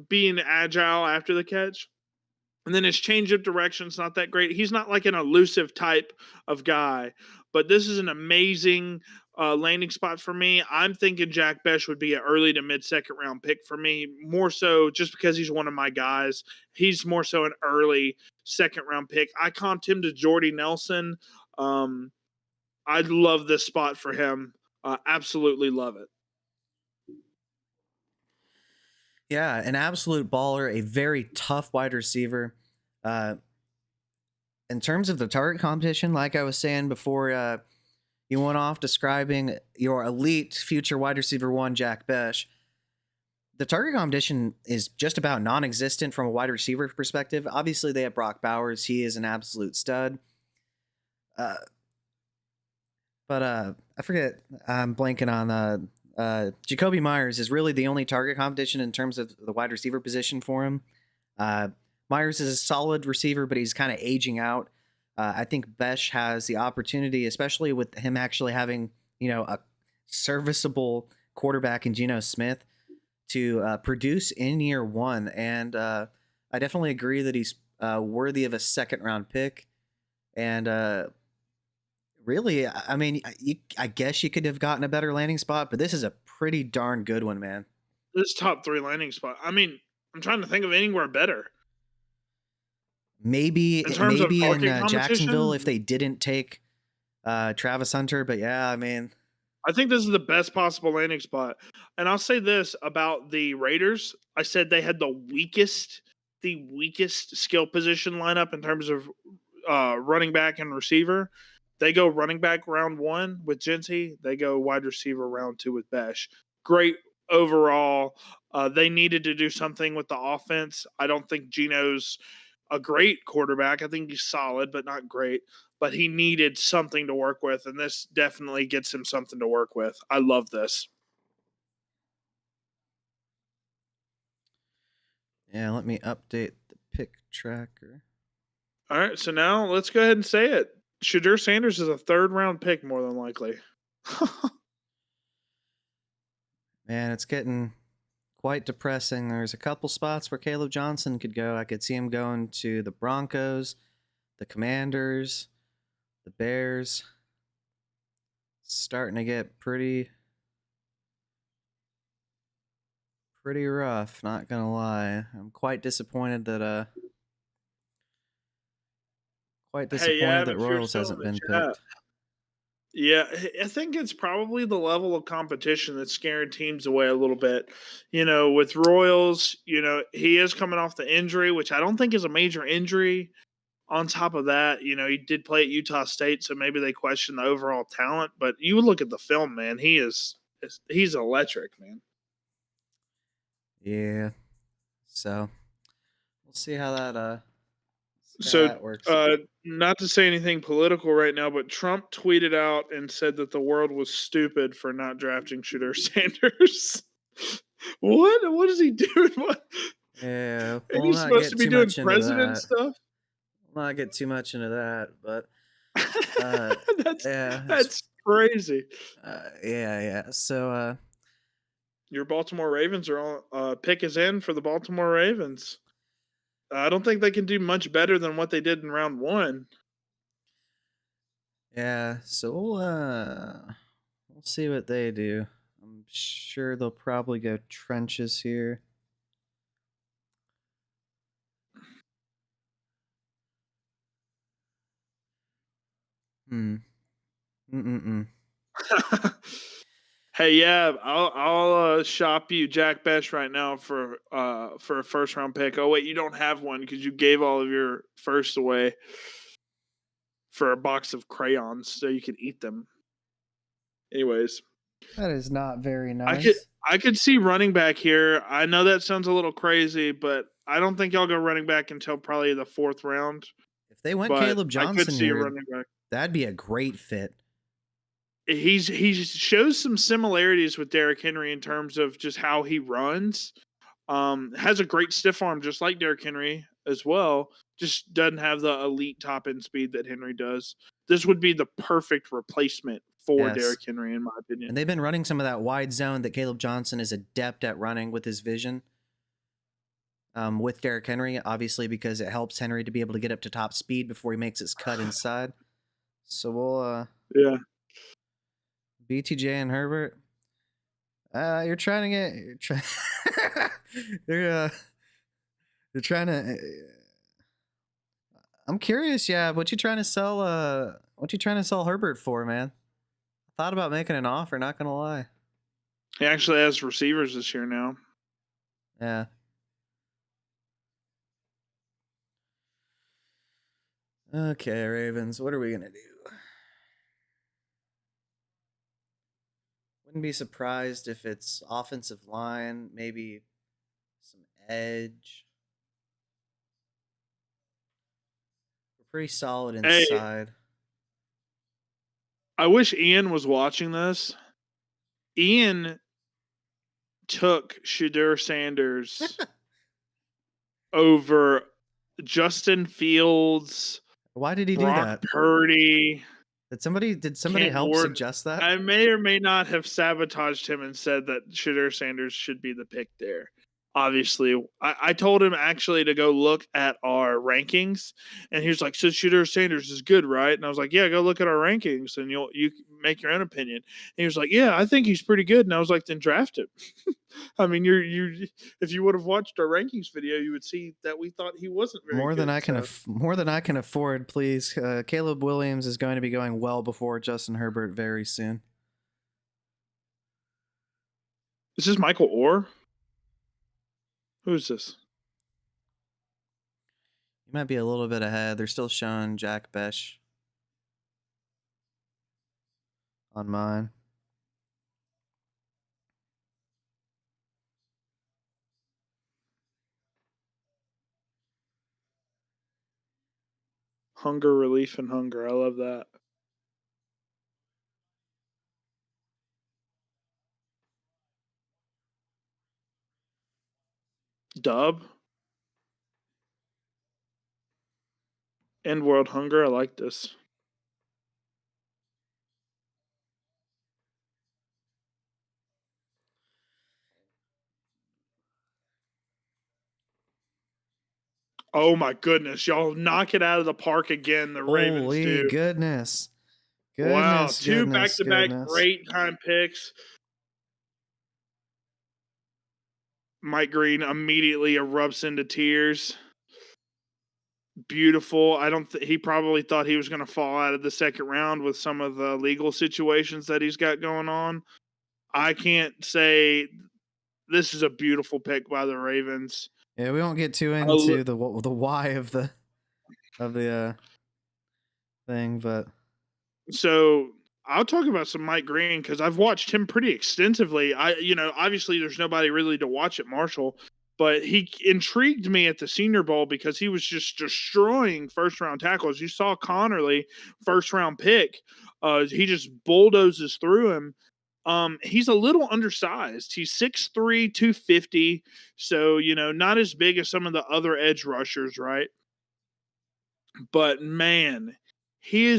being agile after the catch. And then his change of direction's not that great. He's not like an elusive type of guy, but this is an amazing landing spot for me. I'm thinking Jack Besh would be an early to mid 2nd round pick for me, more so just because he's one of my guys. He's more so an early 2nd round pick. I comped him to Jordy Nelson. I love this spot for him. Absolutely love it. Yeah, an absolute baller, a very tough wide receiver. Uh, in terms of the target competition, like I was saying before, you went off describing your elite future wide receiver 1, Jack Besh. The target competition is just about non-existent from a wide receiver perspective. Obviously, they have Brock Bowers. He is an absolute stud. Uh, but I forget. I'm blanking on Jacoby Myers is really the only target competition in terms of the wide receiver position for him. Myers is a solid receiver, but he's kind of aging out. I think Besh has the opportunity, especially with him actually having a serviceable quarterback in Geno Smith, to produce in year 1. And I definitely agree that he's worthy of a 2nd round pick. And really, I mean, I guess you could have gotten a better landing spot, but this is a pretty darn good one, man. This top 3 landing spot. I mean, I'm trying to think of anywhere better. Maybe In terms of in target Jacksonville competition, if they didn't take Travis Hunter, but yeah, I mean, I think this is the best possible landing spot. And I'll say this about the Raiders. I said they had the weakest skill position lineup in terms of running back and receiver. They go running back round 1 with Genty. They go wide receiver round 2 with Besh. Great overall. They needed to do something with the offense. I don't think Geno's a great quarterback. I think he's solid, but not great. But he needed something to work with, and this definitely gets him something to work with. I love this. yeah, let me update the pick tracker. All right, so now let's go ahead and say it. Shadur Sanders is a 3rd round pick, more than likely. Man, it's getting quite depressing. There's a couple spots where Caleb Johnson could go. I could see him going to the Broncos, the Commanders, the Bears. Starting to get pretty rough, not gonna lie. I'm quite disappointed that Quite Hey, yeah, disappointed that if you're Royals still in hasn't the been chat. picked. Yeah, I think it's probably the level of competition that's scaring teams away a little bit. With Royals, he is coming off the injury, which I don't think is a major injury. On top of that, he did play at Utah State, so maybe they question the overall talent. But you would look at the film, man. He's electric, man. Yeah. So we'll see how So, that works out. not to say anything political right now, but Trump tweeted out and said that the world was stupid for not drafting Shooter Sanders. What? What is he doing? What? Yeah, Ain't we'll he not supposed to get be too doing much into president that. stuff? We'll not get too much into that, but uh, that's yeah, that's crazy. yeah. So Your Baltimore Ravens are all pick is in for the Baltimore Ravens. I don't think they can do much better than what they did in round one. yeah, so we'll see what they do. I'm sure they'll probably go trenches here. Hmm. Mm-mm-mm. Hey, yeah, I'll shop you Jack Besh right now for a first round pick. Oh wait, you don't have one because you gave all of your first away for a box of crayons so you could eat them. Anyways, That is not very I could nice. I could see running back here. I know that sounds a little crazy, but I don't think y'all go running back until probably the fourth round. If they went But Caleb I could Johnson see a here, running back. that'd be a great fit. He shows some similarities with Derrick Henry in terms of just how he runs. Has a great stiff arm, just like Derrick Henry as well. Just doesn't have the elite top end speed that Henry does. This would be the perfect replacement for Yes. Derrick Henry, in my opinion. And they've been running some of that wide zone that Caleb Johnson is adept at running with his vision. With Derrick Henry, obviously, because it helps Henry to be able to get up to top speed before he makes his cut inside. So we'll Yeah. BTJ and Herbert. You're trying to get you're you're trying to. I'm curious, yeah. What you trying to sell? What you trying to sell Herbert for, man? I thought about making an offer. Not gonna lie. He actually has receivers this year now. Yeah. Okay, Ravens. What are we gonna do? Wouldn't be surprised if it's offensive line, maybe some edge. We're pretty solid Hey, inside. I wish Ian was watching this. Ian took Shadur Sanders over Justin Fields, Why did he do Brock that? Purdy, Did somebody Cam help Ward. suggest that? I may or may not have sabotaged him and said that Shadur Sanders should be the pick there. Obviously, I told him actually to go look at our rankings, and he was like, "So Shadur Sanders is good, right?" And I was like, "Yeah, go look at our rankings, and you make your own opinion." And he was like, "Yeah, I think he's pretty good." And I was like, "Then draft him." I mean, you if you would have watched our rankings video, you would see that we thought he wasn't very More good. than I can more than I can afford, please. Caleb Williams is going to be going well before Justin Herbert very soon. Is this Michael Orr? Who is this? You might be a little bit ahead. They're still showing Jack Besh on mine. Hunger, relief, and hunger. I love that. Dub. End world hunger. I like this. Oh my goodness. Y'all knock it out of the park again. The Ravens Holy do. goodness. Wow. Goodness, Two goodness, back-to-back goodness. great time picks. Mike Green immediately erupts into tears. beautiful. I don't. He probably thought he was going to fall out of the second round with some of the legal situations that he's got going on. I can't say this is a beautiful pick by the Ravens. Yeah, we won't get too I l- into the why of the thing, but So I'll talk about some Mike Green because I've watched him pretty extensively. Obviously there's nobody really to watch at Marshall, but he intrigued me at the Senior Bowl because he was just destroying first round tackles. You saw Connerly, first round pick. He just bulldozes through him. He's a little undersized. He's 6'3", 250. So, not as big as some of the other edge rushers, right? But man, he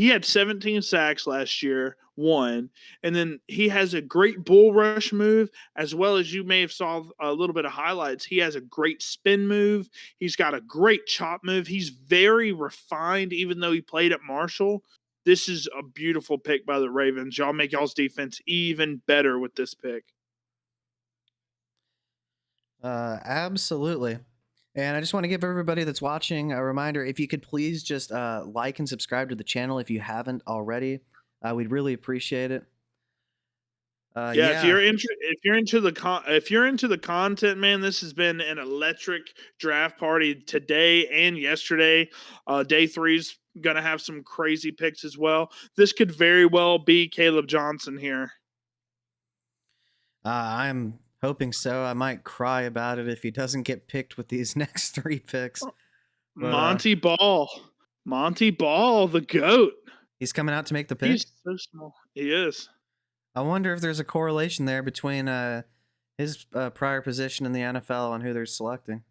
had 17 sacks last year, one, and then he has a great bull rush move, as well as you may have saw a little bit of highlights. He has a great spin move. He's got a great chop move. He's very refined, even though he played at Marshall. This is a beautiful pick by the Ravens. Y'all make y'all's defense even better with this pick. absolutely. And I just want to give everybody that's watching a reminder: if you could please just like and subscribe to the channel if you haven't already, we'd really appreciate it. Yeah, Yeah, if you're into the content, man, this has been an electric draft party today and yesterday. Day three's gonna have some crazy picks as well. This could very well be Caleb Johnson here. I'm hoping so. I might cry about it if he doesn't get picked with these next 3 picks. But Monty Ball, the goat. he's coming out to make the pick. He's so small. He is. I wonder if there's a correlation there between his prior position in the NFL and who they're selecting.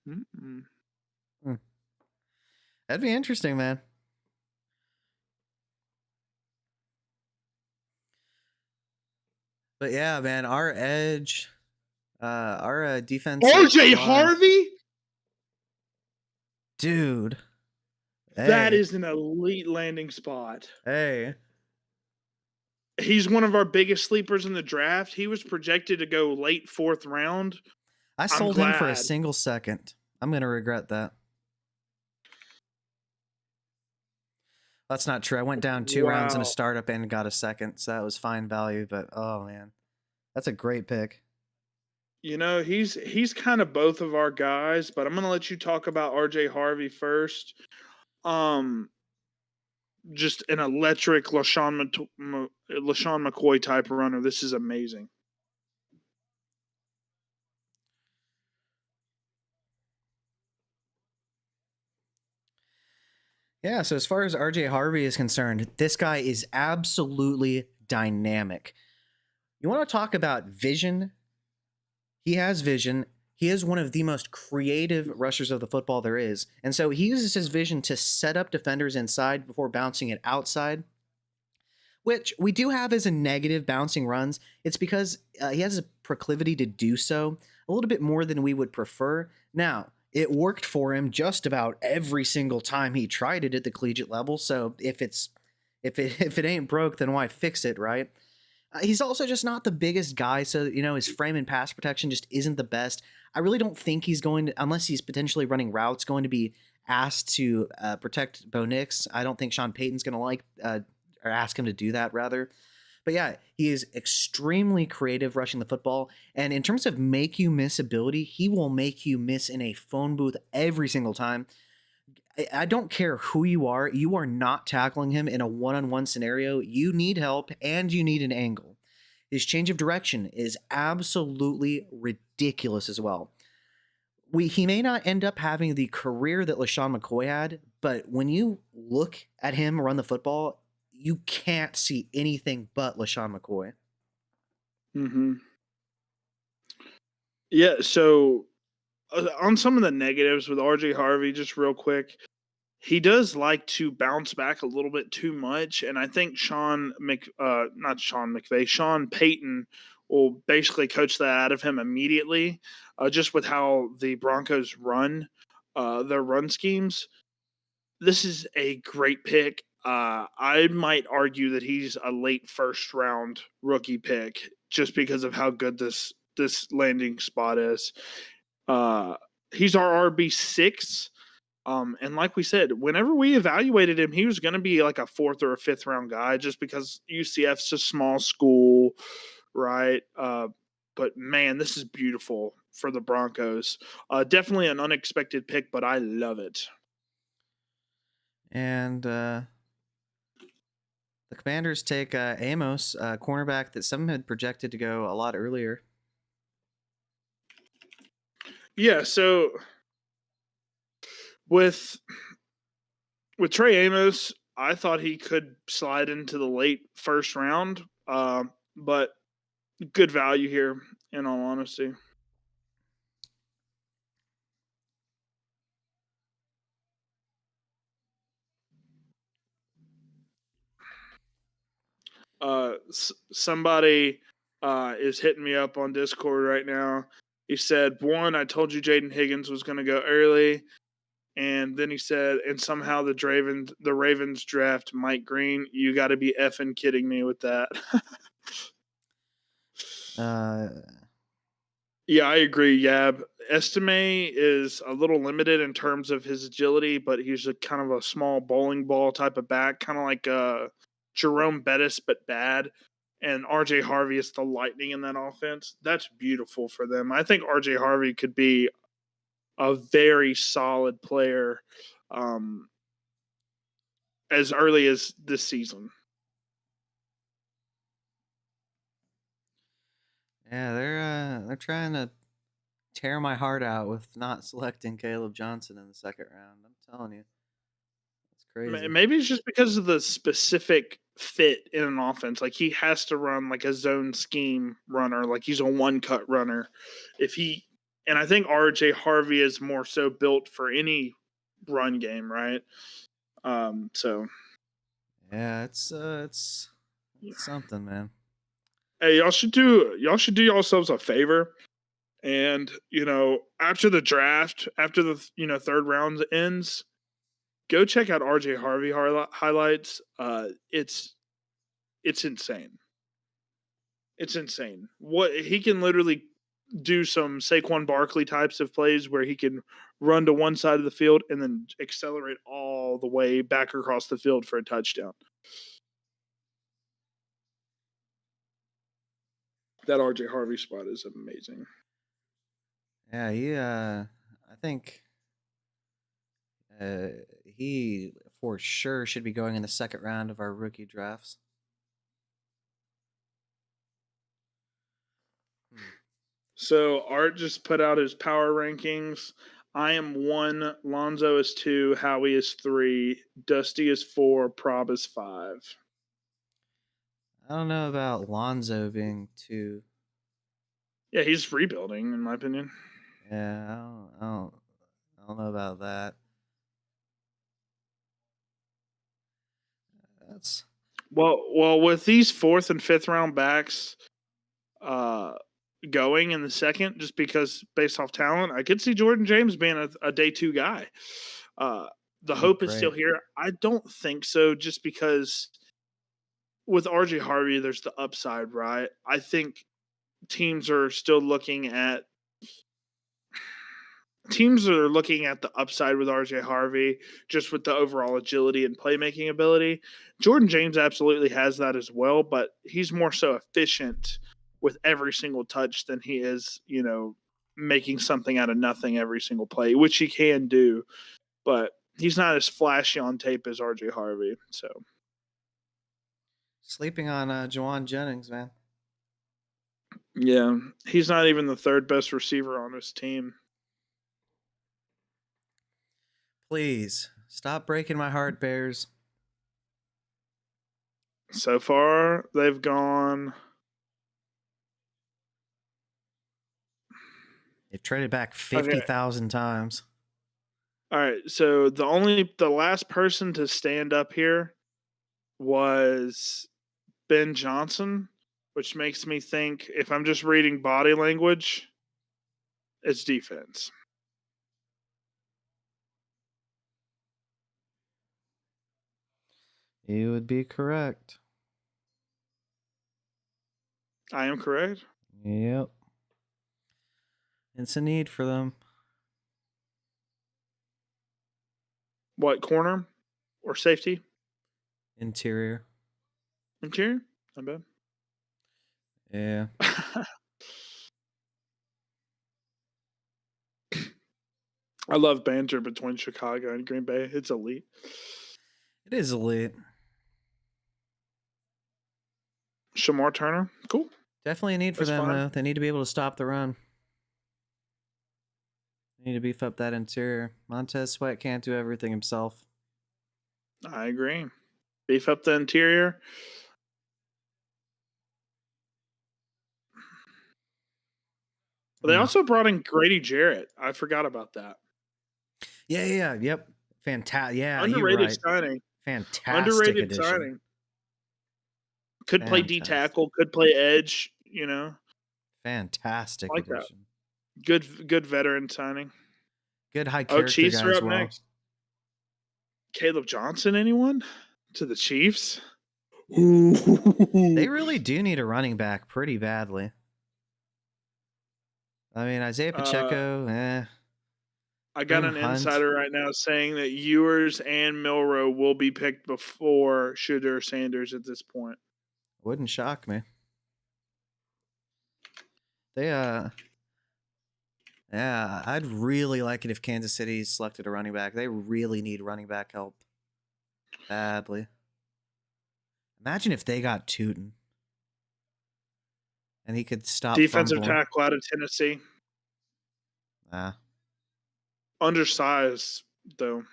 Mm-mm. That'd be interesting, man. But yeah, man, our edge, our defense. RJ Harvey. Dude. That Hey. is an elite landing spot. Hey. He's one of our biggest sleepers in the draft. He was projected to go late 4th round. I sold him for a single second. I'm going to regret that. That's not true. I went down 2 rounds in a startup and got a second, so that was fine value. But oh man, that's a great pick. He's kind of both of our guys, but I'm gonna let you talk about RJ Harvey first. Just an electric LaShawn McCoy type runner. This is amazing. Yeah, so as far as RJ Harvey is concerned, this guy is absolutely dynamic. You want to talk about vision? He has vision. He is one of the most creative rushers of the football there is. And so he uses his vision to set up defenders inside before bouncing it outside, which we do have as a negative bouncing runs. It's because he has a proclivity to do so a little bit more than we would prefer. Now, it worked for him just about every single time he tried it at the collegiate level. So if it ain't broke, then why fix it, right? He's also just not the biggest guy, so his frame and pass protection just isn't the best. I really don't think he's going to, unless he's potentially running routes, going to be asked to protect Bo Nix. I don't think Sean Payton's going to or ask him to do that, rather. But yeah, he is extremely creative rushing the football. And in terms of make you miss ability, he will make you miss in a phone booth every single time. I don't care who you are not tackling him in a one-on-one scenario. You need help and you need an angle. His change of direction is absolutely ridiculous as well. He may not end up having the career that LaShawn McCoy had, but when you look at him run the football, you can't see anything but LaShawn McCoy. Mm-hmm. Yeah, so on some of the negatives with RJ Harvey, just real quick, he does like to bounce back a little bit too much, and I think Sean Payton will basically coach that out of him immediately, just with how the Broncos run their run schemes. This is a great pick. I might argue that he's a late 1st round rookie pick just because of how good this landing spot is. He's our RB6. And like we said, whenever we evaluated him, he was going to be like a fourth or a fifth round guy just because UCF's a small school, right? But man, this is beautiful for the Broncos. Definitely an unexpected pick, but I love it. And the Commanders take Amos, cornerback that some had projected to go a lot earlier. Yeah, so with Trey Amos, I thought he could slide into the late first round, but good value here, in all honesty. Somebody is hitting me up on Discord right now. He said, "One, I told you Jaden Higgins was going to go early," and then he said, "And somehow the Ravens draft Mike Green. You got to be effing kidding me with that." Uh, Yeah, I agree. Yab Estime is a little limited in terms of his agility, but he's a kind of a small bowling ball type of back, kind of like Jerome Bettis, but bad. And RJ Harvey is the lightning in that offense. That's beautiful for them. I think RJ Harvey could be a very solid player um, as early as this season. yeah, they're trying to tear my heart out with not selecting Caleb Johnson in the second round. I'm telling you, it's crazy. Maybe it's just because of the specific fit in an offense. Like he has to run like a zone scheme runner, like he's a one cut runner. If he and I think RJ Harvey is more so built for any run game, right? So Yeah, it's something, man. hey, y'all should do yourselves a favor. And after the draft, after the third round ends, go check out RJ Harvey highlights. It's insane. It's insane. What he can literally do some Saquon Barkley types of plays where he can run to one side of the field and then accelerate all the way back across the field for a touchdown. That RJ Harvey spot is amazing. Yeah, I think uh, he for sure should be going in the second round of our rookie drafts. Hmm. So Art just put out his power rankings. I am 1, Lonzo is 2, Howie is 3, Dusty is 4, Prob is 5. I don't know about Lonzo being too. Yeah, he's rebuilding, in my opinion. Yeah, I don't know about that. That's Well, with these fourth and fifth round backs uh, going in the second, just because based off talent, I could see Jordan James being a day two guy. Uh, the that'd be hope is still great. here. I don't think so, just because with RJ Harvey, there's the upside, right? I think teams are still looking at the upside with RJ Harvey, just with the overall agility and playmaking ability. Jordan James absolutely has that as well, but he's more so efficient with every single touch than he is, making something out of nothing every single play, which he can do, but he's not as flashy on tape as RJ Harvey. So, Sleeping on Jawan Jennings, man. yeah, he's not even the third best receiver on his team. Please stop breaking my heart, Bears. So far, they've gone. They've traded back Okay. 50,000 times. All right. So the last person to stand up here was Ben Johnson, which makes me think if I'm just reading body language, it's defense. You would be correct. I am correct. Yep. It's a need for them. What, corner or safety? Interior. Interior? Not bad. Yeah. I love banter between Chicago and Green Bay. It's elite. It is elite. Shamar Turner, cool. Definitely a need for That's them, fine. though. They need to be able to stop the run. They need to beef up that interior. Montez Sweat can't do everything himself. I agree. Beef up the interior. They also brought in Grady Jarrett. I forgot about that. Yep. Fantastic. Yeah, you're Underrated right. signing. Fantastic Underrated addition. signing. Could play D Fantastic. tackle. Could play edge. You know, Fantastic like that. addition. Good veteran signing. Good high Oh, character Chiefs guy are as up well. next. Caleb Johnson, anyone? To the Chiefs? They really do need a running back pretty badly. I mean, Isaiah Pacheco, I got Kareem an Hunt. insider right now saying that Ewers and Milrow will be picked before Shedeur Sanders at this point. Wouldn't shock me. Yeah, I'd really like it if Kansas City selected a running back. They really need running back help badly. Imagine if they got Tootin and he could stop Defensive fumbling. tackle out of Tennessee. Undersized, though.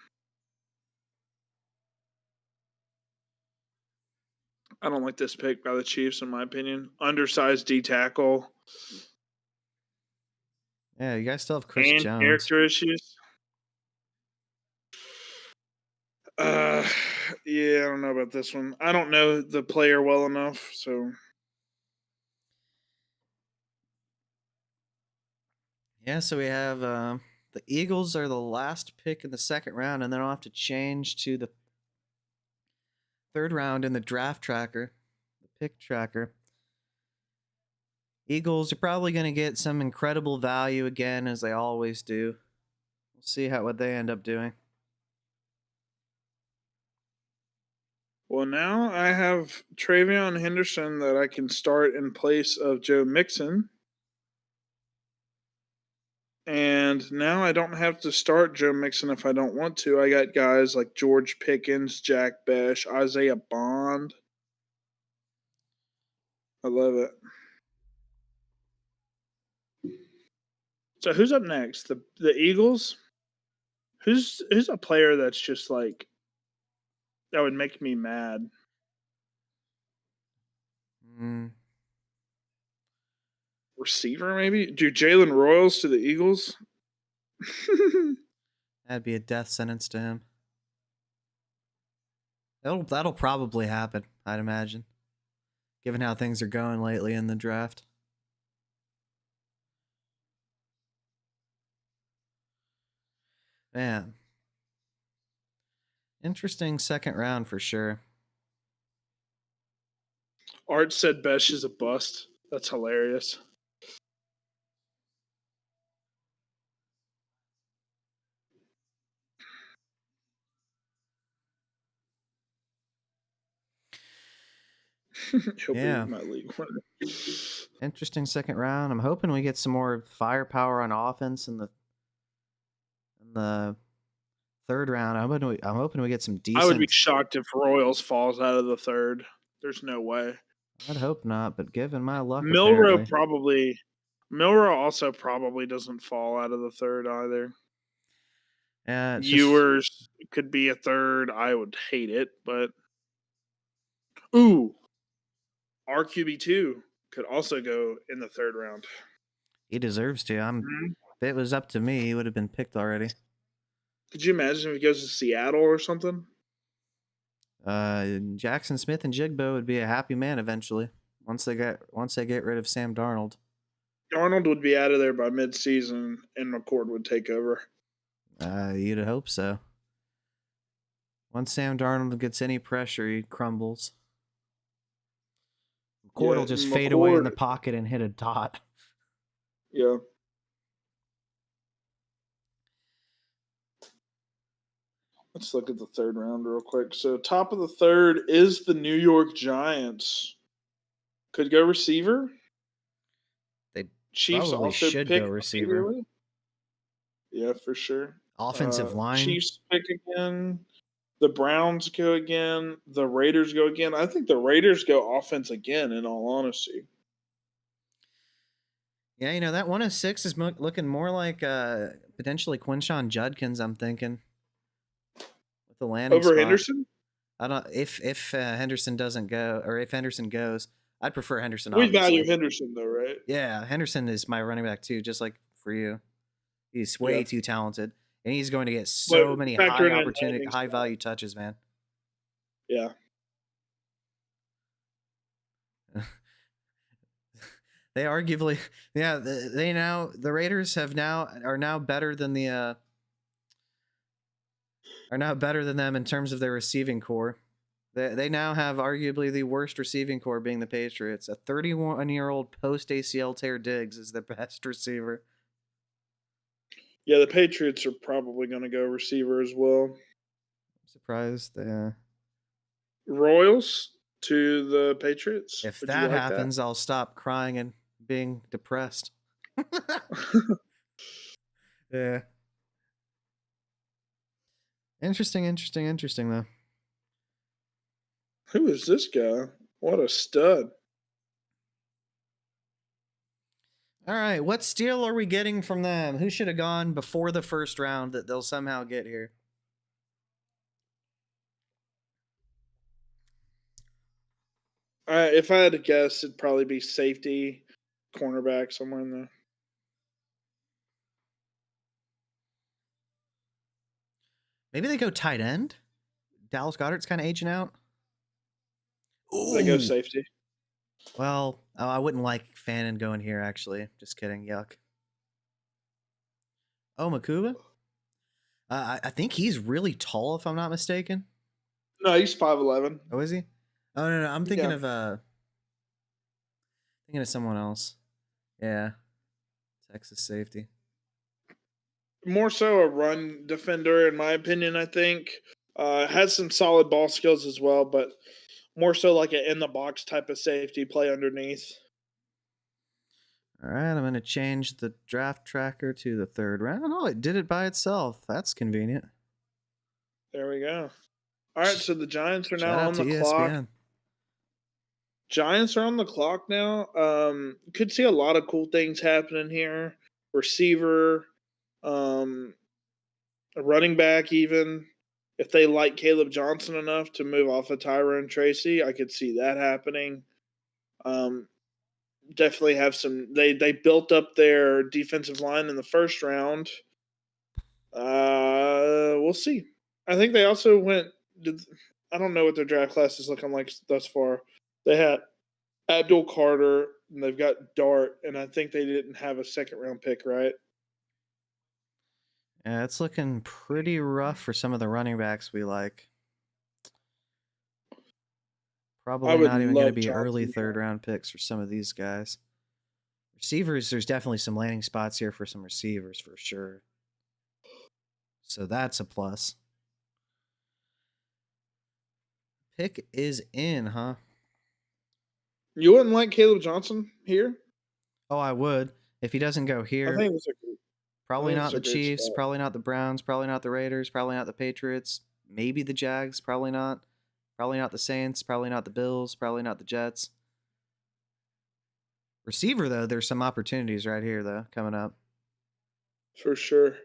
I don't like this pick by the Chiefs, in my opinion. Undersized D tackle. Yeah, you guys still have Chris and Jones. Character issues. Yeah, I don't know about this one. I don't know the player well enough, so. Yeah, so we have the Eagles are the last pick in the second round, and then I'll have to change to the third round in the draft tracker, the pick tracker. Eagles are probably going to get some incredible value again, as they always do. We'll see what they end up doing. Well, now I have Travion Henderson that I can start in place of Joe Mixon. And now I don't have to start Joe Mixon if I don't want to. I got guys like George Pickens, Jack Besh, Isaiah Bond. I love it. So who's up next? The Eagles? Who's a player that's just like that would make me mad? Receiver, maybe? Do Jalen Royals to the Eagles? That'd be a death sentence to him. That'll probably happen, I'd imagine, given how things are going lately in the draft. Man. Interesting second round for sure. Art said Besh is a bust. That's hilarious. He'll be my league winner. Interesting second round. I'm hoping we get some more firepower on offense in the third round. I'm hoping we get some decent. I would be shocked if Royals falls out of the third. There's no way. I'd hope not, but given my luck, Milrow also probably doesn't fall out of the third either. Yeah, Ewers could be a third. I would hate it, but RQB2 could also go in the third round. He deserves to. If it was up to me, he would have been picked already. Could you imagine if he goes to Seattle or something? Jackson Smith and Jigbo would be a happy man eventually once they get rid of Sam Darnold. Darnold would be out of there by mid-season, and McCord would take over. You'd hope so. Once Sam Darnold gets any pressure, he crumbles. McCord will just fade away in the pocket and hit a dot. Yeah. Let's look at the third round real quick. So top of the third is the New York Giants. Could go receiver. They Chiefs probably also should go pick receiver. immediately. Yeah, for sure. Offensive line. Chiefs pick again. The Browns go again. The Raiders go again. I think the Raiders go offense again, in all honesty. Yeah, you know, that 106 is looking more like potentially Quinshawn Judkins, I'm thinking, with the landing Over spot. Henderson? I don't if Henderson doesn't go, or if Henderson goes, I'd prefer Henderson, We value obviously. Henderson, though, right? Yeah, Henderson is my running back too, just like for you. He's Yeah. way too talented, and he's going to get But so many factor high in opportunity, landing high spot. value touches, man. Yeah. They arguably, yeah, the Raiders are now better than them in terms of their receiving core. They now have arguably the worst receiving core, being the Patriots. A 31-year-old post ACL tear Diggs is the best receiver. Yeah, the Patriots are probably going to go receiver as well. I'm surprised. Royals to the Patriots. If Would you that like happens, I'll stop crying and being depressed. that? Yeah. Interesting though. Who is this guy? What a stud. All right, what steal are we getting from them? Who should have gone before the first round that they'll somehow get here? If I had to guess, it'd probably be safety, cornerback, somewhere in there. Maybe they go tight end. Dallas Goedert's kind of aging out. They go Ooh. safety. Well, I wouldn't like Fannin going here, actually. Just kidding. Yuck. Oh, Makuba? I think he's really tall, if I'm not mistaken. No, he's 5'11". Oh, is he? Oh, no. I'm thinking Yeah. of someone else. Yeah. Texas safety. More so a run defender, in my opinion, I think. Has some solid ball skills as well, but more so like an in the box type of safety play underneath. All right, I'm going to change the draft tracker to the third round. Oh, it did it by itself. That's convenient. There we go. All right, so the Giants are Shout now out on to the clock. ESPN. Giants are on the clock now. Could see a lot of cool things happening here. Receiver, a running back, even if they like Caleb Johnson enough to move off of Tyrone Tracy, I could see that happening. Definitely have some. They built up their defensive line in the first round. We'll see. I think they also went. I don't know what their draft class is looking like thus far. They had Abdul Carter, and they've got Dart, and I think they didn't have a second round pick, right? Yeah, it's looking pretty rough for some of the running backs we like. Probably not even going to be early third round picks for some of these guys. Receivers, there's definitely some landing spots here for some receivers for sure. So that's a plus. Pick is in, huh? You wouldn't like Caleb Johnson here? Oh, I would. If he doesn't go I here, think it was a good. probably not the great Chiefs, spot. probably not the Browns, probably not the Raiders, probably not the Patriots, maybe the Jags, probably not. Probably not the Saints, probably not the Bills, probably not the Jets. Receiver, though, there's some opportunities right here, though, coming up. For sure.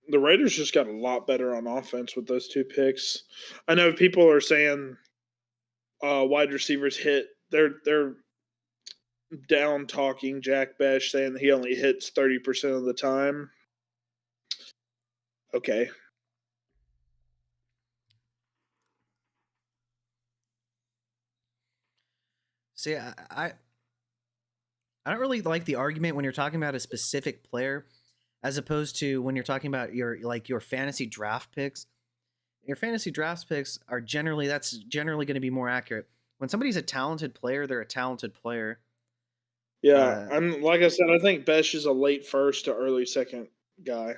The Raiders just got a lot better on offense with those two picks. I know people are saying wide receivers hit. They're down talking Jack Besh, saying that he only hits 30% of the time. Okay. See, I I don't really like the argument when you're talking about a specific player, as opposed to when you're talking about your fantasy draft picks. Your fantasy draft picks are generally that's generally going to be more accurate. When somebody's a talented player, they're a talented player. Yeah, Uh, I'm like I said, I think Besh is a late first to early second guy,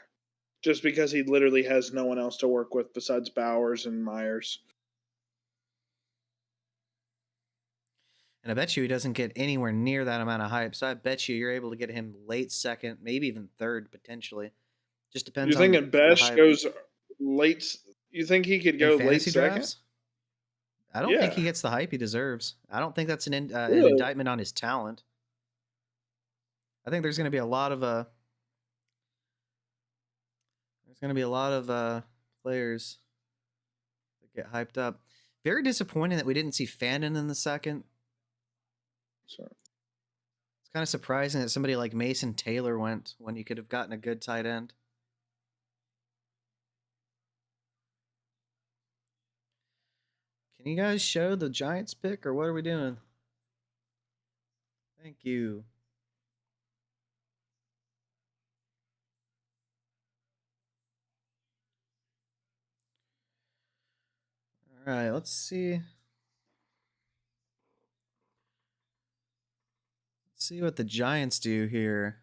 just because he literally has no one else to work with besides Bowers and Myers. and I bet you he doesn't get anywhere near that amount of hype. So I bet you're able to get him late second, maybe even third potentially. Just depends You're on thinking the Besh hype goes late? You think he could in go late fantasy second? drafts. I don't think Yeah, he gets the hype he deserves. I don't think that's an really. indictment on his talent. I think there's going to be a lot of players that get hyped up. Very disappointing that we didn't see Fannin in the second. So, It's kind of surprising that somebody like Mason Taylor went when you could have gotten a good tight end. Can you guys show the Giants pick, or what are we doing? Thank you. All right, let's see. Let's see what the Giants do here.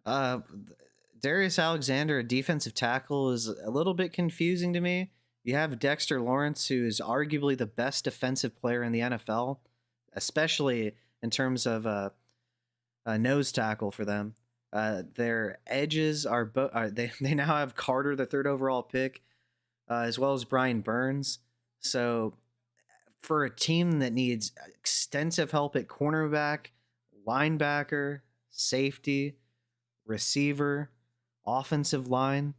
Uh, Darius Alexander, a defensive tackle, is a little bit confusing to me. You have Dexter Lawrence, who is arguably the best defensive player in the NFL, especially in terms of a nose tackle for them. Their edges are they now have Carter, the third overall pick, as well as Brian Burns. So for a team that needs extensive help at cornerback, linebacker, safety, receiver, offensive line,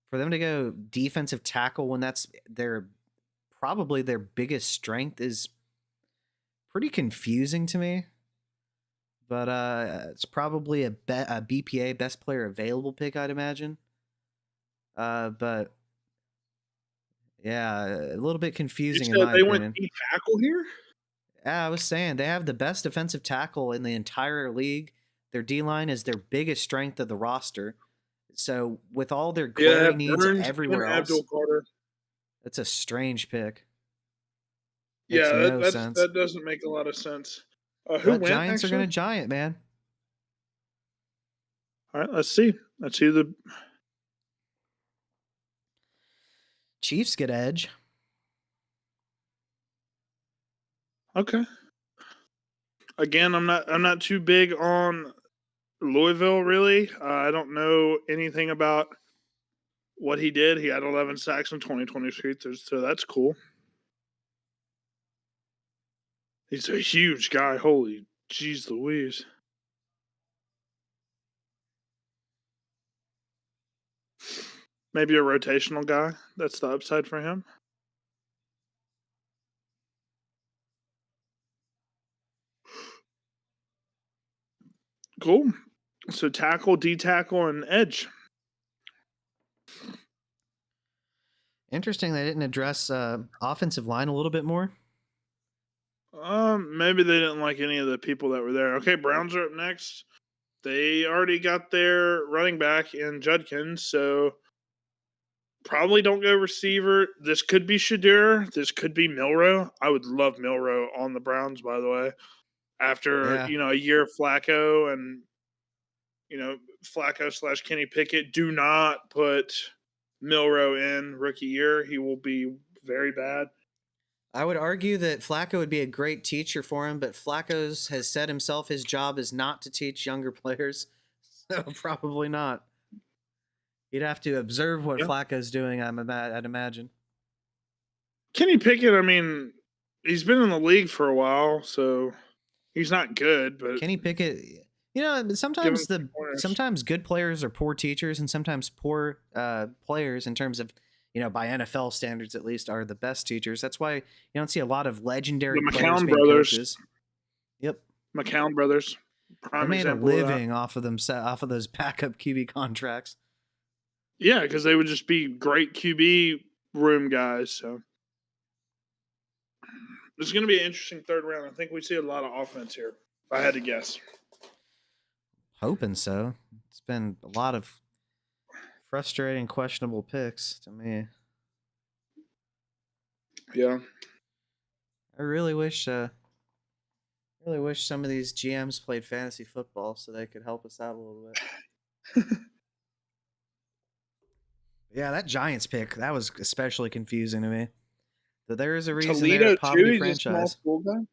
for them to go defensive tackle when that's probably their biggest strength is pretty confusing to me. But it's probably a BPA, best player available pick, I'd imagine. But yeah, a little bit you confusing in said my they went opinion. D tackle here? Yeah, I was saying they have the best defensive tackle in the entire league. Their D line is their biggest strength of the roster. So with all their Yeah, glaring needs Burns and everywhere Abdul else, Carter. it's a strange pick. Makes Yeah, no sense. that doesn't make a lot of sense. Who But went Giants are going actually? to giant, man. All right, let's see. Let's see the. Chiefs get edge. Okay. Again, I'm not too big on Louisville really. I don't know anything about what he did. He had 11 sacks in 2023, so that's cool. He's a huge guy. Holy jeez Louise. Maybe a rotational guy. That's the upside for him. Cool. So tackle, D tackle, and edge. Interesting they didn't address offensive line a little bit more. Maybe they didn't like any of the people that were there. Okay, Browns are up next. They already got their running back in Judkins, so probably don't go receiver. This could be Shadur. This could be Milrow. I would love Milrow on the Browns, by the way. After, Yeah. a year of Flacco and, Flacco / Kenny Pickett, do not put Milrow in rookie year. He will be very bad. I would argue that Flacco would be a great teacher for him, but Flacco's has said himself his job is not to teach younger players. So probably not. You'd have to observe what Yeah. Flacco's doing, I'd imagine. Kenny Pickett, I mean, he's been in the league for a while, so he's not good, but Kenny Pickett, give him sometimes some pointers. good players are poor teachers, and sometimes poor players, in terms of by NFL standards at least, are the best teachers. That's why you don't see a lot of The legendary players McCown being brothers. coaches. Yep. McCown brothers. They Prime made a example of that. living off of them, off of those backup QB contracts. Yeah, because they would just be great QB room guys. So it's going to be an interesting third round. I think we see a lot of offense here, if I had to guess. Hoping so. It's been a lot of frustrating, questionable picks to me. Yeah. I really wish some of these GMs played fantasy football so they could help us out a little bit. Yeah, that Giants pick, that was especially confusing to me. That there is a reason they're a Toledo, too. poverty He's a small franchise. school guy.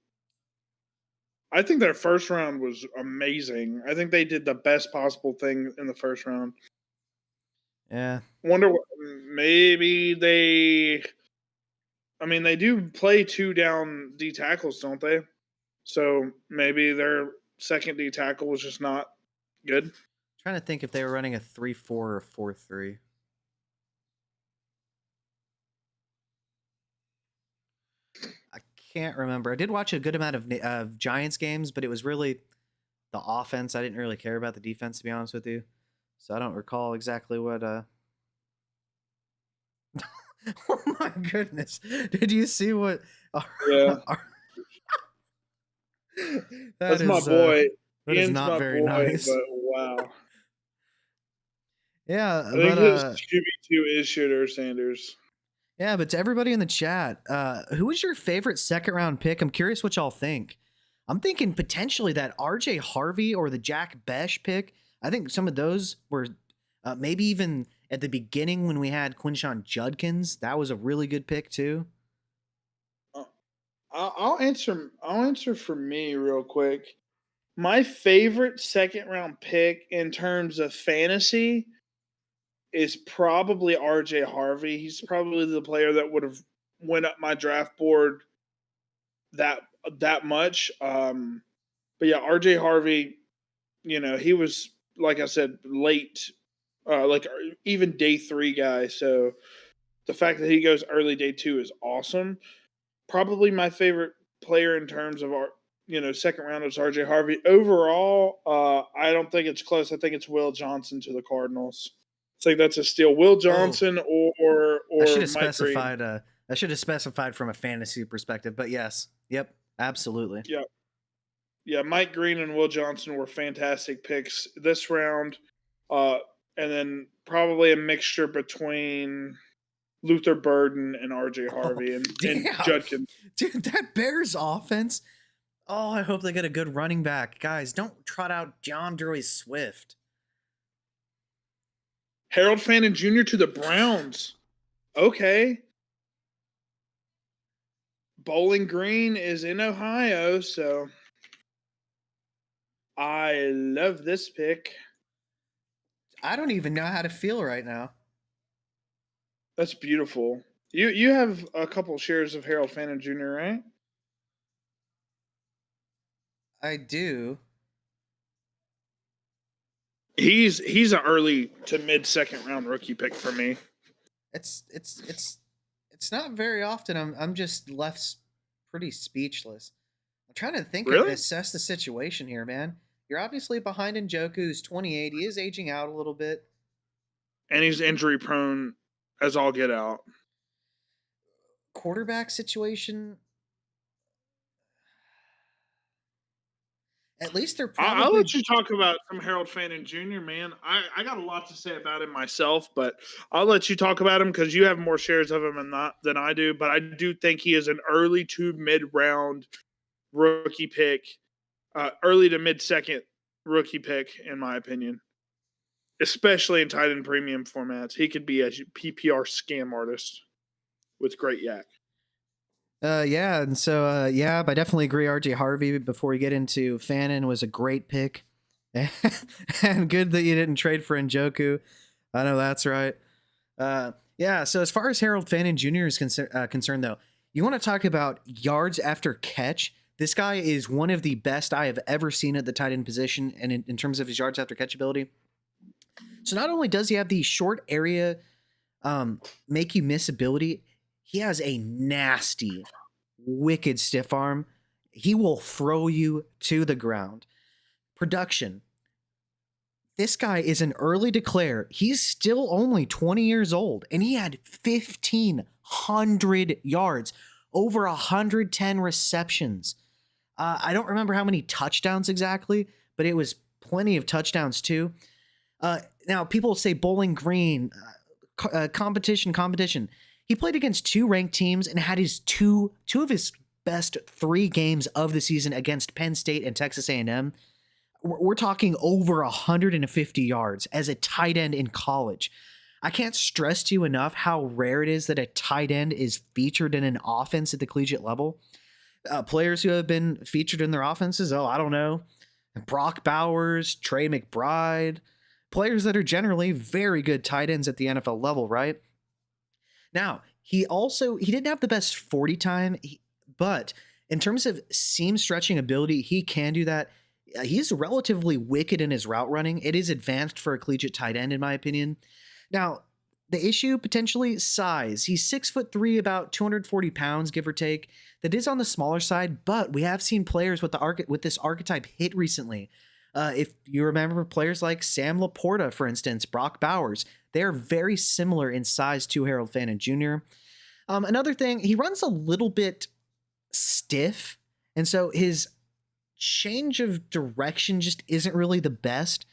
I think their first round was amazing. I think they did the best possible thing in the first round. Yeah. Wonder what maybe they. I mean, they do play 2 down D tackles, don't they? So maybe their second D tackle was just not good. Trying to think if they were running a 3-4 or a 4-3. I can't remember. I did watch a good amount of Giants games, but it was really the offense. I didn't really care about the defense, to be honest with you. So I don't recall exactly what. Oh my goodness! Did you see what? Yeah. That's my boy. That is Ian's not my very boy, nice. but wow. Yeah, I think but his QB2 is Shooter Sanders. yeah, but to everybody in the chat, who was your favorite second round pick? I'm curious what y'all think. I'm thinking potentially that RJ Harvey or the Jack Besh pick. I think some of those were maybe even at the beginning when we had Quinshon Judkins. That was a really good pick too. I'll answer. I'll answer for me real quick. My favorite second round pick in terms of fantasy is probably RJ Harvey. He's probably the player that would have went up my draft board that much. But yeah, RJ Harvey, he was like I said, late, like even day 3 guy. So the fact that he goes early day 2 is awesome. Probably my favorite player in terms of our second round is RJ Harvey. Overall, I don't think it's close. I think it's Will Johnson to the Cardinals. I think that's a steal. Will Johnson I should or have Mike Green. specified. I should have specified from a fantasy perspective, but yes, yep, absolutely. Yeah, yeah. Mike Green and Will Johnson were fantastic picks this round, and then probably a mixture between Luther Burden and RJ Harvey and Judkins. Dude, that Bears offense. Oh, I hope they get a good running back. Guys, don't trot out John Swift. Harold Fannin Jr. to the Browns. Okay. Bowling Green is in Ohio, so I love this pick. I don't even know how to feel right now. That's beautiful. You have a couple shares of Harold Fannin Jr., right? I do. He's an early to mid second round rookie pick for me. It's not very often I'm just left pretty speechless. I'm trying to think Really? assess the situation here, man. You're obviously behind Njoku, who's 28. He is aging out a little bit. And he's injury prone as all get out. Quarterback situation. At least they're probably. I'll let you talk about some Harold Fannin Jr., man. I got a lot to say about him myself, but I'll let you talk about him because you have more shares of him than I do. But I do think he is an early to mid-round rookie pick, early to mid-second rookie pick, in my opinion, especially in tight end premium formats. He could be a PPR scam artist with great yak. Yeah, and so yeah, I definitely agree. RJ Harvey, before we get into Fannin, was a great pick, and good that you didn't trade for Njoku. I know that's right. Yeah. So as far as Harold Fannin Jr. is concerned, though, you want to talk about yards after catch. This guy is one of the best I have ever seen at the tight end position, and in terms of his yards after catch ability. So not only does he have the short area, make you miss ability, he has a nasty, wicked stiff arm. He will throw you to the ground. Production. This guy is an early declare. He's still only 20 years old, and he had 1,500 yards, over 110 receptions. I don't remember how many touchdowns exactly, but it was plenty of touchdowns too. Now, people say Bowling Green, competition. He played against two ranked teams and had his two of his best 3 games of the season against Penn State and Texas A&M. We're talking over 150 yards as a tight end in college. I can't stress to you enough how rare it is that a tight end is featured in an offense at the collegiate level. Players who have been featured in their offenses, I don't know, Brock Bowers, Trey McBride, players that are generally very good tight ends at the NFL level, right? Now, he didn't have the best 40 time, but in terms of seam stretching ability, he can do that. He's relatively wicked in his route running. It is advanced for a collegiate tight end, in my opinion. Now, the issue, potentially, size. He's 6'3", about 240 pounds, give or take. That is on the smaller side, but we have seen players with this archetype hit recently. If you remember players like Sam Laporta, for instance, Brock Bowers, they're very similar in size to Harold Fannin Jr. Another thing, he runs a little bit stiff, and so his change of direction just isn't really the best.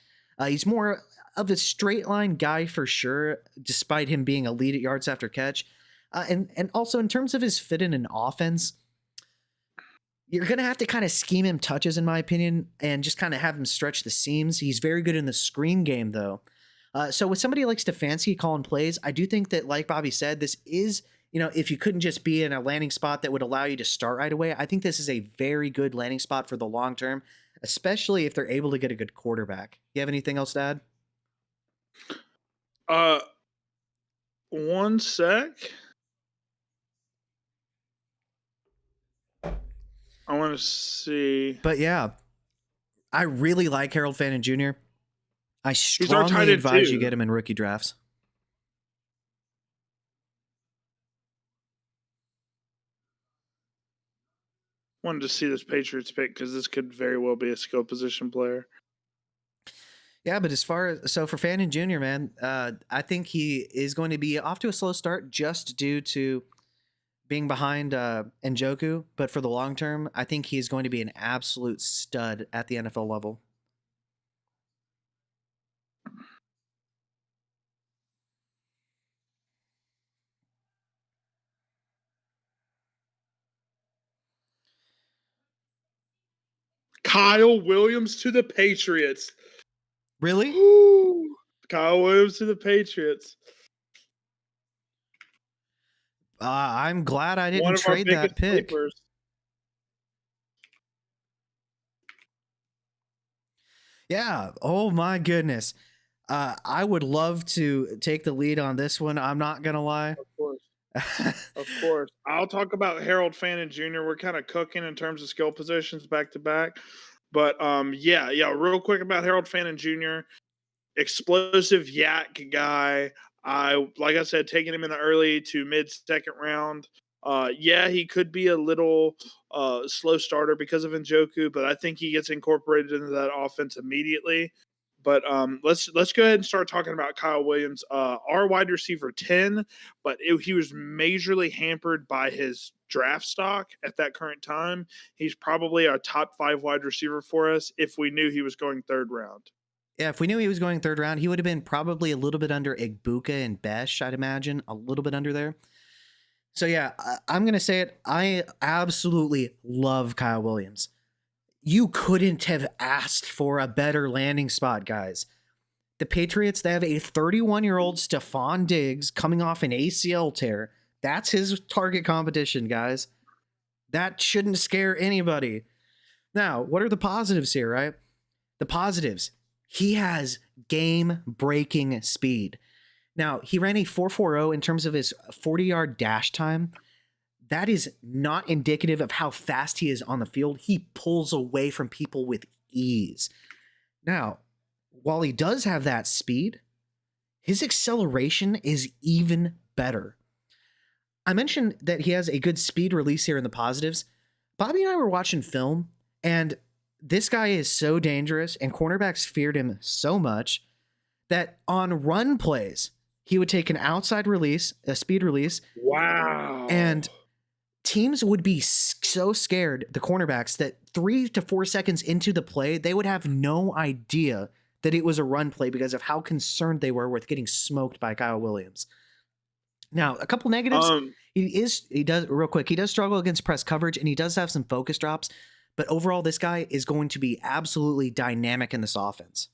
He's more of a straight line guy for sure, despite him being elite at yards after catch. And also in terms of his fit in an offense, you're going to have to kind of scheme him touches, in my opinion, and just kind of have him stretch the seams. He's very good in the screen game, though. So with somebody like Stefanski calling plays, I do think that, like Bobby said, this is, if you couldn't just be in a landing spot that would allow you to start right away, I think this is a very good landing spot for the long term, especially if they're able to get a good quarterback. You have anything else to add? One sec. I want to see. But yeah, I really like Harold Fannin Jr. I strongly advise you get him in rookie drafts. Wanted to see this Patriots pick because this could very well be a skill position player. Yeah, but for Fannin Jr., man, I think he is going to be off to a slow start just due to being behind Njoku. But for the long term, I think he's going to be an absolute stud at the NFL level. Kyle Williams to the Patriots. Really? Woo! Kyle Williams to the Patriots. I'm glad I didn't trade that pick. Sleepers. Yeah. Oh my goodness. I would love to take the lead on this one. I'm not gonna lie. Of course. Of course. I'll talk about Harold Fannin Jr. We're kind of cooking in terms of skill positions back to back. But yeah, real quick about Harold Fannin Jr. Explosive yak guy. Like I said, taking him in the early to mid-second round. Yeah, he could be a little slow starter because of Njoku, but I think he gets incorporated into that offense immediately. But let's go ahead and start talking about Kyle Williams, our wide receiver 10, but he was majorly hampered by his draft stock at that current time. He's probably our top 5 wide receiver for us if we knew he was going 3rd round. Yeah, if we knew he was going 3rd round, he would have been probably a little bit under Igbuka and Besh, I'd imagine, a little bit under there. So yeah, I'm going to say it. I absolutely love Kyle Williams. You couldn't have asked for a better landing spot, guys. The Patriots, they have a 31-year-old Stephon Diggs coming off an ACL tear. That's his target competition, guys. That shouldn't scare anybody. Now, what are the positives here, right? The positives. He has game-breaking speed. Now, he ran a 4.40 in terms of his 40-yard dash time. That is not indicative of how fast he is on the field. He pulls away from people with ease. Now, while he does have that speed, his acceleration is even better. I mentioned that he has a good speed release here in the positives. Bobby and I were watching film, and this guy is so dangerous, and cornerbacks feared him so much that on run plays, he would take an outside release, a speed release, Wow. and teams would be so scared, the cornerbacks, that 3 to 4 seconds into the play, they would have no idea that it was a run play because of how concerned they were with getting smoked by Kyle Williams. Now, a couple negatives. Um, He does real quick. He does struggle against press coverage, and he does have some focus drops. But overall, this guy is going to be absolutely dynamic in this offense.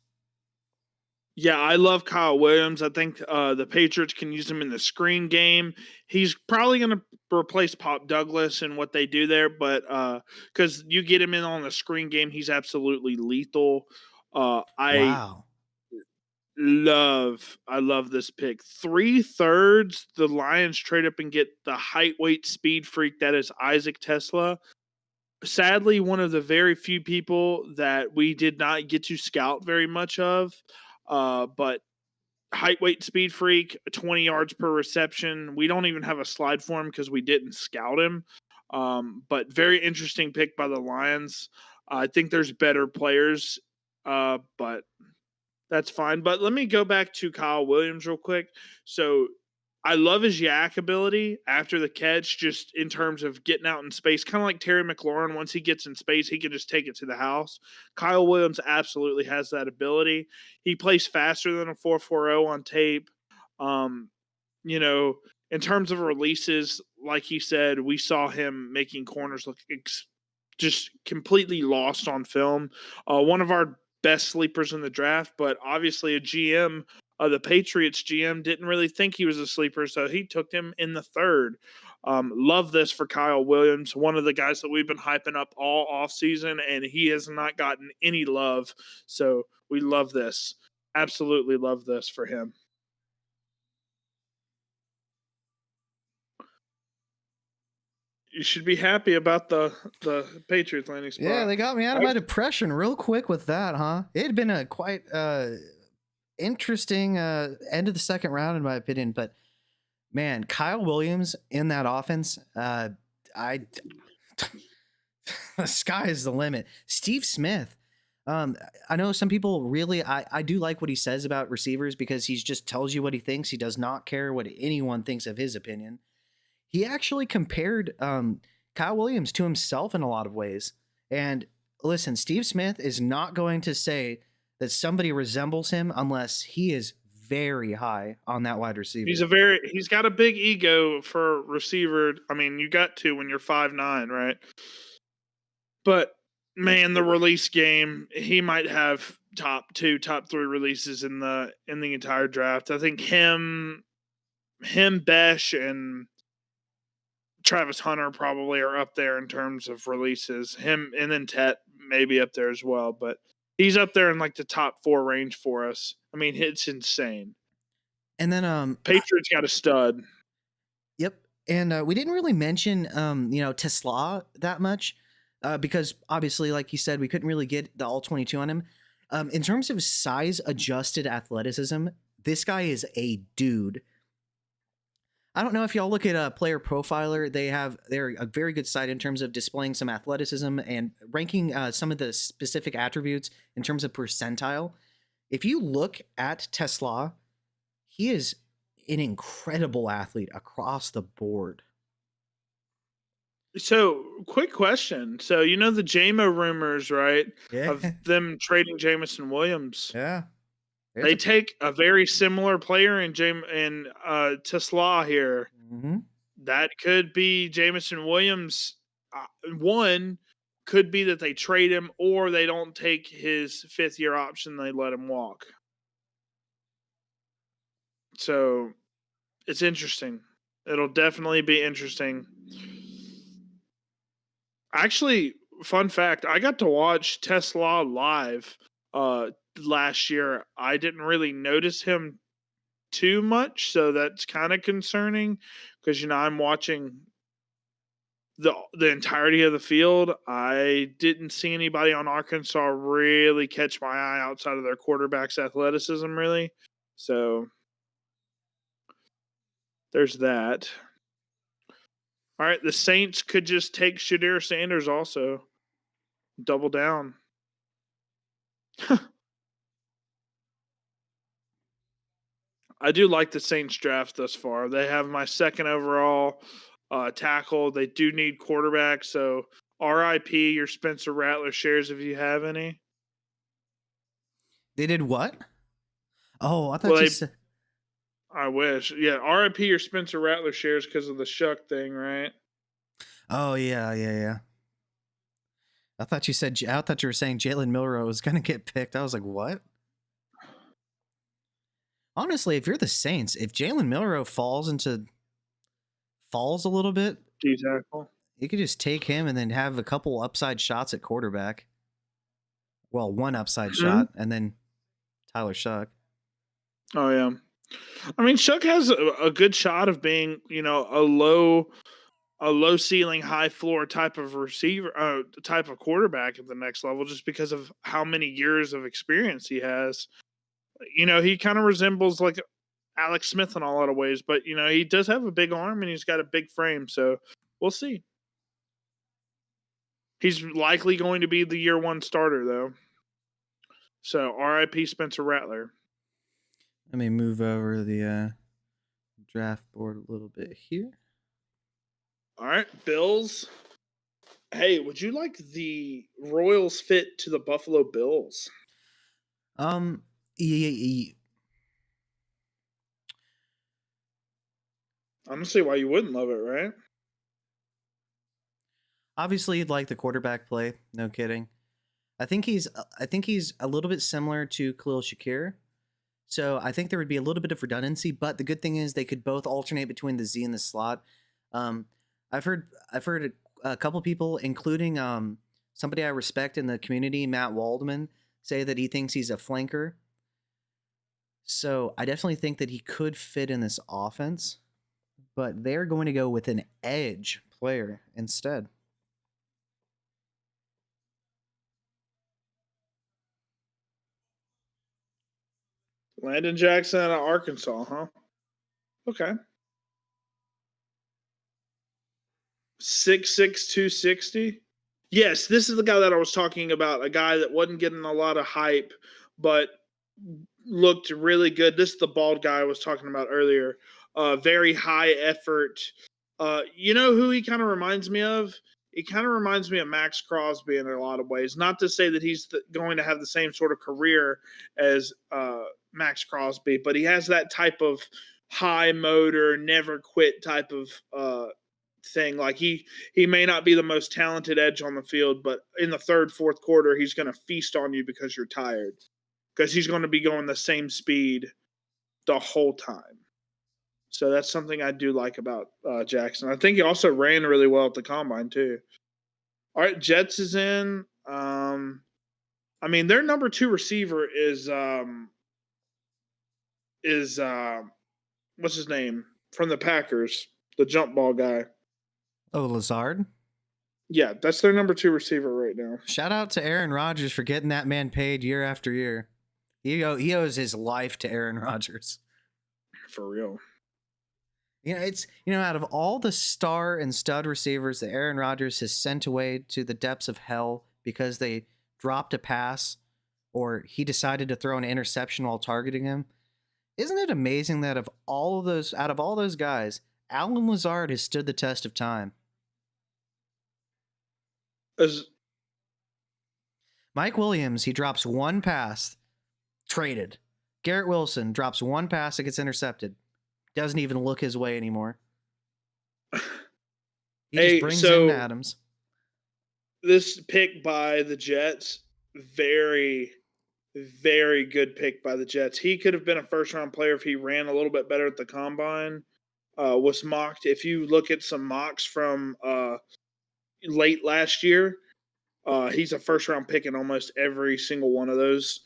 yeah, I love Kyle Williams. I think the Patriots can use him in the screen game. He's probably going to replace Pop Douglas and what they do there, but because you get him in on the screen game, he's absolutely lethal. I Wow. I love this pick. 3/3, the Lions trade up and get the height, weight, speed freak that is Isaac Tesla. Sadly, one of the very few people that we did not get to scout very much of. But height, weight, speed freak, 20 yards per reception. We don't even have a slide for him because we didn't scout him. But very interesting pick by the Lions. I think there's better players, but that's fine. But let me go back to Kyle Williams real quick. So I love his yak ability after the catch, just in terms of getting out in space, kind of like Terry McLaurin. Once he gets in space, he can just take it to the house. Kyle Williams absolutely has that ability. He plays faster than a 4.40 on tape. Um, you know, in terms of releases, like he said, we saw him making corners look just completely lost on film. One of our best sleepers in the draft, but obviously a GM, the Patriots GM, didn't really think he was a sleeper, so he took him in the third. Love this for Kyle Williams, one of the guys that we've been hyping up all offseason, and he has not gotten any love. So we love this. Absolutely love this for him. You should be happy about the Patriots landing Yeah, spot. they got me out of my Actually, depression real quick with that, huh? It had been a quite interesting end of the second round, in my opinion. But man, Kyle Williams in that offense, I the sky is the limit. Steve Smith. I know some people really, I do like what he says about receivers because he just tells you what he thinks. He does not care what anyone thinks of his opinion. He actually compared Kyle Williams to himself in a lot of ways. And listen, Steve Smith is not going to say that somebody resembles him unless he is very high on that wide receiver. he's got a big ego for receiver. I mean, you got to when you're 5'9", right? But man, the release game, he might have top 2, top 3 releases in the entire draft. I think him, Besh, and Travis Hunter probably are up there in terms of releases. Him and then Tet maybe up there as well, but he's up there in like the top 4 range for us. I mean, it's insane. And then Patriots got a stud. yep. And we didn't really mention Tesla that much because obviously, like you said, we couldn't really get the all 22 on him. In terms of size adjusted athleticism, this guy is a dude. I don't know if y'all look at a player profiler. They're a very good site in terms of displaying some athleticism and ranking some of the specific attributes in terms of percentile. If you look at Tesla, he is an incredible athlete across the board. So, quick question. So, you know the JMO rumors, right? Yeah, Of them trading Jamison Williams. yeah. It's They a take a very similar player in Tesla here. mhm. That could be Jamison Williams. One could be that they trade him or they don't take his 5th-year option, they let him walk. So, it's interesting. It'll definitely be interesting. Actually, fun fact, I got to watch Tesla live last year. I didn't really notice him too much, so that's kind of concerning because I'm watching the entirety of the field. I didn't see anybody on Arkansas really catch my eye outside of their quarterback's athleticism really. So there's that. All right, the Saints could just take Shadir Sanders also. Double down. I do like the Saints draft thus far. They have my second overall tackle. They do need quarterback, so RIP your Spencer Rattler shares if you have any. They did what? Oh, I Well, thought you said. I wish. Yeah, RIP your Spencer Rattler shares because of the Shuck thing, right? Oh yeah, yeah, yeah. I thought you said. I thought you were saying Jalen Milrow was gonna get picked. I was like, what? Honestly, if you're the Saints, if Jalen Milrow falls a little bit, D tackle. you could just take him and then have a couple upside shots at quarterback. Well, one upside Hmm. shot, and then Tyler Shuck. Oh yeah. I mean, Shuck has a good shot of being, a low ceiling, high floor type of receiver, type of quarterback at the next level, just because of how many years of experience he has. He kind of resembles like Alex Smith in a lot of ways, but he does have a big arm and he's got a big frame, so we'll see. He's likely going to be the year one starter though. So RIP Spencer Rattler. Let me move over the draft board a little bit here. All right, Bills. Hey, would you like the Royals fit to the Buffalo Bills? Um, I don't see why you wouldn't love it, right? obviously you'd like the quarterback play. No kidding. I think he's a little bit similar to Khalil Shakir. So I think there would be a little bit of redundancy, but the good thing is they could both alternate between the Z and the slot. Um, I've heard a couple people, including somebody I respect in the community, Matt Waldman, say that he thinks he's a flanker. So I definitely think that he could fit in this offense, but they're going to go with an edge player instead. Landon Jackson out of Arkansas, huh? Okay. 6'6", 260. Yes, this is the guy that I was talking about. A guy that wasn't getting a lot of hype, but looked really good. This is the bald guy I was talking about earlier. Very high effort. You know who he kind of reminds me of? He kind of reminds me of Max Crosby in a lot of ways. Not to say that he's going to have the same sort of career as Max Crosby, but he has that type of high motor, never quit type of thing. Like he may not be the most talented edge on the field, but in the third, fourth quarter, he's going to feast on you because you're tired. Because he's going to be going the same speed the whole time. So that's something I do like about Jackson. I think he also ran really well at the combine too. All right, Jets is in. I mean, their number 2 receiver is what's his name from the Packers, the jump ball guy. Oh, Lazard. Yeah, that's their number 2 receiver right now. Shout out to Aaron Rodgers for getting that man paid year after year. He owes his life to Aaron Rodgers. For real. It's out of all the star and stud receivers that Aaron Rodgers has sent away to the depths of hell because they dropped a pass or he decided to throw an interception while targeting him. Isn't it amazing that out of all those guys, Alan Lazard has stood the test of time? As Mike Williams, he drops one pass, traded. Garrett Wilson drops one pass that gets intercepted. Doesn't even look his way anymore. He just brings in Adams. This pick by the Jets, very, very good pick by the Jets. He could have been a first-round player if he ran a little bit better at the combine. Was mocked. If you look at some mocks from late last year, he's a first-round pick in almost every single one of those.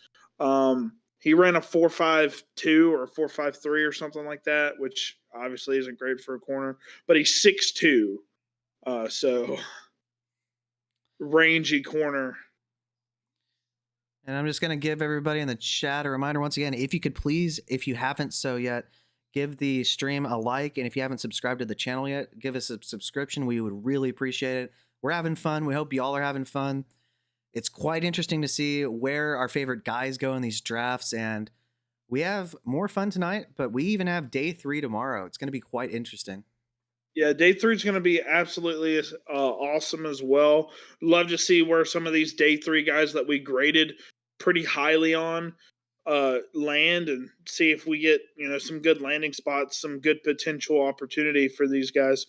He ran a 4.52 or 4.53 or something like that, which obviously isn't great for a corner. But he's 6'2", so rangy corner. And I'm just going to give everybody in the chat a reminder once again, if you could please, if you haven't so yet, give the stream a like. And if you haven't subscribed to the channel yet, give us a subscription. We would really appreciate it. We're having fun. We hope you all are having fun. It's quite interesting to see where our favorite guys go in these drafts, and we have more fun tonight, but we even have day 3 tomorrow. It's going to be quite interesting. Yeah, day three is going to be absolutely awesome as well. Love to see where some of these day three guys that we graded pretty highly on land, and see if we get some good landing spots, some good potential opportunity for these guys.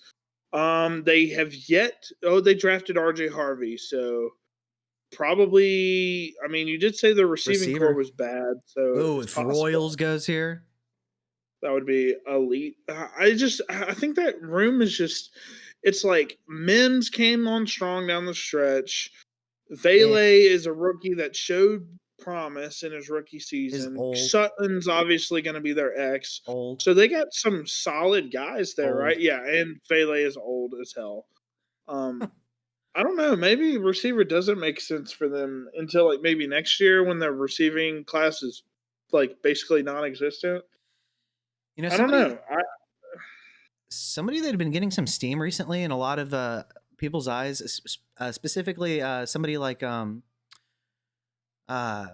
They have yet. Oh, they drafted RJ Harvey, so probably. I mean, you did say the receiving core Receiver. was bad, so Oh, it's if possible. Royals goes here, That would be elite. I think that room is just it's like Mims came on strong down the stretch. eh, Vele is a rookie that showed promise in his rookie is season. old, Sutton's obviously going to be their X. old, So they got some solid guys there, right? old. Yeah, and Vele is old as hell. Um, I don't know. Maybe receiver doesn't make sense for them until like maybe next year when their receiving class is like basically non-existent. You know, I don't somebody know. somebody that had been getting some steam recently in a lot of people's eyes, specifically somebody like uh,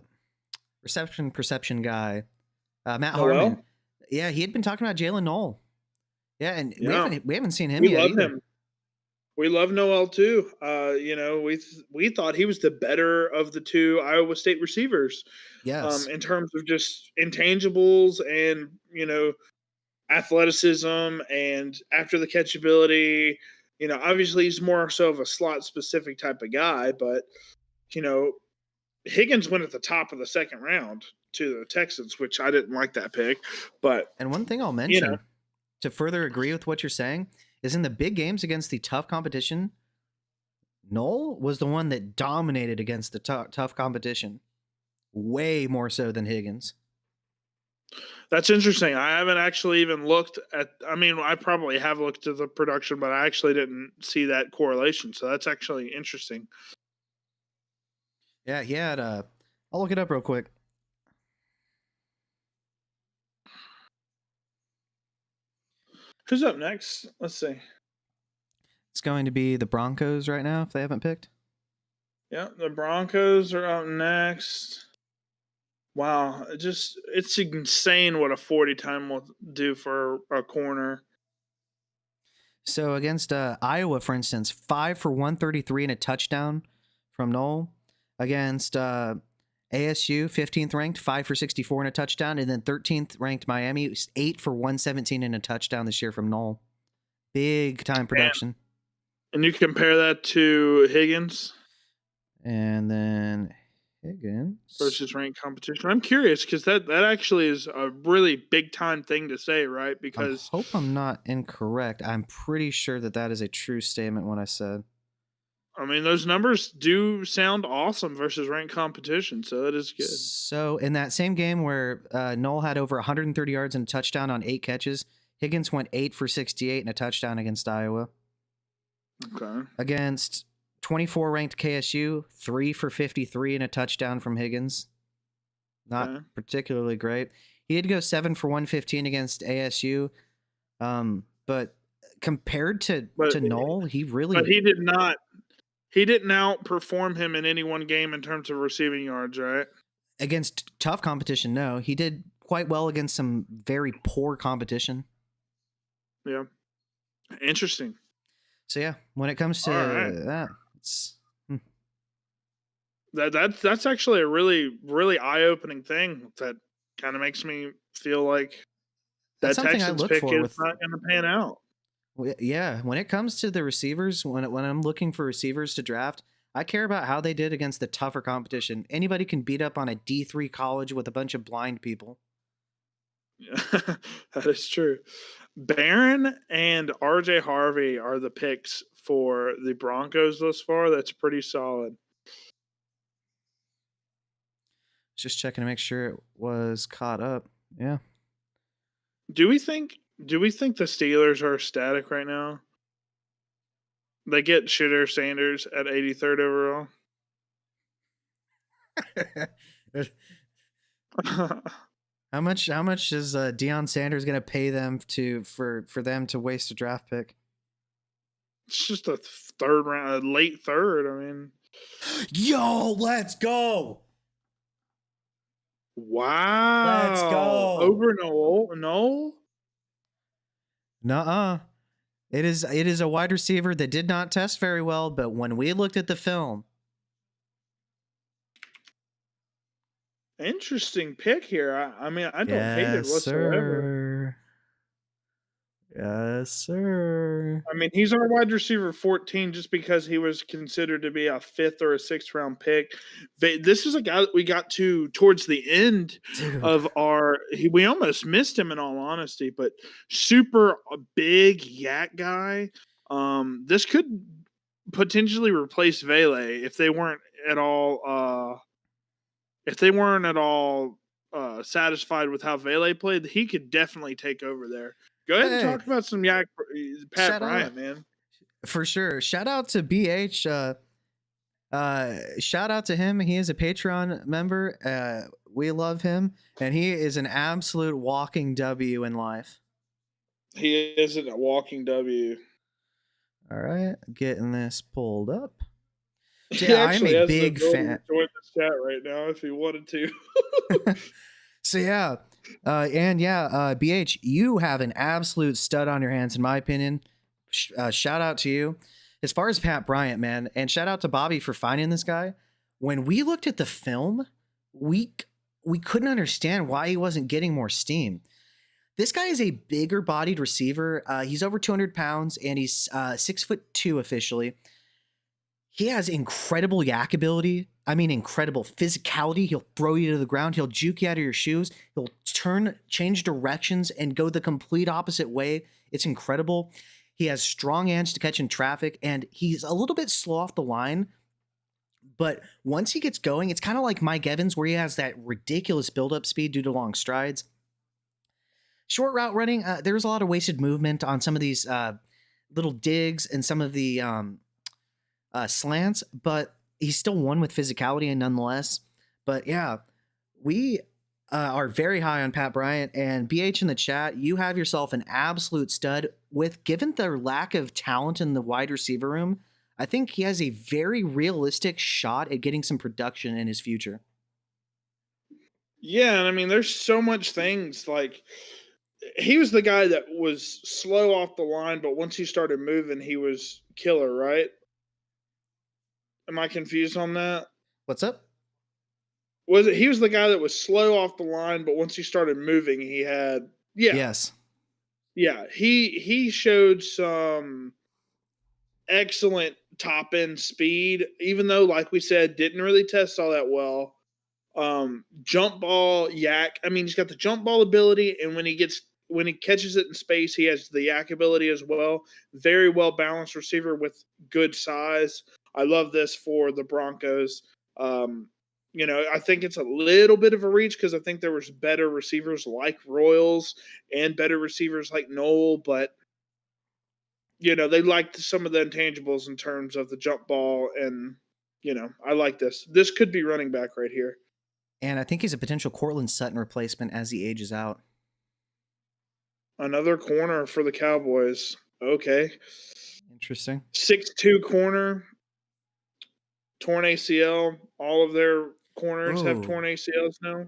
reception perception guy, Matt Harmon. Noel? Yeah, he had been talking about Jalen Knoll. Yeah, and Yeah, we haven't seen him we yet love either. him. We love Noel too. We thought he was the better of the two Iowa State receivers, Yes, in terms of just intangibles and athleticism and after the catchability. Obviously he's more so of a slot specific type of guy, but you know, Higgins went at the top of the second round to the Texans, which I didn't like that pick, but and one thing I'll you know, mention to further agree with what you're saying is in the big games against the tough competition, Knoll was the one that dominated against the tough competition, way more so than Higgins. that's interesting. I haven't actually even looked at. I mean, I probably have looked at the production, but I actually didn't see that correlation. So that's actually interesting. Yeah, he had. I'll look it up real quick. Who's up next? Let's see. It's going to be the Broncos right now if they haven't picked. Yeah, the Broncos are up next. Wow, it's insane what a 40 time will do for a corner. So against Iowa, for instance, 5 for 133 and a touchdown from Knoll. Against ASU, 15th ranked, 5 for 64 and a touchdown, and then 13th ranked Miami, 8 for 117 and a touchdown this year from Knoll. Big time production. And you compare that to Higgins And then Higgins versus ranked competition. I'm curious because that actually is a really big time thing to say, right? I Because hope I'm not incorrect. I'm pretty sure that that is a true statement. What I said. I mean, those numbers do sound awesome versus ranked competition, so that is good. So in that same game where Knoll had over 130 yards and a touchdown on 8 catches, Higgins went 8 for 68 and a touchdown against Iowa. Okay. Against 24 ranked KSU, 3 for 53 and a touchdown from Higgins. Not Okay. particularly great. He did go 7 for 115 against ASU, but compared to But Knoll, he but really he didn't outperform him in any one game in terms of receiving yards, right? against tough competition. No, he did quite well against some very poor competition. Yeah. Interesting. So yeah, when it comes to All right. that, it's That's actually a really really eye opening thing that kind of makes me feel like that's that something I Texans look pick for is with. not going to pan out. Yeah, when it comes to the receivers, when I'm looking for receivers to draft, I care about how they did against the tougher competition. Anybody can beat up on a D3 college with a bunch of blind people. Yeah, that is true. Barron and RJ Harvey are the picks for the Broncos thus far. That's pretty solid. Just checking to make sure it was caught up. Yeah. Do we think the Steelers are static right now? They get Shitter Sanders at 83rd overall. How much is Deion Sanders going to pay them for them to waste a draft pick? It's just a third round, a late third. I mean, Yo, let's go. Let's Wow. go. Over Noel? No? Nuh-uh. It is a wide receiver that did not test very well, but when we looked at the film, Interesting pick here. I mean, I don't hate it yes, whatsoever. sir. Yes, sir. I mean, he's our wide receiver 14 just because he was considered to be a fifth or a sixth round pick. This is a guy that we got to towards the end Dude. of we almost missed him in all honesty, but super big yak guy. This could potentially replace Vele if they weren't at all satisfied with how Vele played. He could definitely take over there. Go ahead and Hey, talk about some yak Pat shout out Bryant, man. for sure. Shout out to BH. Shout out to him. He is a Patreon member. We love him, and he is an absolute walking W in life. He isn't a walking W. All right, getting this pulled up. So He yeah, I'm actually a has the big ability fan. to join this chat right now if he wanted to. So yeah, BH, you have an absolute stud on your hands, in my opinion. Shout out to you. As far as Pat Bryant, man, and shout out to Bobby for finding this guy. When we looked at the film, we couldn't understand why he wasn't getting more steam. This guy is a bigger bodied receiver. He's over 200 pounds and he's 6'2" officially. He has incredible yak ability. I mean, incredible physicality. He'll throw you to the ground. He'll juke you out of your shoes. He'll change directions, and go the complete opposite way. It's incredible. He has strong hands to catch in traffic, and he's a little bit slow off the line. But once he gets going, it's kind of like Mike Evans, where he has that ridiculous build-up speed due to long strides. Short route running, there's a lot of wasted movement on some of these little digs and some of the slants, but he's still won with physicality and nonetheless. But yeah, we are very high on Pat Bryant, and BH in the chat, you have yourself an absolute stud. Given their lack of talent in the wide receiver room, I think he has a very realistic shot at getting some production in his future. Yeah, and I mean, there's so much things like he was the guy that was slow off the line, but once he started moving, he was killer, right? Am I confused on that? What's up? Was it he was the guy that was slow off the line, but once he started moving, he had Yes. yeah. He showed some excellent top end speed, even though, like we said, didn't really test all that well. Jump ball yak. I mean, he's got the jump ball ability, and when he catches it in space, he has the yak ability as well. Very well balanced receiver with good size. I love this for the Broncos. I think it's a little bit of a reach because I think there was better receivers like Royals and better receivers like Noel, but they liked some of the intangibles in terms of the jump ball, and I like this. This could be running back right here. And I think he's a potential Cortland Sutton replacement as he ages out. Another corner for the Cowboys. Okay. Interesting. 6'2" corner, torn ACL. All of their corners have torn ACLs now.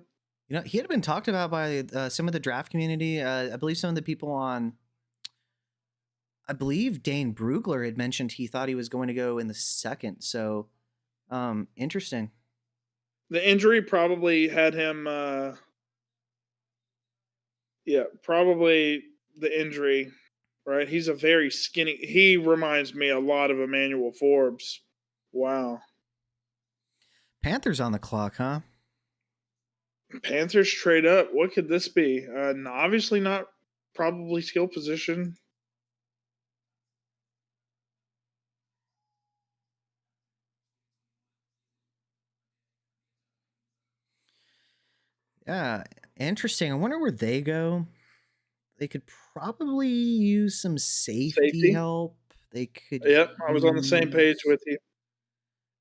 He had been talked about by some of the draft community. I believe some of the people on, I believe Dane Brugler had mentioned he thought he was going to go in the second. So, interesting. The injury probably had him. Probably the injury. Right, he's a very skinny. He reminds me a lot of Emmanuel Forbes. Wow. Panthers on the clock, huh? Panthers trade up. What could this be? Obviously not. Probably skill position. Yeah, interesting. I wonder where they go. They could probably use some safety help. They could. Yep, I was on the same page with you. I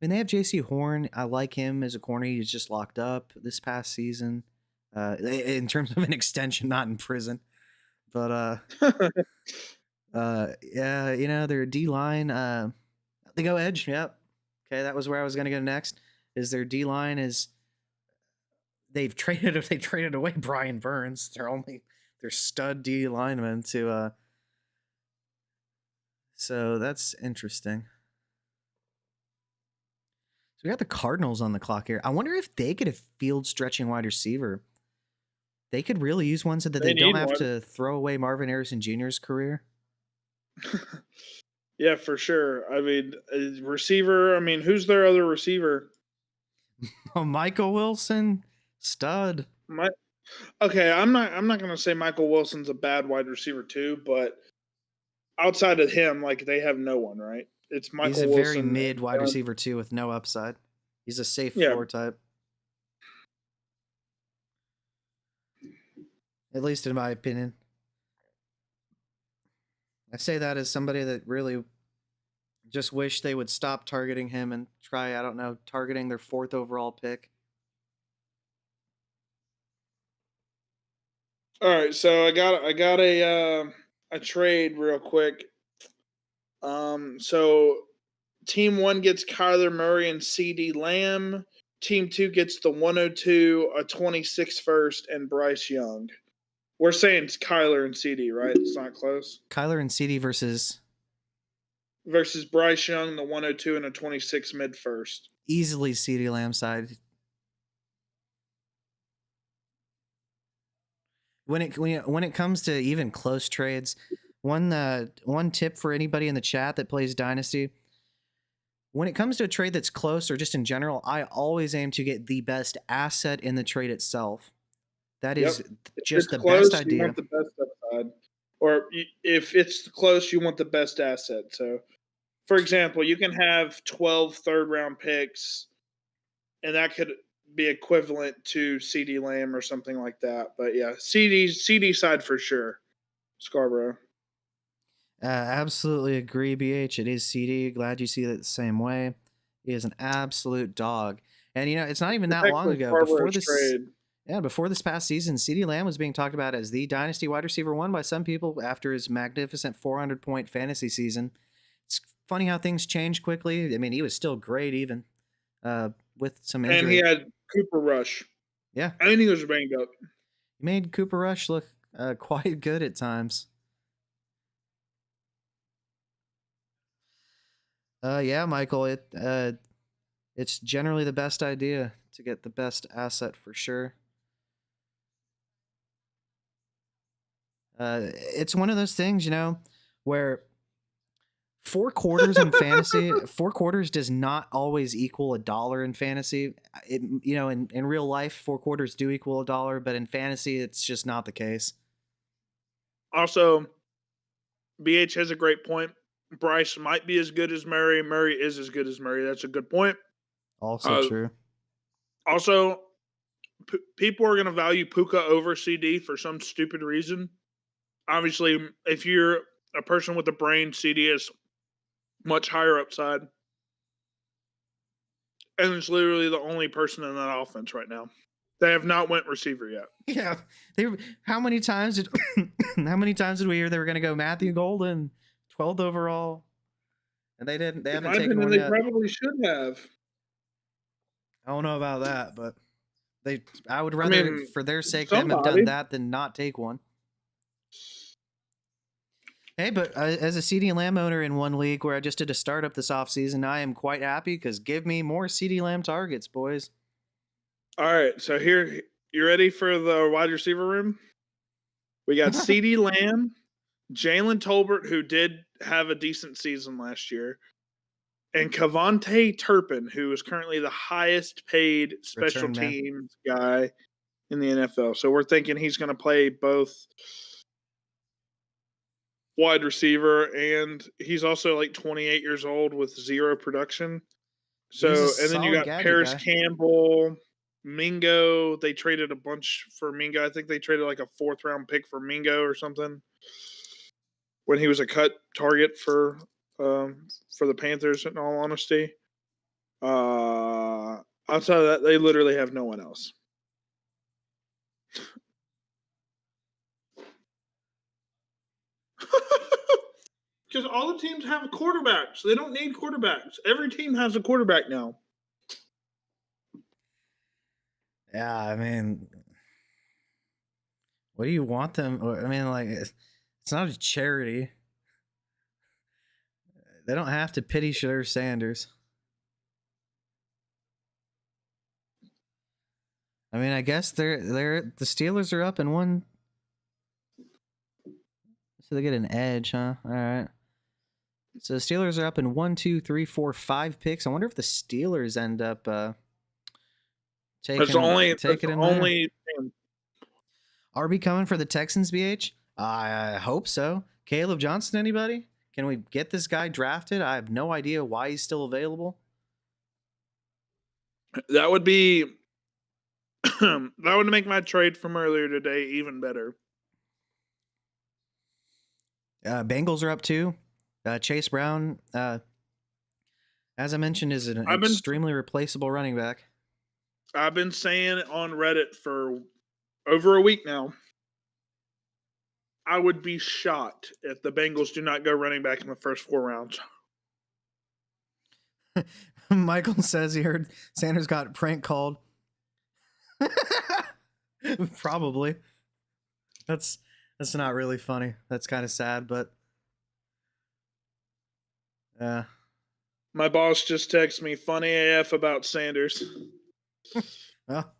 mean, they have J.C. Horn. I like him as a corner. He's just locked up this past season. In terms of an extension, not in prison. But yeah, their D line. They go edge. Yep. Okay, that was where I was going to go next. Is their D line is they traded away Brian Burns, their stud D lineman to so that's interesting. So we got the Cardinals on the clock here. I wonder if they could have field stretching wide receiver. They could really use one so that they They don't need have one. to throw away Marvin Harrison Jr.'s career. Yeah, for sure. I mean, receiver. I mean, who's their other receiver? Oh, Michael Wilson, stud. My, okay, I'm not. I'm not gonna say Michael Wilson's a bad wide receiver too, but outside of him, like they have no one, right? It's He's Michael a very Wilson. mid wide receiver too, with no upside. He's a safe Yeah. floor type, at least in my opinion. I say that as somebody that really just wish they would stop targeting him and try, I don't know, targeting their 4th overall pick. All right, so I got a trade real quick. So Team 1 gets Kyler Murray and CD Lamb. Team 2 gets the 102, a 26 first, and Bryce Young. We're saying it's Kyler and CD, right? It's not close. Kyler and CD versus Versus Bryce Young, the 102 and a 26 mid first. easily CD Lamb side. When it comes to even close trades, one tip for anybody in the chat that plays Dynasty, when it comes to a trade that's close or just in general, I always aim to get the best asset in the trade itself. That is If just it's the close, best you idea. want the best upside. Or if it's close, you want the best asset. So, for example, you can have 12 third-round picks, and that could be equivalent to CD Lamb or something like that. But yeah, CD side for sure. Scarborough. Absolutely agree, BH. It is CD. Glad you see it the same way. He is an absolute dog. And it's not even that long ago. Before this past season, CD Lamb was being talked about as the dynasty wide receiver 1 by some people after his magnificent 400-point fantasy season. It's funny how things change quickly. I mean, he was still great even with some injury. And he had Cooper Rush. Yeah. I think he was banged up. He made Cooper Rush look quite good at times. Yeah, Michael, it's generally the best idea to get the best asset for sure. It's one of those things, where 4 quarters in fantasy, 4 quarters does not always equal $1 in fantasy. In real life, 4 quarters do equal $1, but in fantasy, it's just not the case. Also, BH has a great point. Bryce might be as good as Murray. Murray is as good as Murray. That's a good point. Also true. Also, people are going to value Puka over CD for some stupid reason. Obviously, if you're a person with a brain, CD is much higher upside. And it's literally the only person in that offense right now. They have not went receiver yet. Yeah. How many times did we hear they were going to go Matthew Golden, 12th overall? And they didn't. They haven't taken one yet. They probably should have. I don't know about that, but I would rather, for their sake, them have done that than not take one. Hey, but as a CD Lamb owner in one league where I just did a startup this offseason, I am quite happy because give me more CD Lamb targets, boys. All right, so here, you ready for the wide receiver room? We got CD Lamb, Jalen Tolbert, who did have a decent season last year, and Kavontae Turpin, who is currently the highest paid special teams guy in the NFL. So we're thinking he's going to play both wide receiver, and he's also like 28 years old with 0 production. So, and then you got Paris Campbell, Mingo. They traded a bunch for Mingo. I think they traded like a 4th round pick for Mingo or something when he was a cut target for the Panthers, in all honesty. Outside of that, they literally have no one else. Because all the teams have quarterbacks. They don't need quarterbacks. Every team has a quarterback now. Yeah, I mean, what do you want them? I mean, like, it's not a charity. They don't have to pity Shadur Sanders. I mean, I guess the Steelers are up in one, so they get an edge, huh? All right. So the Steelers are up in 1, 2, 3, 4, 5 picks. I wonder if the Steelers end up That's taking the him there. only thing. Are we coming for the Texans, BH? I hope so. Caleb Johnson, anybody? Can we get this guy drafted? I have no idea why he's still available. That would be that would make my trade from earlier today even better. Bengals are up too. Chase Brown, as I mentioned, is an I've been extremely replaceable running back. I've been saying it on Reddit for over a week now. I would be shocked if the Bengals do not go running back in the first 4 rounds. Michael says he heard Sanders got prank called. Probably. That's not really funny. That's kind of sad, but yeah. My boss just texted me funny AF about Sanders. Well,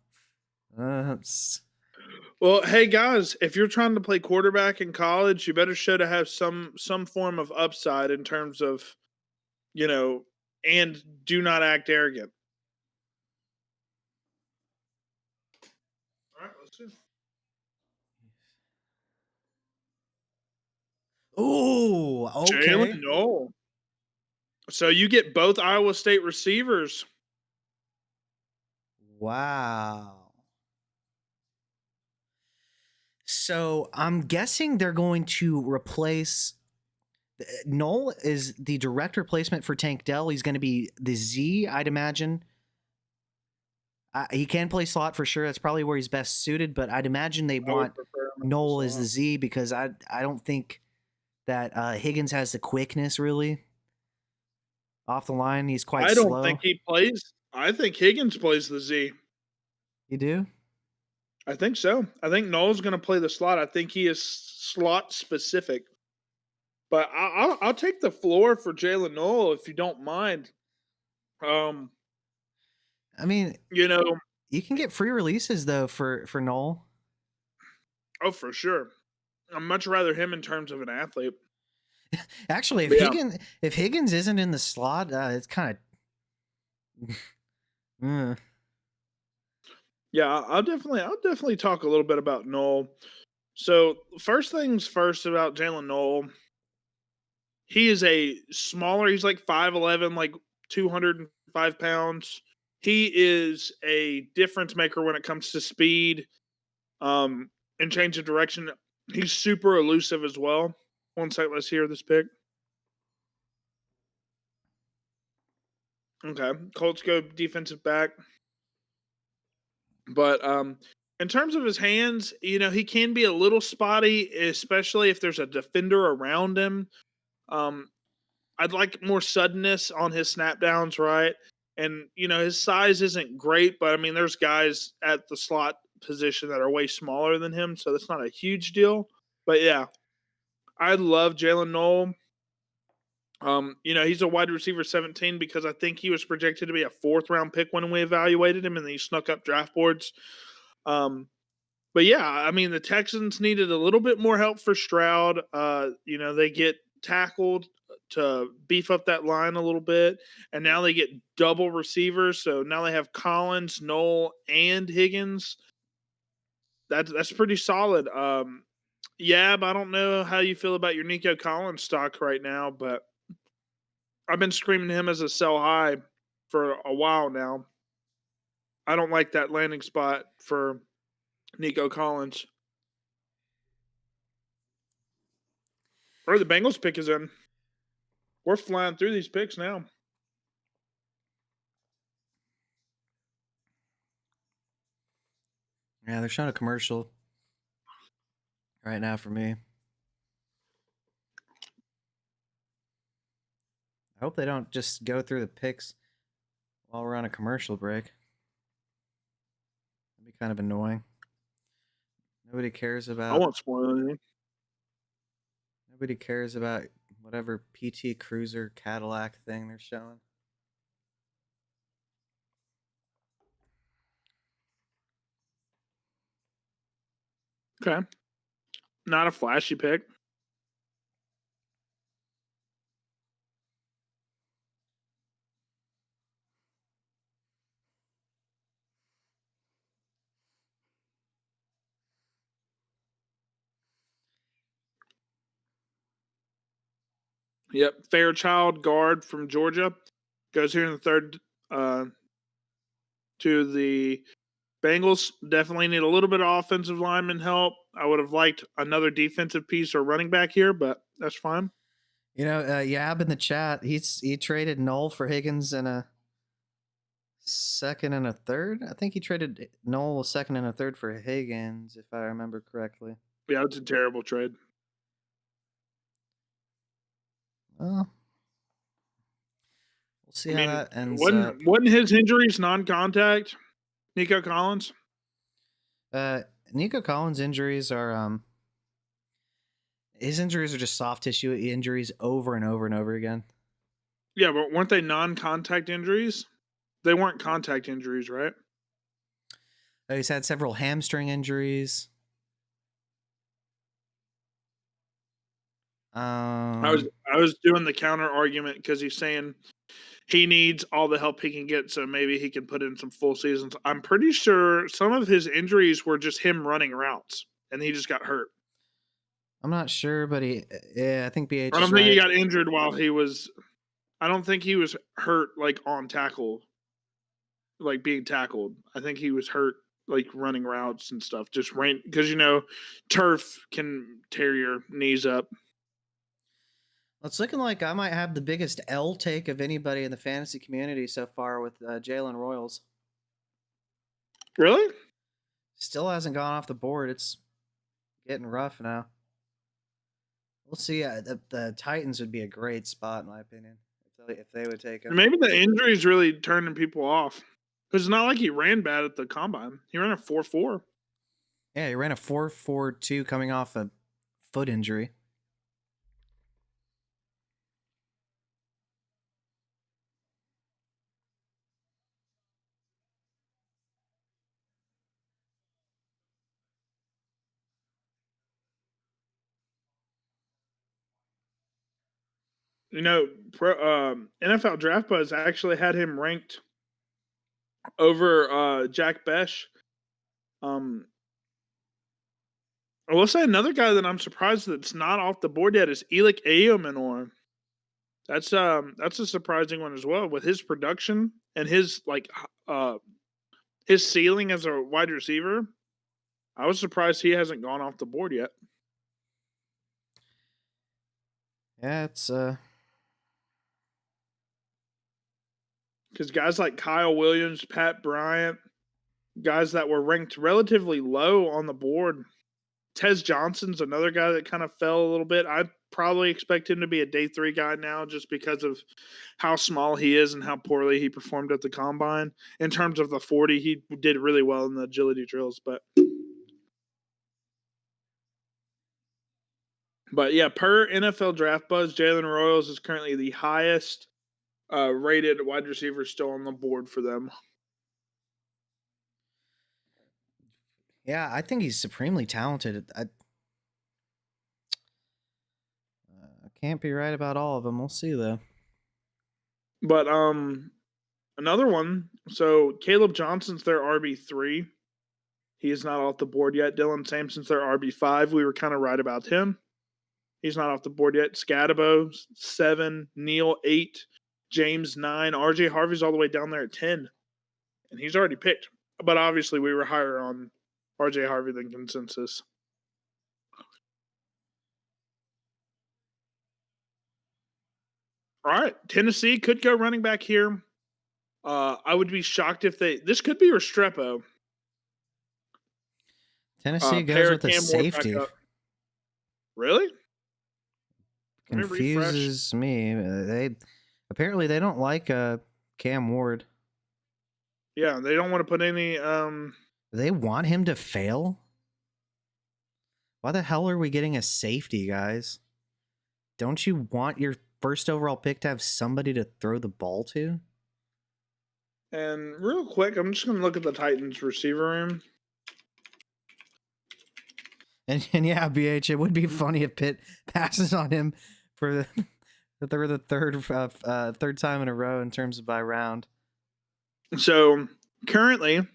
Well, hey guys, if you're trying to play quarterback in college, you better show to have some form of upside in terms of, and do not act arrogant. All right, let's see. ooh, okay. Jalen Noel. So you get both Iowa State receivers. Wow. So I'm guessing they're going to replace Noel is the direct replacement for Tank Dell. He's going to be the Z, I'd imagine. He can play slot for sure. That's probably where he's best suited. But I'd imagine they I would want prefer him as a Noel as slot. the Z because I don't think that Higgins has the quickness really off the line. He's quite I don't slow. think he plays. I think Higgins plays the Z. You do? I think so. I think Noel's going to play the slot. I think he is slot specific. But I'll take the floor for Jalen Noel if you don't mind. I mean, You know, you can get free releases though for Noel. oh for sure. I'd much rather him in terms of an athlete. Actually, But yeah, if Higgins isn't in the slot, it's kind of. yeah. I'll definitely talk a little bit about Noel. So first things first about Jalen Noel. He is a smaller. He's like 5'11", like 205 pounds. He is a difference maker when it comes to speed, and change of direction. He's super elusive as well. One sec, let's hear this pick. Okay, Colts go defensive back. But in terms of his hands, he can be a little spotty, especially if there's a defender around him. I'd like more suddenness on his snap downs, right? And his size isn't great, but I mean, there's guys at the slot position that are way smaller than him, so that's not a huge deal. But yeah, I love Jalen Noel. He's a wide receiver 17 because I think he was projected to be a 4th round pick when we evaluated him, and then he snuck up draft boards. But yeah, I mean, the Texans needed a little bit more help for Stroud. They get tackled to beef up that line a little bit, and now they get double receivers. So now they have Collins, Noel, and Higgins. That's pretty solid. Yab, I don't know how you feel about your Nico Collins stock right now, but I've been screaming him as a sell high for a while now. I don't like that landing spot for Nico Collins. Or the Bengals pick is in. We're flying through these picks now. Yeah, they're showing a commercial right now for me. I hope they don't just go through the picks while we're on a commercial break. That'd be kind of annoying. Nobody cares I about won't spoil anything. nobody cares about whatever PT Cruiser Cadillac thing they're showing. Okay. Not a flashy pick. Yep. Fairchild guard from Georgia goes here in the third to the Bengals. Definitely need a little bit of offensive lineman help. I would have liked another defensive piece or running back here, but that's fine. You know, Yab in the chat, he traded Null for Higgins and a second and a third. I think he traded Null a second and a third for Higgins, if I remember correctly. Yeah, it's a terrible trade. Well, we'll see how that ends up. Wasn't his injuries non-contact? Nico Collins. Nico Collins' injuries are his injuries are just soft tissue injuries over and over and over again. Yeah, but weren't they non-contact injuries? They weren't contact injuries, right? He's had several hamstring injuries. I was doing the counter argument because he's saying he needs all the help he can get, so maybe he can put in some full seasons. I'm pretty sure some of his injuries were just him running routes, and he just got hurt. I'm not sure, but I think BH I don't is think right. he got injured while he was. I don't think he was hurt like on tackle, like being tackled. I think he was hurt like running routes and stuff. Just rain because turf can tear your knees up. It's looking like I might have the biggest L take of anybody in the fantasy community so far with Jalen Royals. Really? Still hasn't gone off the board. It's getting rough now. We'll see. The Titans would be a great spot, in my opinion, if they would take him. Maybe the injuries really turning people off. Because it's not like he ran bad at the combine. He ran a 4.4. Yeah, he ran a 4.42 coming off a foot injury. NFL Draft Buzz actually had him ranked over Jack Besh. I will say another guy that I'm surprised that's not off the board yet is Elik Eomanor. That's a surprising one as well with his production and his his ceiling as a wide receiver. I was surprised he hasn't gone off the board yet. Yeah, it's because guys like Kyle Williams, Pat Bryant, guys that were ranked relatively low on the board. Tez Johnson's another guy that kind of fell a little bit. I probably expect him to be a day 3 guy now just because of how small he is and how poorly he performed at the combine. In terms of the 40, he did really well in the agility drills. But yeah, per NFL Draft Buzz, Jalen Royals is currently the highest rated wide receiver still on the board for them. Yeah, I think he's supremely talented. I can't be right about all of them. We'll see though. But another one. So Caleb Johnson's their RB3. He is not off the board yet. Dylan Sampson's their RB5. We were kind of right about him. He's not off the board yet. Scadabo 7, Neal 8, James 9, RJ Harvey's all the way down there at 10, and he's already picked. But obviously, we were higher on RJ Harvey than consensus. All right, Tennessee could go running back here. I would be shocked if this could be Restrepo. Tennessee goes with a safety. Really? Confuses me. Apparently, they don't like Cam Ward. Yeah, they don't want to put any. They want him to fail. Why the hell are we getting a safety, guys? Don't you want your first overall pick to have somebody to throw the ball to? And real quick, I'm just going to look at the Titans receiver room. And yeah, BH, it would be funny if Pitt passes on him for the third time in a row in terms of by round. So currently,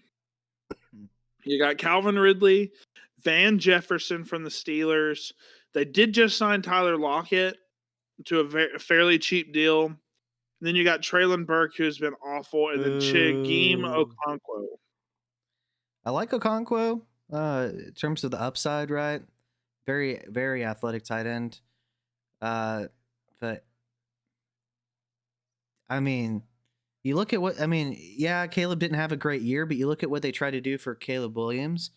you got Calvin Ridley, Van Jefferson from the Steelers. They did just sign Tyler Lockett to a fairly cheap deal. And then you got Traylon Burke, who's been awful, and then Chigim Okonkwo. I like Okonkwo in terms of the upside, right? Very, very athletic tight end. But I mean, you look at what yeah, Caleb didn't have a great year, but you look at what they tried to do for Caleb Williams.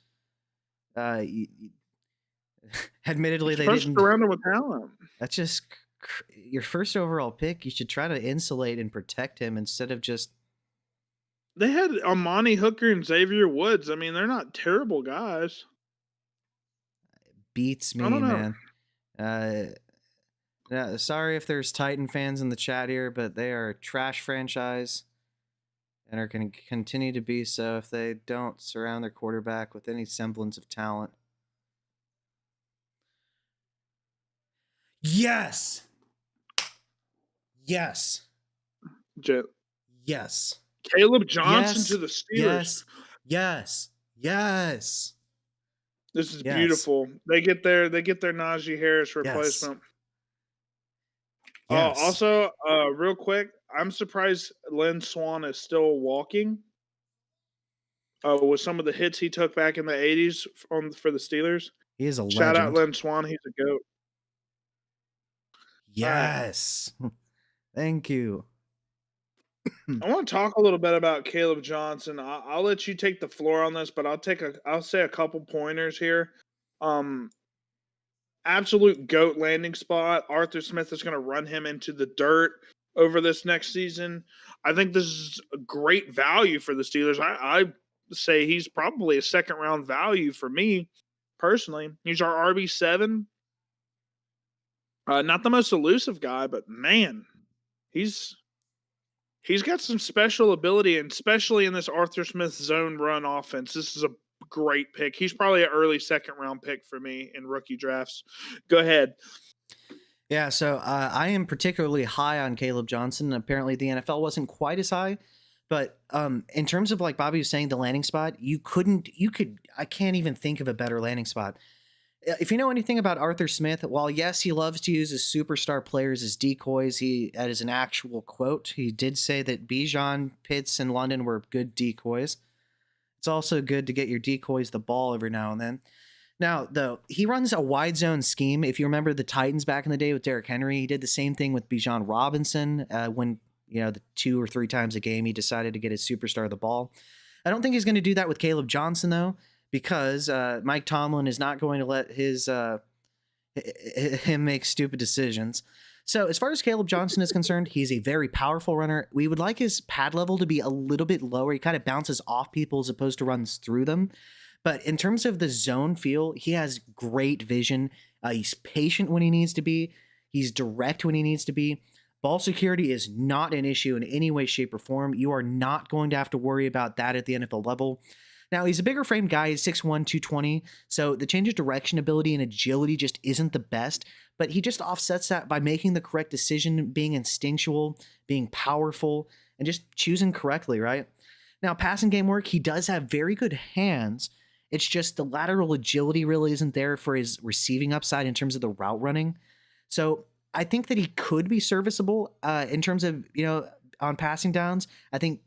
Admittedly, they didn't surround him with talent. That's just your first overall pick. You should try to insulate and protect him instead of just. They had Amani Hooker and Xavier Woods. I mean, they're not terrible guys. Beats me, man. Yeah, sorry if there's Titan fans in the chat here, but they are a trash franchise and are going to continue to be so if they don't surround their quarterback with any semblance of talent. Yes. Yes. Yes. Caleb Johnson to the Steelers. Yes. This is beautiful. They get their Najee Harris replacement. Yes. Also, real quick, I'm surprised Lynn Swann is still walking. With some of the hits he took back in the 80s for the Steelers. He is a legend. Shout out Lynn Swann. He's a GOAT. Yes. Right. Thank you. I want to talk a little bit about Caleb Johnson. I'll let you take the floor on this, but I'll say a couple pointers here. Absolute GOAT landing spot. Arthur Smith is going to run him into the dirt over this next season. I think this is a great value for the Steelers. I say he's probably a second round value for me personally. He's our RB7. Not the most elusive guy, but man, he's got some special ability, and especially in this Arthur Smith zone run offense. This is a great pick. He's probably an early second round pick for me in rookie drafts. Go ahead. Yeah, so I am particularly high on Caleb Johnson. Apparently the NFL wasn't quite as high, but in terms of like Bobby was saying, the landing spot, I can't even think of a better landing spot. If you know anything about Arthur Smith, while yes, he loves to use his superstar players as decoys, that is an actual quote. He did say that Bijan, Pitts, and London were good decoys. It's also good to get your decoys the ball every now and then. Now, though, he runs a wide zone scheme. If you remember the Titans back in the day with Derrick Henry, he did the same thing with Bijan Robinson when, the 2 or 3 times a game he decided to get his superstar the ball. I don't think he's going to do that with Caleb Johnson, though, because Mike Tomlin is not going to let him make stupid decisions. So as far as Caleb Johnson is concerned, he's a very powerful runner. We would like his pad level to be a little bit lower. He kind of bounces off people as opposed to runs through them. But in terms of the zone feel, he has great vision. He's patient when he needs to be. He's direct when he needs to be. Ball security is not an issue in any way, shape, or form. You are not going to have to worry about that at the NFL level. Now, he's a bigger frame guy. He's 6'1", 220. So the change of direction ability and agility just isn't the best. But he just offsets that by making the correct decision, being instinctual, being powerful, and just choosing correctly, right? Now, passing game work, he does have very good hands. It's just the lateral agility really isn't there for his receiving upside in terms of the route running. So I think that he could be serviceable in terms of, on passing downs. I think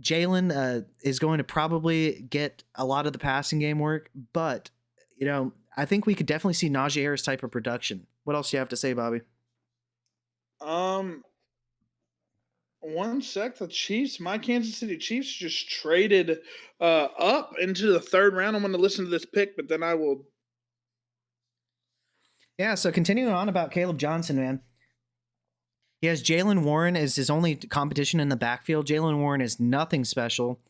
Jalen is going to probably get a lot of the passing game work, but, I think we could definitely see Najee Harris type of production. What else do you have to say, Bobby? One sec, my Kansas City Chiefs just traded up into the third round. I'm going to listen to this pick, but then I will. Yeah, so continuing on about Caleb Johnson, man. He has Jalen Warren as his only competition in the backfield. Jalen Warren is nothing special.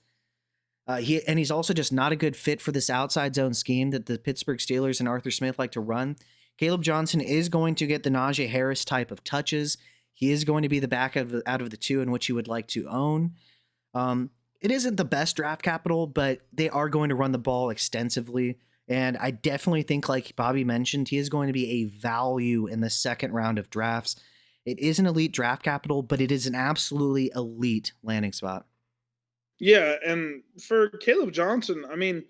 He's also just not a good fit for this outside zone scheme that the Pittsburgh Steelers and Arthur Smith like to run. Caleb Johnson is going to get the Najee Harris type of touches. He is going to be the back out of the two in which you would like to own. It isn't the best draft capital, but they are going to run the ball extensively. And I definitely think, like Bobby mentioned, he is going to be a value in the second round of drafts. It is an elite draft capital, but it is an absolutely elite landing spot. Yeah, and for Caleb Johnson, I mean,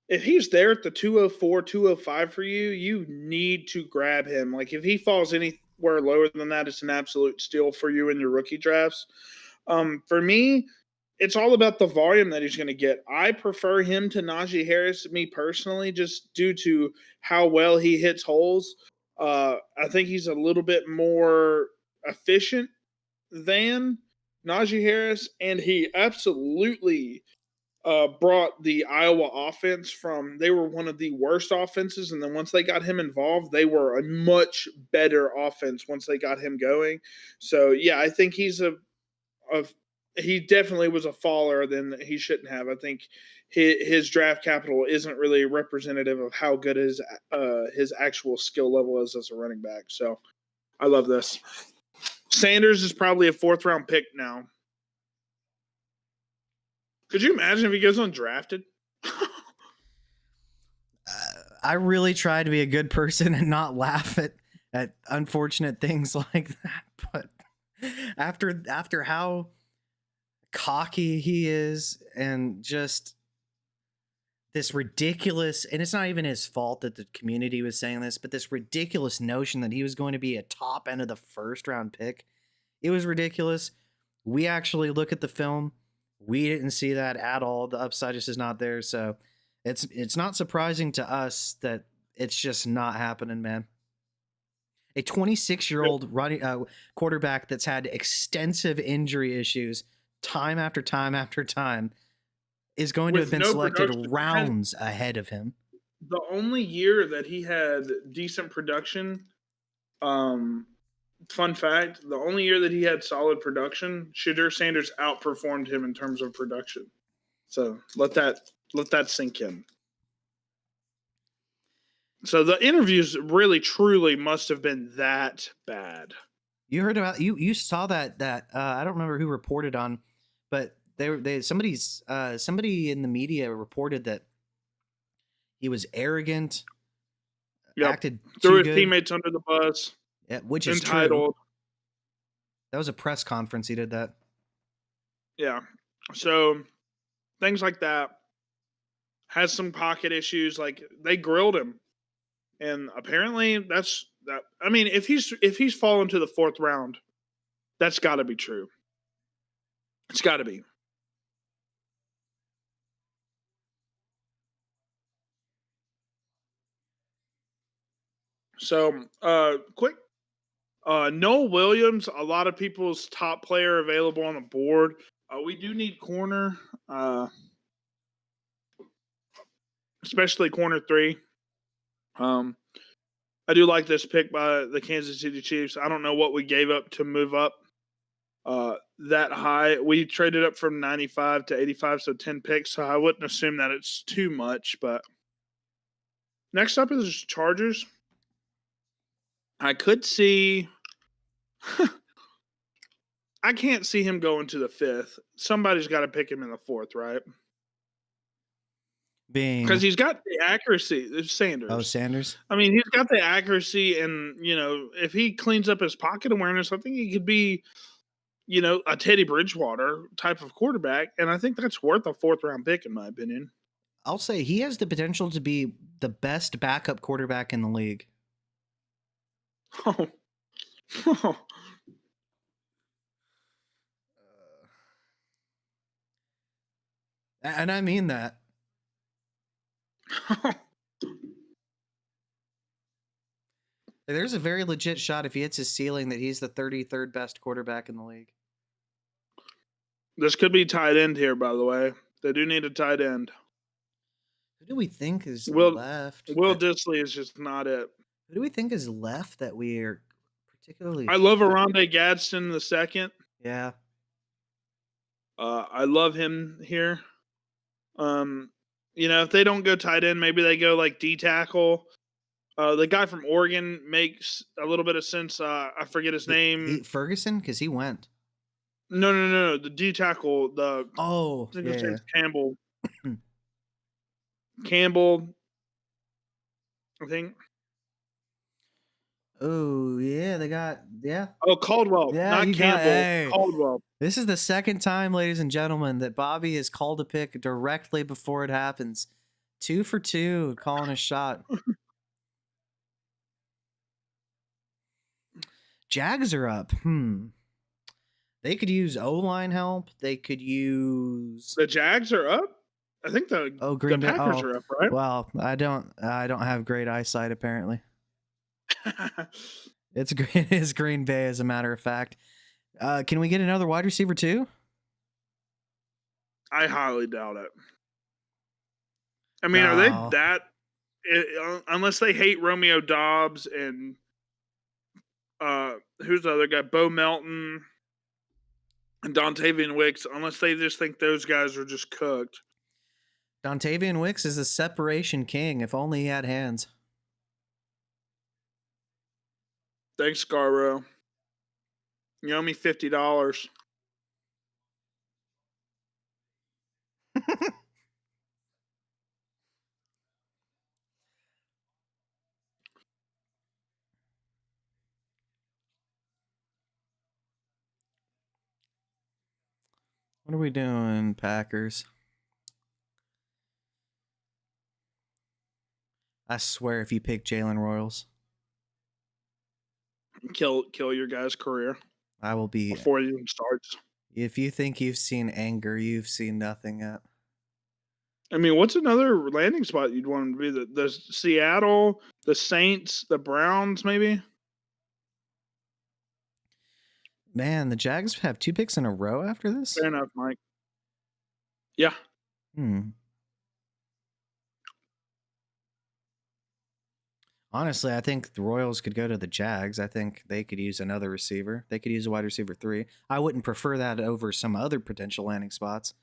if he's there at the 204, 205 for you, you need to grab him. Like if he falls anywhere lower than that, it's an absolute steal for you in your rookie drafts. For me, it's all about the volume that he's going to get. I prefer him to Najee Harris, me personally, just due to how well he hits holes. I think he's a little bit more efficient than Najee Harris, and he absolutely brought the Iowa offense from, they were one of the worst offenses, and then once they got him involved, they were a much better offense once they got him going. So yeah, I think he's he definitely was a faller than he shouldn't have. I think his draft capital isn't really representative of how good his actual skill level is as a running back. So I love this. Sanders is probably a 4th round pick now. Could you imagine if he goes undrafted? I really try to be a good person and not laugh at unfortunate things like that. But after how cocky he is and just this ridiculous, and it's not even his fault that the community was saying this, but this ridiculous notion that he was going to be a top end of the 1st round pick, it was ridiculous. We actually look at the film. We didn't see that at all. The upside just is not there. So it's not surprising to us that it's just not happening, man. A 26-year-old running quarterback that's had extensive injury issues time after time after time is going to have been selected rounds ahead of him. The only year that he had decent production, fun fact, the only year that he had solid production, Shadur Sanders outperformed him in terms of production. So let that sink in. So the interviews really truly must have been that bad. You heard about you saw that I don't remember who reported on, but somebody in the media reported that he was arrogant, acted threw too his good. teammates under the bus, which is entitled. True. That was a press conference. He did that. Yeah. So things like that. Has some pocket issues. Like they grilled him, and apparently that's that. I mean, if he's fallen to the 4th round, that's got to be true. It's got to be. So, quick. Noel Williams, a lot of people's top player available on the board. We do need corner, especially corner 3. I do like this pick by the Kansas City Chiefs. I don't know what we gave up to move up that high. We traded up from 95 to 85, so 10 picks. So I wouldn't assume that it's too much. But next up is Chargers. I could see. I can't see him going to the 5th. Somebody's got to pick him in the 4th, right? Because he's got the accuracy. It's Sanders. Oh, Sanders. I mean, he's got the accuracy, and if he cleans up his pocket awareness, I think he could be, a Teddy Bridgewater type of quarterback, and I think that's worth a 4th round pick in my opinion. I'll say he has the potential to be the best backup quarterback in the league. Oh. And I mean that. There's a very legit shot if he hits his ceiling that he's the 33rd best quarterback in the league. This could be tight end here, by the way. They do need a tight end. Who do we think is left? Will Dissly is just not it. Who do we think is left that we are particularly. I love Aronde Gadsden the second. Yeah. I love him here. If they don't go tight end, maybe they go like D tackle. The guy from Oregon makes a little bit of sense. I forget his name. Ferguson, because he went. No. The D tackle. I Oh, think his yeah. name's Campbell. Campbell, I think. Oh, yeah, they got, yeah. Oh, Caldwell, Yeah, not you got, Campbell. hey. Caldwell. This is the second time, ladies and gentlemen, that Bobby has called a pick directly before it happens. 2 for 2, calling a shot. Jags are up. They could use O-line help. They could use. The Jags are up. I think the Green Bay. Packers are up, right? Well, I don't have great eyesight apparently. It's Green Bay, as a matter of fact. Can we get another wide receiver too? I highly doubt it. I mean, are they that? Unless they hate Romeo Dobbs and who's the other guy? Bo Melton and Dontavian Wicks. Unless they just think those guys are just cooked. Dontavian Wicks is a separation king. If only he had hands. Thanks, Scarborough. You owe me $50. What are we doing, Packers? I swear, if you pick Jalen Royals, Kill your guy's career. I will be before it even starts. If you think you've seen anger, you've seen nothing yet. I mean, what's another landing spot you'd want to be? The Seattle, the Saints, the Browns, maybe? Man, the Jags have 2 picks in a row after this? Fair enough, Mike. Yeah. Honestly, I think the Royals could go to the Jags. I think they could use another receiver. They could use a wide receiver 3. I wouldn't prefer that over some other potential landing spots,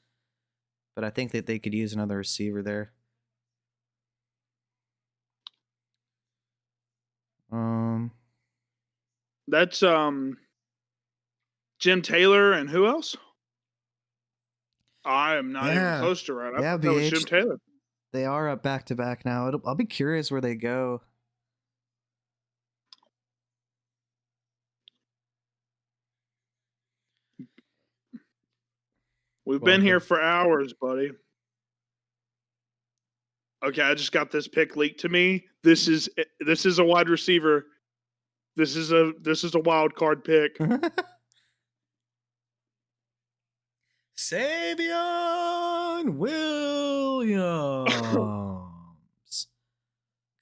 but I think that they could use another receiver there. That's Jim Taylor and who else? I am not even close to right. I thought that was Jim Taylor. They are up back to back now. I'll be curious where they go. We've been here for hours, buddy. Okay, I just got this pick leaked to me. This is a wide receiver. This is a wild card pick. Savion Williams.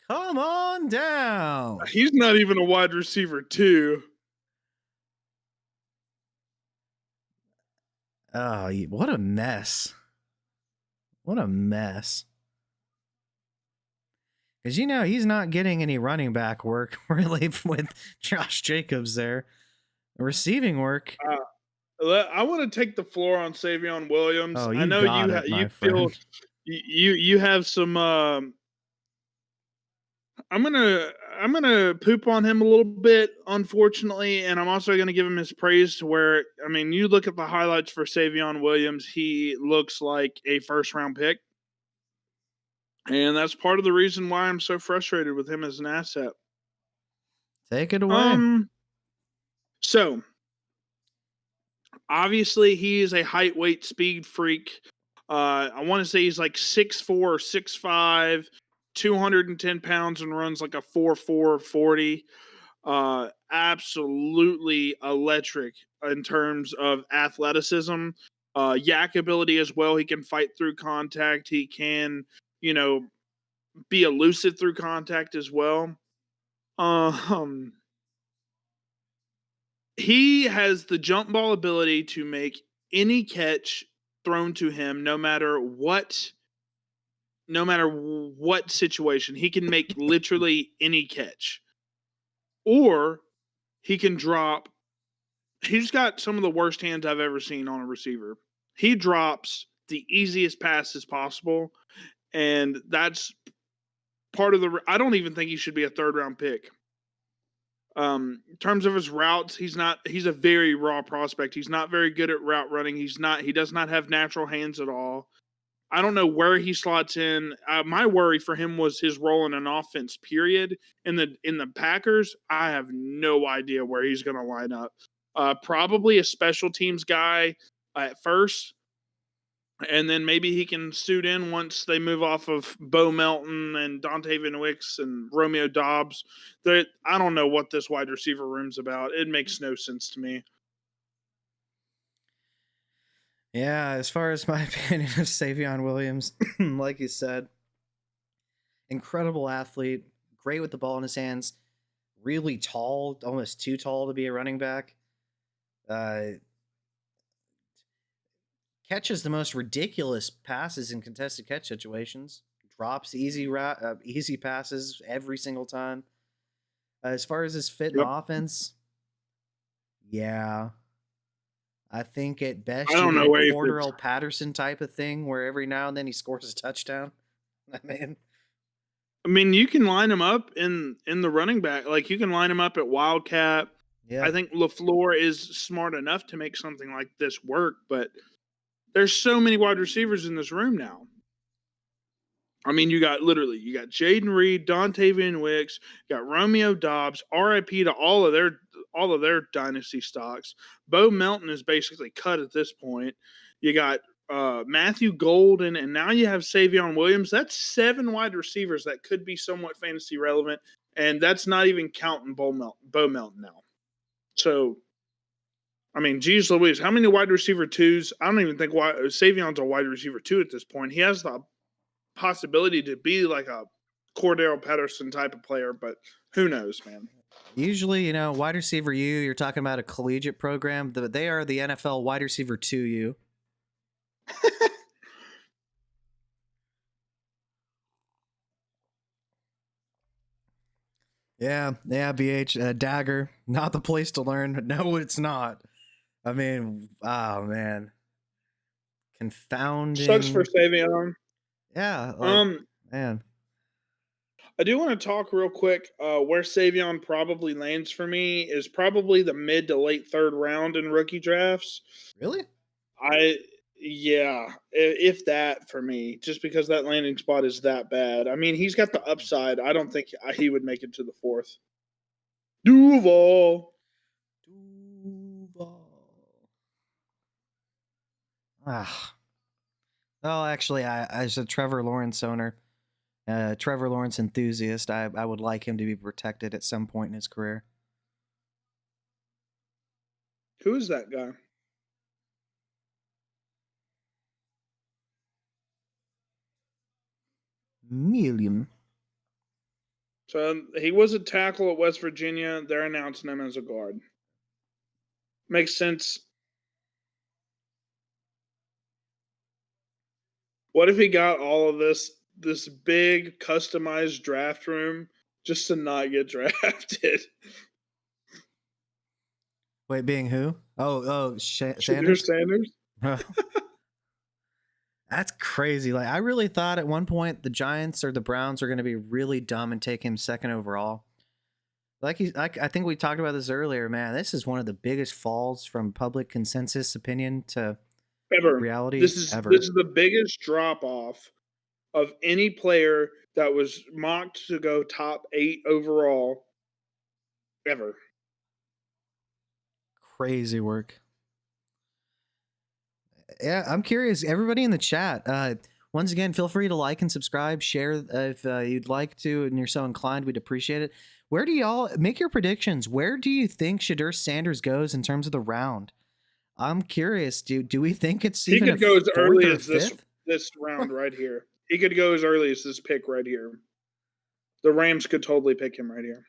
Come on down. He's not even a wide receiver, too. Oh, what a mess. What a mess. Because, he's not getting any running back work, really, with Josh Jacobs there. Receiving work. I want to take the floor on Savion Williams. Oh, I know you feel you have some. I'm gonna poop on him a little bit, unfortunately, and I'm also gonna give him his praise to where, I mean, you look at the highlights for Savion Williams, he looks like a first-round pick, and that's part of the reason why I'm so frustrated with him as an asset. Take it away. So, obviously, he is a height, weight, speed freak. I want to say he's like 6'4" or 6'5", 210 pounds, and runs like a 4.4 40. Absolutely electric in terms of athleticism. Yak ability as well. He can fight through contact. He can, be elusive through contact as well. He has the jump ball ability to make any catch thrown to him, no matter what situation. He can make literally any catch. Or he can drop. He's got some of the worst hands I've ever seen on a receiver. He drops the easiest passes possible, and that's part of the. I don't even think he should be a third round pick. In terms of his routes, he's not. He's a very raw prospect. He's not very good at route running. He's not. He does not have natural hands at all. I don't know where he slots in. My worry for him was his role in an offense. Period. In the Packers, I have no idea where he's going to line up. Probably a special teams guy at first, and then maybe he can suit in once they move off of Bo Melton and Dontavian Wicks and Romeo Dobbs. I don't know what this wide receiver room's about. It makes no sense to me. Yeah, as far as my opinion of Savion Williams, like you said, incredible athlete, great with the ball in his hands, really tall, almost too tall to be a running back. Catches the most ridiculous passes in contested catch situations. Drops easy passes every single time. As far as his fit in the offense, yeah, I think at best I you don't get know a where he Cordero Patterson type of thing where every now and then he scores a touchdown. I mean, you can line him up in the running back. Like, you can line him up at Wildcat. Yeah, I think LaFleur is smart enough to make something like this work, but there's so many wide receivers in this room now. I mean, you got Jaden Reed, Dontavian Wicks, you got Romeo Dobbs, RIP to all of their dynasty stocks. Bo Melton is basically cut at this point. You got Matthew Golden, and now you have Savion Williams. That's 7 wide receivers that could be somewhat fantasy relevant, and that's not even counting Bo Melton now. So, I mean, geez Louise, how many wide receiver twos? I don't even think Savion's a wide receiver 2 at this point. He has the possibility to be like a Cordero Patterson type of player, but who knows, man. usually, wide receiver you're talking about a collegiate program. They are the NFL wide receiver 2U. Yeah, BH Dagger, not the place to learn. No, it's not. I mean, oh man, confounding. Sucks for Savion. Yeah, man. I do want to talk real quick. Where Savion probably lands for me is probably the mid to late 3rd round in rookie drafts. Really? Yeah, if that for me, just because that landing spot is that bad. I mean, he's got the upside. I don't think he would make it to the 4th. Duval. Ah. Oh, actually, as a Trevor Lawrence owner, Trevor Lawrence enthusiast, I would like him to be protected at some point in his career. Who is that guy? Million. So he was a tackle at West Virginia. They're announcing him as a guard. Makes sense. What if he got all of this big customized draft room just to not get drafted? Wait, being who? Sanders? Sanders? That's crazy. Like, I really thought at one point the Giants or the Browns were going to be really dumb and take him 2nd overall. I think we talked about this earlier, man. This is one of the biggest falls from public consensus opinion to Ever. reality This is ever. This is the biggest drop off of any player that was mocked to go top 8 overall ever. Crazy work. Yeah, I'm curious. Everybody in the chat, once again, feel free to like and subscribe, share if you'd like to, and you're so inclined. We'd appreciate it. Where do y'all make your predictions? Where do you think Shedeur Sanders goes in terms of the round? I'm curious. Do we think it's He even could go as early as fifth? this round right here. He could go as early as this pick right here. The Rams could totally pick him right here.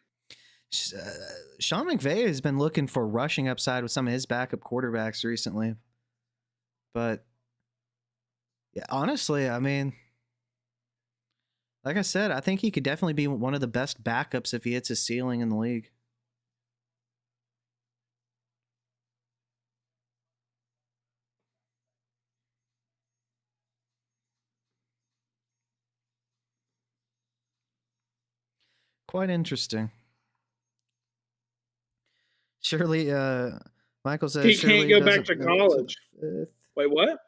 Sean McVay has been looking for rushing upside with some of his backup quarterbacks recently. But yeah, honestly, I mean, like I said, I think he could definitely be one of the best backups if he hits his ceiling in the league. Quite interesting. Shirley, Michael says He can't Shirley go back doesn't to make it to the college. fifth. Wait, what?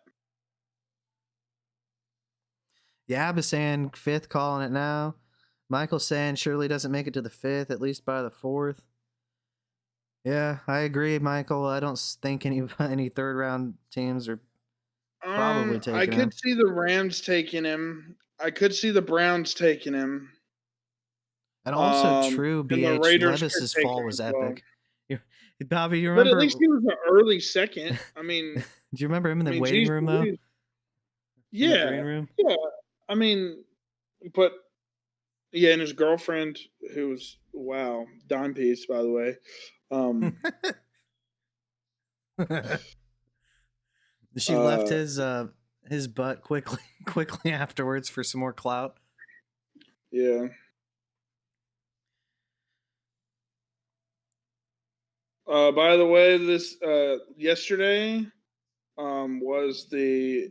Yab is saying fifth, calling it now. Michael's saying Shirley doesn't make it to the fifth, at least by the fourth. Yeah, I agree, Michael. I don't think any third round teams are probably I taking him. could see the Rams taking him. I could see the Browns taking him. And also true, And the BH, Raiders could Levis's take fall him was as well. epic. Bobby, you But at remember? least he was an early second. I mean, Do you remember him in the waiting geez, room though? Louise. In the green Yeah, room? yeah. I mean, but yeah, and his girlfriend, who was wow, dime piece, by the way. She left his butt quickly afterwards for some more clout. Yeah. By the way, this yesterday was the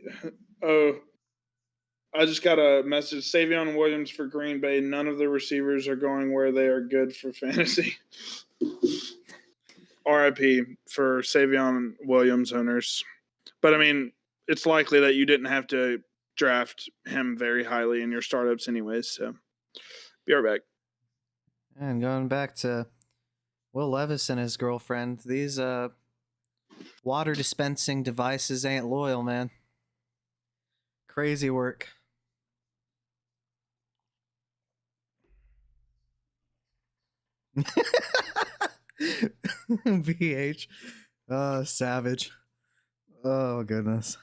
oh, I just got a message. Savion Williams for Green Bay. None of the receivers are going where they are good for fantasy. RIP for Savion Williams owners. But I mean, it's likely that you didn't have to draft him very highly in your startups anyways. So be right back. And going back to Will Levis and his girlfriend, these water dispensing devices ain't loyal, man. Crazy work. VH. Savage. Oh goodness.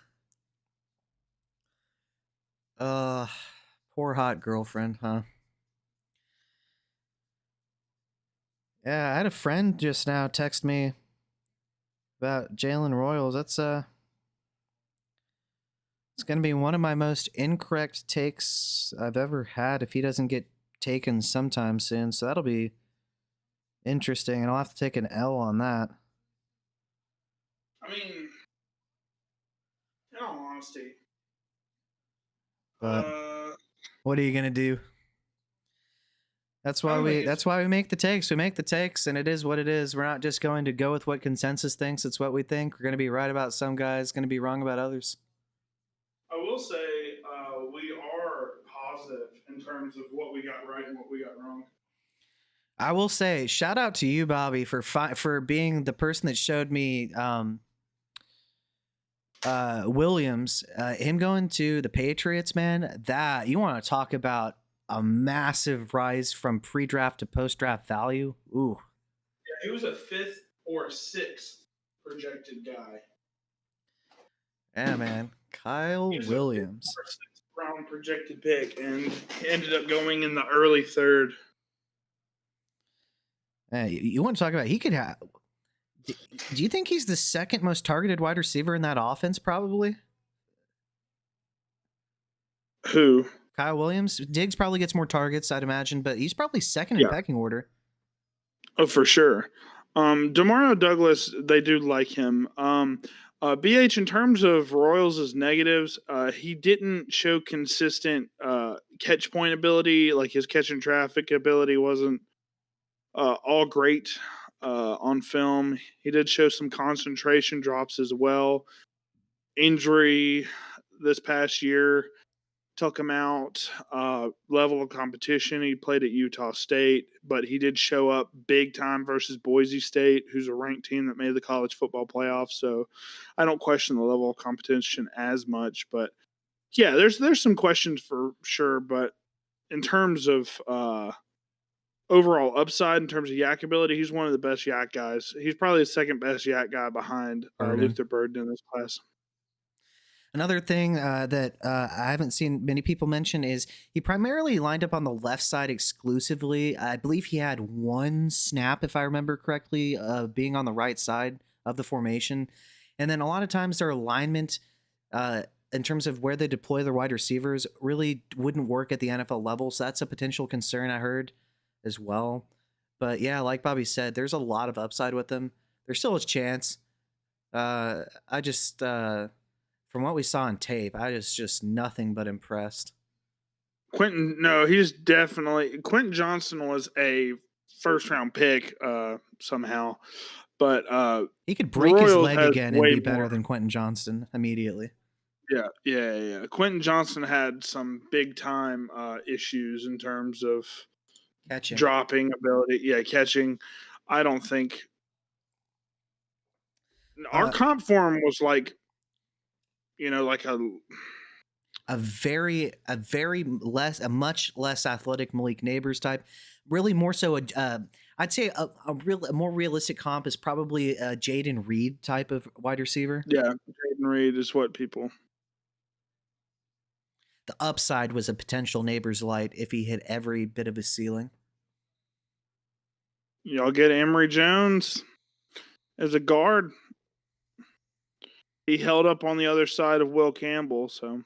Poor hot girlfriend, huh? Yeah, I had a friend just now text me about Jalen Royals. That's it's gonna be one of my most incorrect takes I've ever had if he doesn't get taken sometime soon. So that'll be interesting, and I'll have to take an L on that. I mean, in all honesty, But what are you gonna do? That's why we make the takes. We make the takes, and it is what it is. We're not just going to go with what consensus thinks. It's what we think. We're going to be right about some guys, going to be wrong about others. I will say we are positive in terms of what we got right and what we got wrong. I will say, shout out to you, Bobby, for being the person that showed me Williams, him going to the Patriots, man. That you want to talk about a massive rise from pre-draft to post-draft value. Ooh. Yeah, he was a 5th or 6th projected guy. Yeah, man. Kyle Williams. 6th round projected pick, and he ended up going in the early 3rd. You want to talk about he could have. Do you think he's the second most targeted wide receiver in that offense? Probably. Who? Kyle Williams. Diggs probably gets more targets, I'd imagine, but he's probably second in pecking order. Oh, for sure. Demario Douglas, they do like him. BH, in terms of Royals' negatives, he didn't show consistent catch point ability. Like his catch and traffic ability wasn't all great on film. He did show some concentration drops as well. Injury this past year took him out. Level of competition, he played at Utah State, but he did show up big time versus Boise State, who's a ranked team that made the college football playoffs. So I don't question the level of competition as much. But yeah, there's some questions for sure. But in terms of overall upside, in terms of yak ability, he's one of the best yak guys. He's probably the second best yak guy behind Luther Burden in this class. Another thing that I haven't seen many people mention is he primarily lined up on the left side exclusively. I believe he had one snap, if I remember correctly, being on the right side of the formation. And then a lot of times their alignment in terms of where they deploy their wide receivers really wouldn't work at the NFL level. So that's a potential concern I heard as well. But yeah, like Bobby said, there's a lot of upside with them. There's still a chance. I just... from what we saw on tape, I was just nothing but impressed. Quentin, no, he's definitely Quentin Johnson was a first round pick somehow, but He could the break his Royals leg has again and way be better more. than Quentin Johnston immediately. Yeah. Quentin Johnson had some big time issues in terms of Catching. dropping ability. Yeah, catching. I don't think our Uh, comp for him was like, like a much less athletic Malik Neighbors type. Really more so I'd say a more realistic comp is probably a Jaden Reed type of wide receiver. yeah, Jaden Reed is what people. The upside was a potential Neighbors light if he hit every bit of his ceiling. Y'all get Emory Jones as a guard. He held up on the other side of Will Campbell, so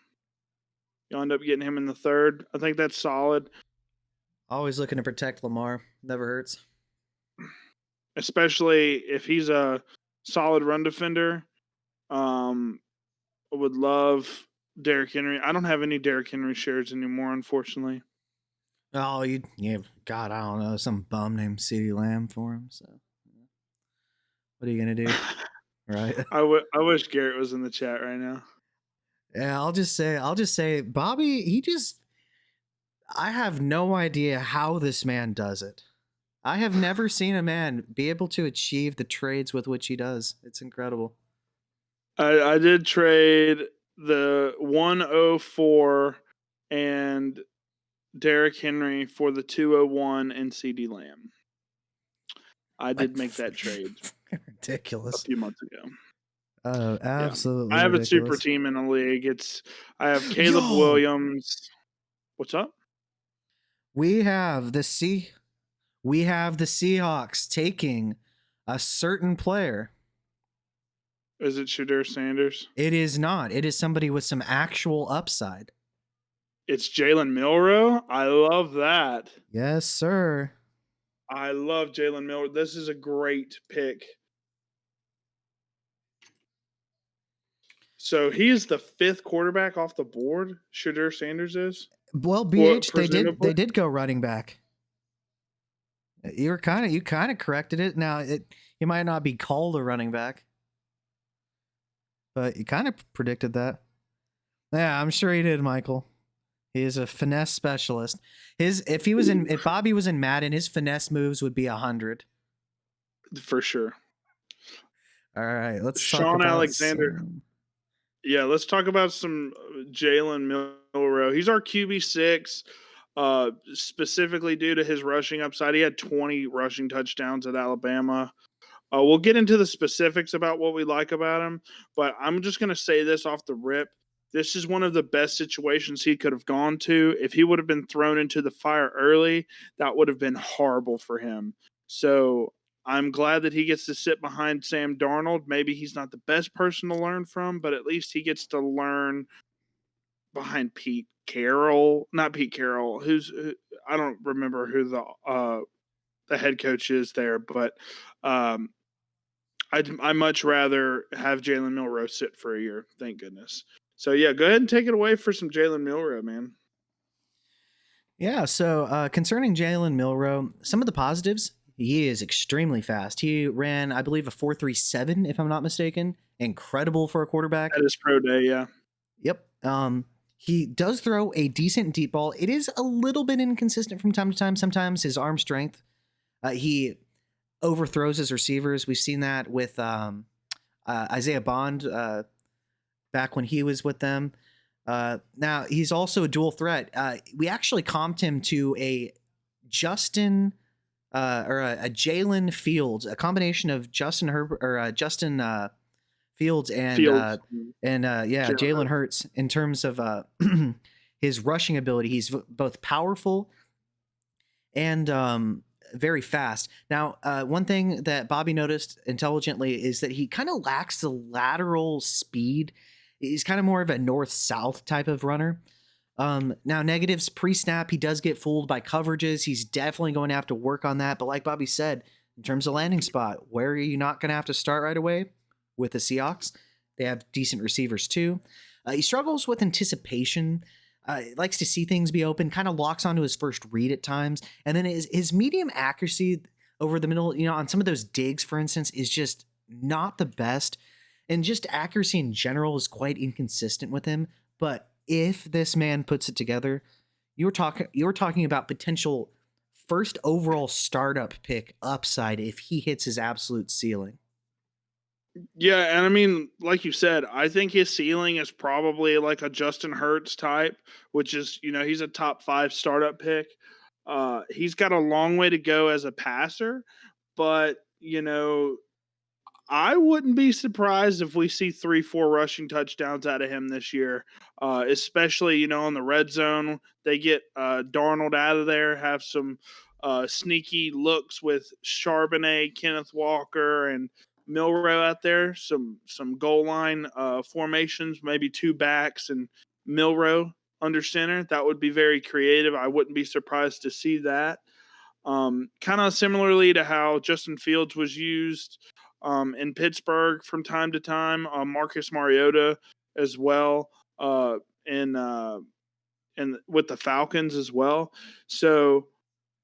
you'll end up getting him in the third. I think that's solid, Always looking to protect Lamar. Never hurts. especially if he's a solid run defender. I would love Derrick Henry. I don't have any Derrick Henry shares anymore, unfortunately. Oh, God, I don't know, some bum named CeeDee Lamb for him. So, what are you gonna do, right? I wish Garrett was in the chat right now. Yeah, I'll just say, Bobby. I have no idea how this man does it. I have never seen a man be able to achieve the trades with which he does. It's incredible. I did trade the 104 and Derrick Henry for the 201 and CD Lamb. I did make that trade a Ridiculous. few months ago. Oh, absolutely I have ridiculous. a super team in the league. I have Caleb Williams. What's up? We have the Seahawks taking a certain player. Is it Shadur Sanders? It is not. It is somebody with some actual upside. It's Jalen Milroe. I love that. Yes, sir. I love Jalen Milroe. This is a great pick. So he is the fifth quarterback off the board. Shadur Sanders is. Well, Well, BH, they did go running back. You kind of corrected it. Now he might not be called a running back, but you kind of predicted that. Yeah, I'm sure he did, Michael. He is a finesse specialist. If Bobby was in Madden, his finesse moves would be 100 for sure. All right, let's Sean talk about Alexander. Yeah, let's talk about some Jalen Milroe. He's our QB6, specifically due to his rushing upside. He had 20 rushing touchdowns at Alabama. We'll get into the specifics about what we like about him, but I'm just going to say this off the rip. This is one of the best situations he could have gone to. If he would have been thrown into the fire early, that would have been horrible for him. So I'm glad that he gets to sit behind Sam Darnold. Maybe he's not the best person to learn from, but at least he gets to learn behind Pete Carroll. Not Pete Carroll. I don't remember who the head coach is there, but I much rather have Jalen Milroe sit for a year. Thank goodness. So yeah, go ahead and take it away for some Jalen Milroe, man. Yeah. So concerning Jalen Milroe, some of the positives. He is extremely fast. He ran, I believe, a 4.37, if I'm not mistaken. Incredible for a quarterback. At his pro day, yeah. Yep. He does throw a decent deep ball. It is a little bit inconsistent from time to time. Sometimes his arm strength, he overthrows his receivers. We've seen that with Isaiah Bond back when he was with them. Now he's also a dual threat. We actually comped him to a Justin or a Jalen Fields, a combination of Justin Herbert or Justin Fields and Jalen Hurts in terms of his rushing ability. He's both powerful and very fast. Now, one thing that Bobby noticed intelligently is that he kind of lacks the lateral speed. He's kind of more of a north-south type of runner. Now, negatives pre-snap, he does get fooled by coverages. He's definitely going to have to work on that. But like Bobby said, in terms of landing spot, where are you not going to have to start right away? With the Seahawks, they have decent receivers too. He struggles with anticipation. Likes to see things be open, kind of locks onto his first read at times, and then his medium accuracy over the middle, on some of those digs, for instance, is just not the best, and just accuracy in general is quite inconsistent with him. But if this man puts it together, you're talking about potential first overall startup pick upside if he hits his absolute ceiling. Yeah, and I mean, like you said, I think his ceiling is probably like a Justin Hurts type, which is, he's a top 5 startup pick. He's got a long way to go as a passer, but, I wouldn't be surprised if we see 3, 4 rushing touchdowns out of him this year, especially, in the red zone. They get Darnold out of there, have some sneaky looks with Charbonnet, Kenneth Walker, and Milrow out there. Some goal line formations, maybe 2 backs and Milrow under center. That would be very creative. I wouldn't be surprised to see that. Kind of similarly to how Justin Fields was used in Pittsburgh from time to time, Marcus Mariota as well, and with the Falcons as well. So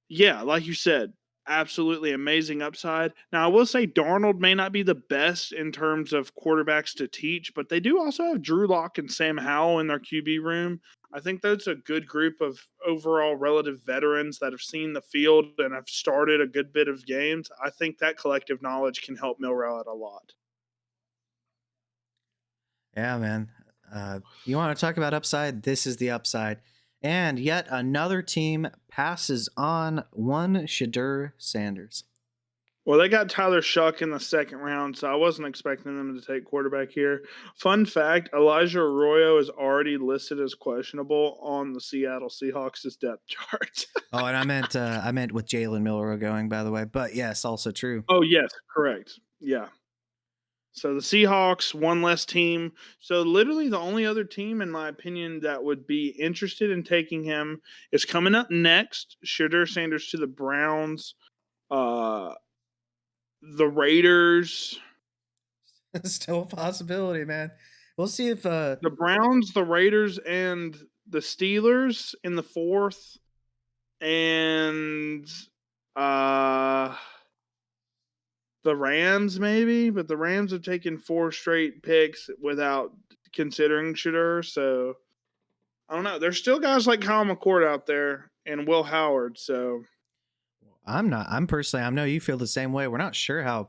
yeah, like you said, absolutely amazing upside. Now, I will say Darnold may not be the best in terms of quarterbacks to teach, but they do also have Drew Lock and Sam Howell in their QB room. I think that's a good group of overall relative veterans that have seen the field and have started a good bit of games. I think that collective knowledge can help Milrow out a lot. Yeah, man. You want to talk about upside? This is the upside. And yet another team passes on one Shadur Sanders. Well, they got Tyler Shuck in the second round, so I wasn't expecting them to take quarterback here. Fun fact, Elijah Arroyo is already listed as questionable on the Seattle Seahawks' depth chart. Oh, and I meant with Jalen Milrow going, by the way. But yes, also true. Oh, yes, correct. Yeah. So the Seahawks, one less team. So literally the only other team, in my opinion, that would be interested in taking him is coming up next. Shadur Sanders to the Browns, uh, the Raiders, It's still a possibility, man. We'll see if the Browns, the Raiders, and the Steelers in the fourth, and uh, the Rams maybe, but the Rams have taken 4 straight picks without considering Shadur, so I don't know. There's still guys like Kyle McCord out there and Will Howard, so I'm personally, I know you feel the same way. We're not sure how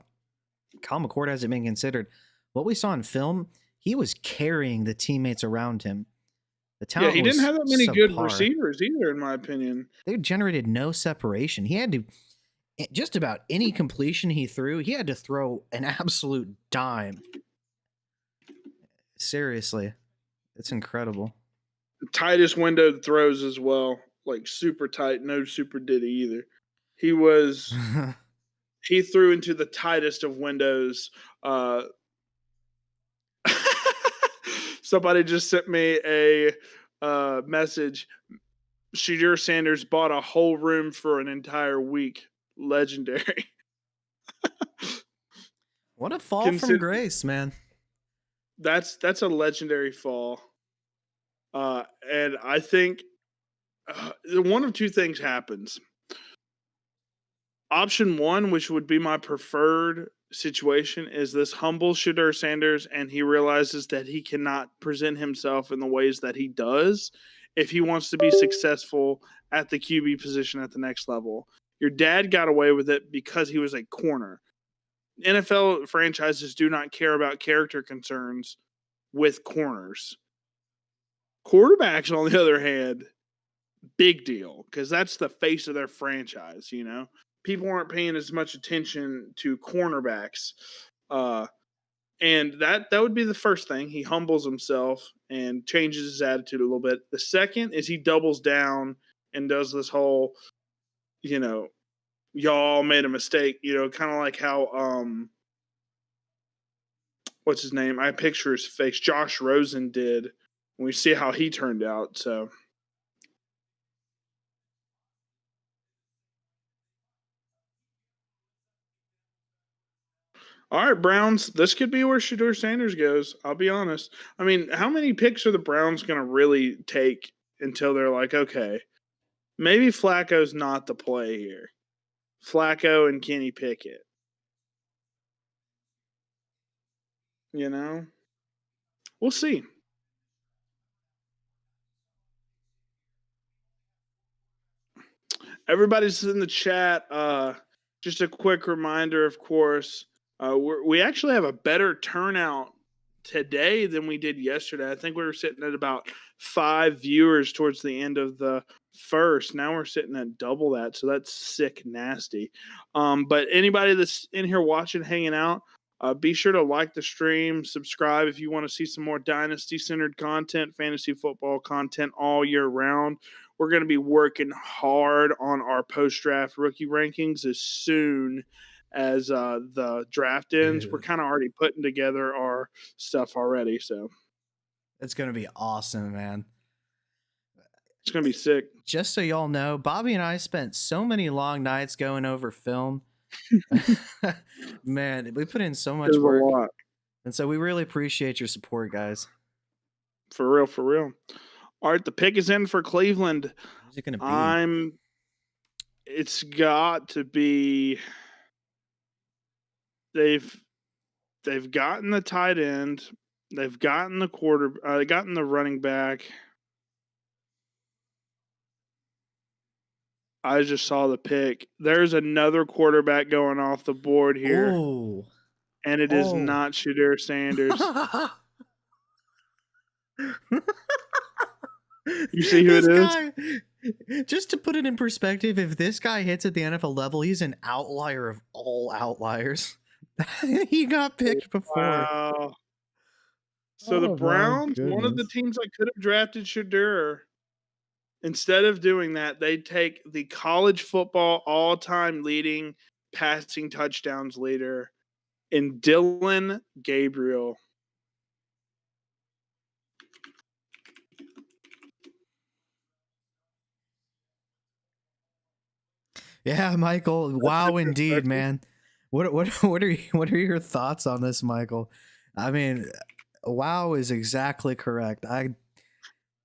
Kyle McCord hasn't been considered. What we saw in film, he was carrying the teammates around him. The yeah, talent he didn't was have that many good subpar. receivers either, in my opinion. They generated no separation. He had to just about any completion he threw, he had to throw an absolute dime. Seriously, it's incredible. Tightest window throws as well, like super tight, no super diddy either. He was he threw into the tightest of windows. Somebody just sent me a message. Shadur Sanders bought a whole room for an entire week. Legendary. What a fall from Consider grace, man. that's a legendary fall. And I think one of two things happens. Option one, which would be my preferred situation, is this humble Shadur Sanders, and he realizes that he cannot present himself in the ways that he does if he wants to be successful at the QB position at the next level. Your dad got away with it because he was a corner. NFL franchises do not care about character concerns with corners. Quarterbacks, on the other hand, big deal because that's the face of their franchise. People aren't paying as much attention to cornerbacks. Uh, and that would be the first thing. He humbles himself and changes his attitude a little bit. The second is he doubles down and does this whole, you know, y'all made a mistake, kind of like how what's his name? I picture his face. Josh Rosen did. And we see how he turned out. So all right, Browns. This could be where Shadur Sanders goes. I'll be honest. I mean, how many picks are the Browns going to really take until they're like, okay, maybe Flacco's not the play here. Flacco and Kenny Pickett. You know? We'll see. Everybody's in the chat. Just a quick reminder, of course, we actually have a better turnout today than we did yesterday. I think we were sitting at about 5 viewers towards the end of the first. Now we're sitting at double that, so that's sick nasty. But anybody that's in here watching, hanging out, be sure to like the stream, subscribe if you want to see some more dynasty-centered content, fantasy football content all year round. We're going to be working hard on our post-draft rookie rankings as soon as the draft ends. We're kind of already putting together our stuff already, so it's gonna be awesome, man. It's going to be sick. Just so y'all know, Bobby and I spent so many long nights going over film. Man, we put in so much work. A lot. And so we really appreciate your support, guys. For real, for real. All right, the pick is in for Cleveland. Who's it going to be? It's got to be. They've gotten the tight end. They've gotten the gotten the running back. I just saw the pick. There's another quarterback going off the board here. Ooh. And it is not Shedeur Sanders. You see who it is? Just to put it in perspective, if this guy hits at the NFL level, he's an outlier of all outliers. He got picked before. Wow. So the Browns, one of the teams I could have drafted Shedeur. Instead of doing that, they take the college football all-time leading passing touchdowns leader in Dillon Gabriel. Yeah, Michael. Wow, indeed, man. What are your thoughts on this, Michael? I mean, wow is exactly correct.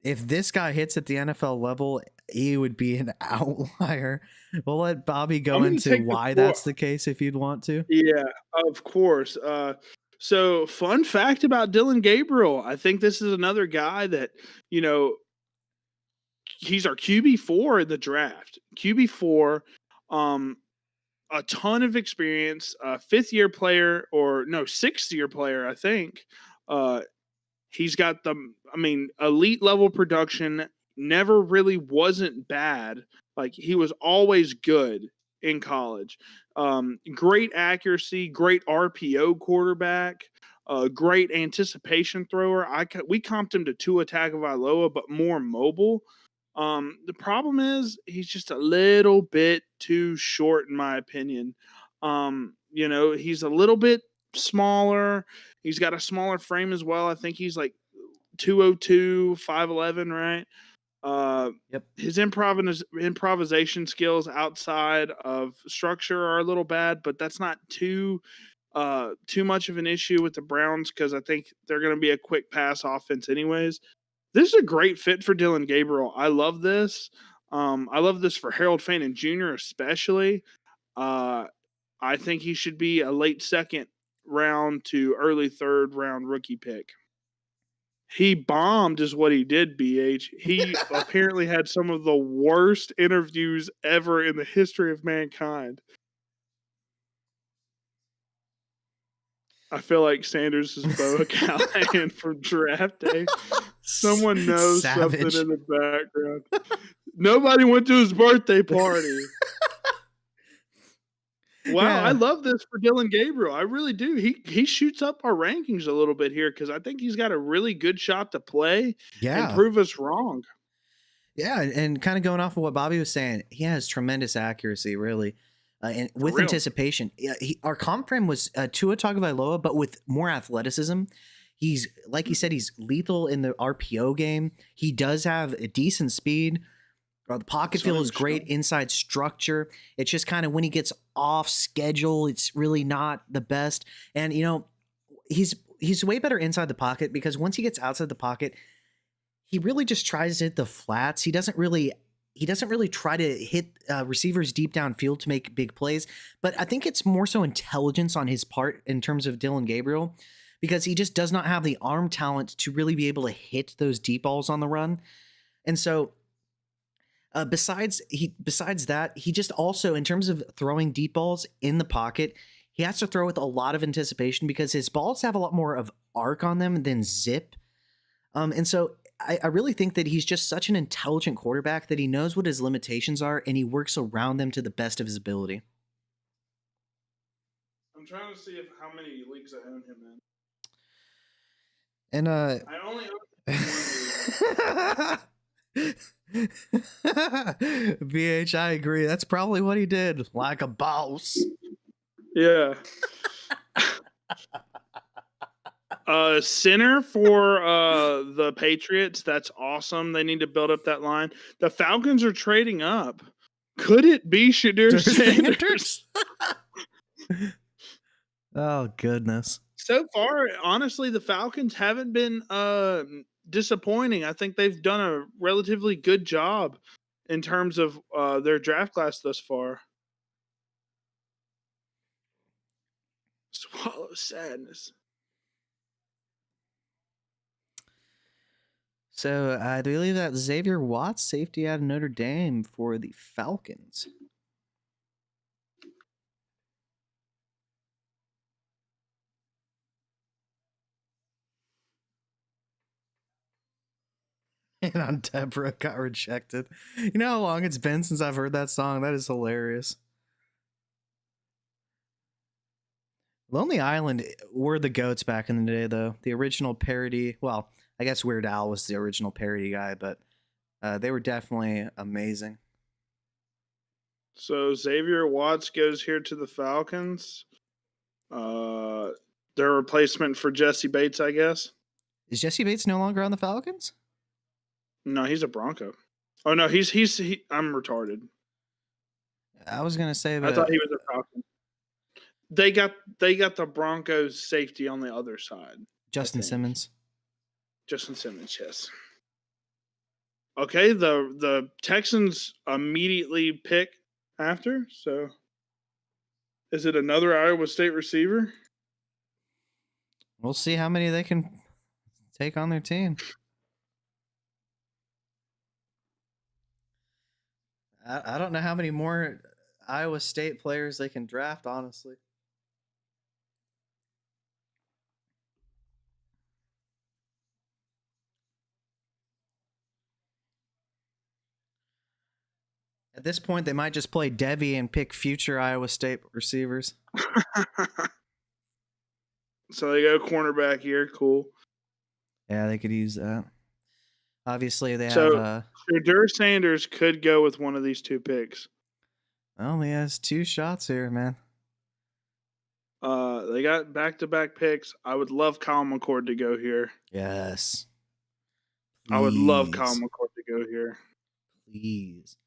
If this guy hits at the NFL level, he would be an outlier. We'll let Bobby go into why that's the case if you'd want to. Yeah, of course. So fun fact about Dillon Gabriel. I think this is another guy that, he's our QB4 in the draft. QB4, a ton of experience, sixth year player, I think. He's got elite level production, never really wasn't bad. Like, he was always good in college. Great accuracy, great RPO quarterback, great anticipation thrower. We comped him to Tua Tagovailoa, but more mobile. The problem is he's just a little bit too short, in my opinion. He's a little bit smaller. He's got a smaller frame as well. I think he's like 202, 5'11", right? Yep. His improvisation skills outside of structure are a little bad, but that's not too much of an issue with the Browns because I think they're going to be a quick pass offense anyways. This is a great fit for Dillon Gabriel. I love this. I love this for Harold Fannin Jr. especially. I think he should be a late second round to early third round rookie pick. He bombed is what he did, BH. He apparently had some of the worst interviews ever in the history of mankind. I feel like Sanders is Bo Callahan from draft day. Someone knows something in the background. Nobody went to his birthday party. Wow, yeah. I love this for Dillon Gabriel. I really do. He shoots up our rankings a little bit here because I think he's got a really good shot to play and prove us wrong. Yeah, and kind of going off of what Bobby was saying, he has tremendous accuracy, really, and with anticipation. Our comp frame was Tua Tagovailoa, but with more athleticism. He's, like he said, he's lethal in the RPO game. He does have a decent speed. The pocket feel is great, inside structure. It's just kind of when he gets off schedule, it's really not the best. And, he's way better inside the pocket because once he gets outside the pocket, he really just tries to hit the flats. He doesn't really try to hit receivers deep downfield to make big plays. But I think it's more so intelligence on his part in terms of Dylan Gabriel, because he just does not have the arm talent to really be able to hit those deep balls on the run. And so besides that, he just also, in terms of throwing deep balls in the pocket, he has to throw with a lot of anticipation because his balls have a lot more of arc on them than zip. And so I really think that he's just such an intelligent quarterback that he knows what his limitations are and he works around them to the best of his ability. I'm trying to see if how many leagues I own him in. And I only own BH, I agree. That's probably what he did, like a boss. Yeah. Center for the Patriots. That's awesome. They need to build up that line. The Falcons are trading up. Could it be Shadur Sanders? Oh, goodness. So far, honestly, the Falcons haven't been disappointing. I think they've done a relatively good job in terms of their draft class thus far. Swallow sadness. So I believe that Xavier Watts, safety out of Notre Dame for the Falcons. And on Deborah got rejected. You know how long it's been since I've heard that song? That is hilarious. Lonely Island were the goats back in the day, though. The original parody. Well, I guess Weird Al was the original parody guy, but they were definitely amazing. So Xavier Watts goes here to the Falcons. Their replacement for Jesse Bates, I guess. Is Jesse Bates no longer on the Falcons? No, he's a Bronco. Oh no, he's I'm retarded. I was gonna say, but I thought he was a Falcon. They got the Broncos safety on the other side. Justin Simmons. Justin Simmons, yes. Okay, the Texans immediately pick after. So, is it another Iowa State receiver? We'll see how many they can take on their team. I don't know how many more Iowa State players they can draft, honestly. At this point, they might just play Debbie and pick future Iowa State receivers. So they go cornerback here. Cool. Yeah, they could use that. Obviously, they So have. Shadur Sanders could go with one of these two picks. Well, he has two shots here, man. They got back-to-back picks. I would love Kyle McCord to go here. Yes. Please. I would love Kyle McCord to go here. Please.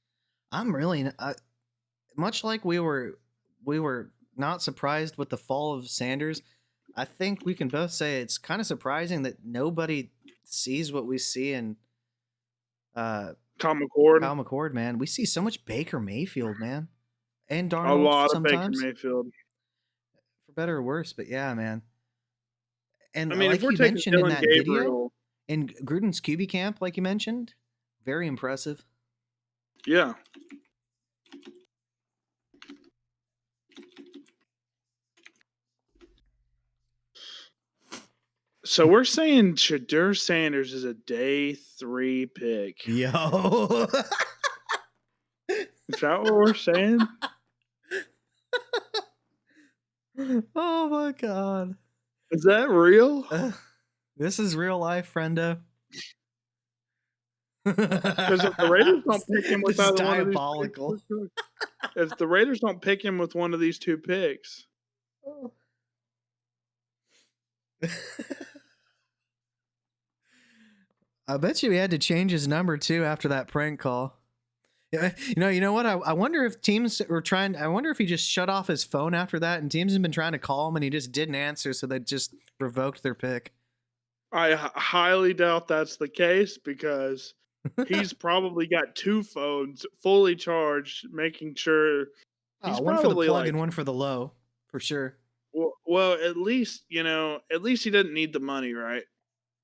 I'm really much like we were not surprised with the fall of Sanders. I think we can both say it's kind of surprising that nobody sees what we see in Kyle McCord. Kyle McCord, man. We see so much Baker Mayfield, man, and Darnold. A lot sometimes, of Baker Mayfield, for better or worse. But yeah, man. And I mean, like if we're you taking mentioned in Dylan that Gabriel, video in Gruden's QB camp, like you mentioned, very impressive. Yeah. So we're saying Shadur Sanders is a day 3 pick. Yo. Is that what we're saying? Oh my god. Is that real? This is real life, friendo. Because if the Raiders don't pick him with either one of these diabolical. if the Raiders don't pick him with one of these two picks. I bet you he had to change his number too after that prank call. Yeah, you know what? I wonder if teams were trying. I wonder if he just shut off his phone after that, and teams have been trying to call him, and he just didn't answer, so they just revoked their pick. highly doubt that's the case because he's probably got 2 phones fully charged, making sure he's Oh, one for the probably plug and like, one for the low, for sure. well, at least, at least he doesn't need the money, right?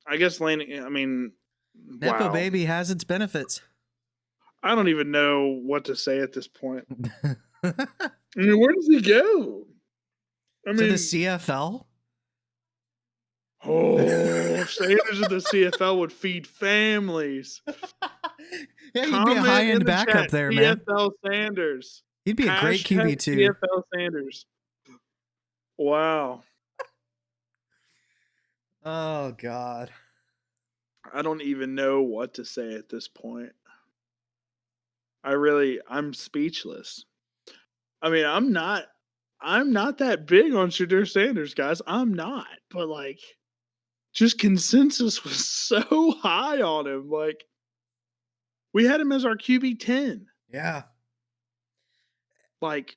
I guess Laney, I mean, Nepo wow. baby has its benefits. I don't even know what to say at this point. To I mean, where does he go? I the mean, CFL? oh, Sanders in the CFL would feed families. Yeah, he'd be a high Comment in end the backup chat, there, man. CFL Sanders. He'd be a great Hashtag QB2. CFL Sanders. Wow. Oh, God. I don't even know what to say at this point. I'm speechless. I mean, I'm not that big on Shadur Sanders, guys. I'm not. But like, just consensus was so high on him. Like, we had him as our QB 10. Yeah. Like,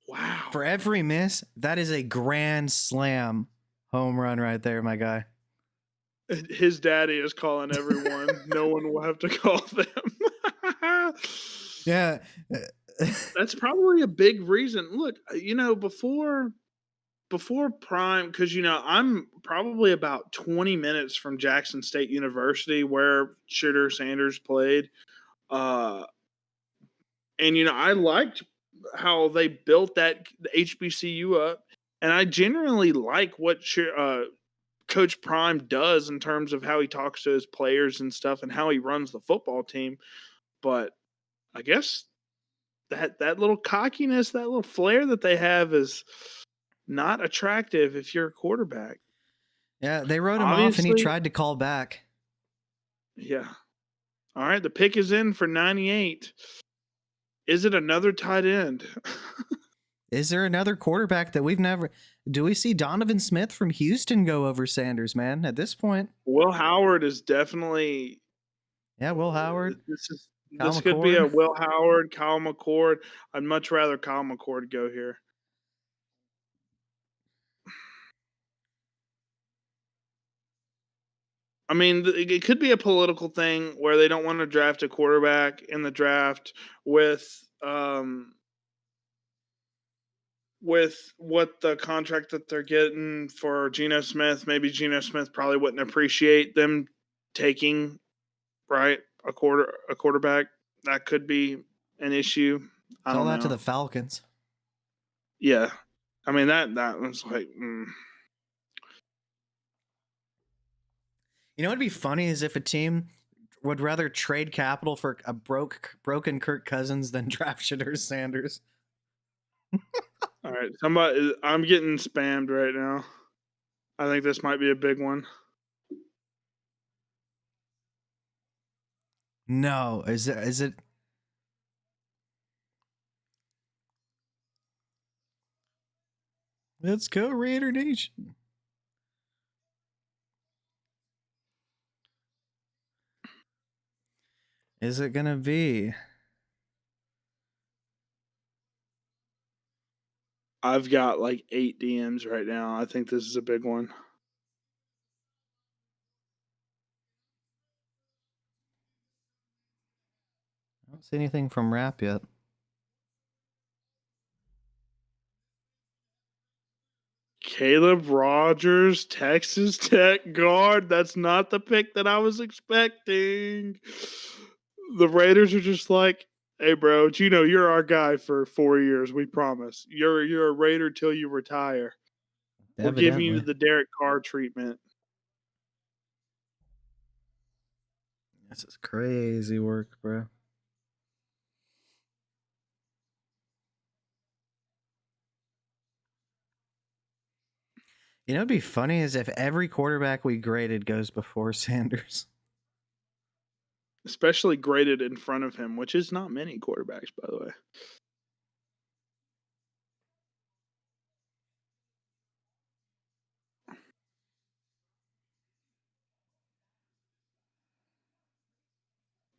wow. For every miss, that is a grand slam home run right there, my guy. His daddy is calling everyone. No one will have to call them. Yeah. That's probably a big reason. Look, before prime, because I'm probably about 20 minutes from Jackson State University where Shooter Sanders played. And I liked how they built the HBCU up, and I genuinely like what Coach Prime does in terms of how he talks to his players and stuff, and how he runs the football team. But I guess that little cockiness, that little flair that they have is not attractive if you're a quarterback. Yeah, they wrote him off and he Obviously, tried to call back. yeah. All right, the pick is in for 98. Is it another tight end? Is there another quarterback that we've never? Do we see Donovan Smith from Houston go over Sanders, man? At this point, Will Howard is definitely. yeah, Will Howard, Kyle This could be a McCord. Will Howard, Kyle McCord. I'd much rather Kyle McCord go here. I mean, it could be a political thing where they don't want to draft a quarterback in the draft with what the contract that they're getting for Geno Smith. Maybe Geno Smith probably wouldn't appreciate them taking a quarterback. That could be an issue. I Tell don't that to know. the Falcons. Yeah, I mean that was like. You know what'd be funny is if a team would rather trade capital for a broken Kirk Cousins than draft Shadur Sanders. All right, I'm getting spammed right now. I think this might be a big one. No, is it? Let's go Raider Nation. Is it gonna be? I've got like 8 DMs right now. I think this is a big one. I don't see anything from Rap yet. Caleb Rogers, Texas Tech guard. That's not the pick that I was expecting. The Raiders are just like, hey, bro, Gino, you're our guy for 4 years. We promise. You're a Raider till you retire. We're giving you Evidently. the Derek Carr treatment. This is crazy work, bro. You know, what'd be funny is if every quarterback we graded goes before Sanders. Especially graded in front of him, which is not many quarterbacks, by the way.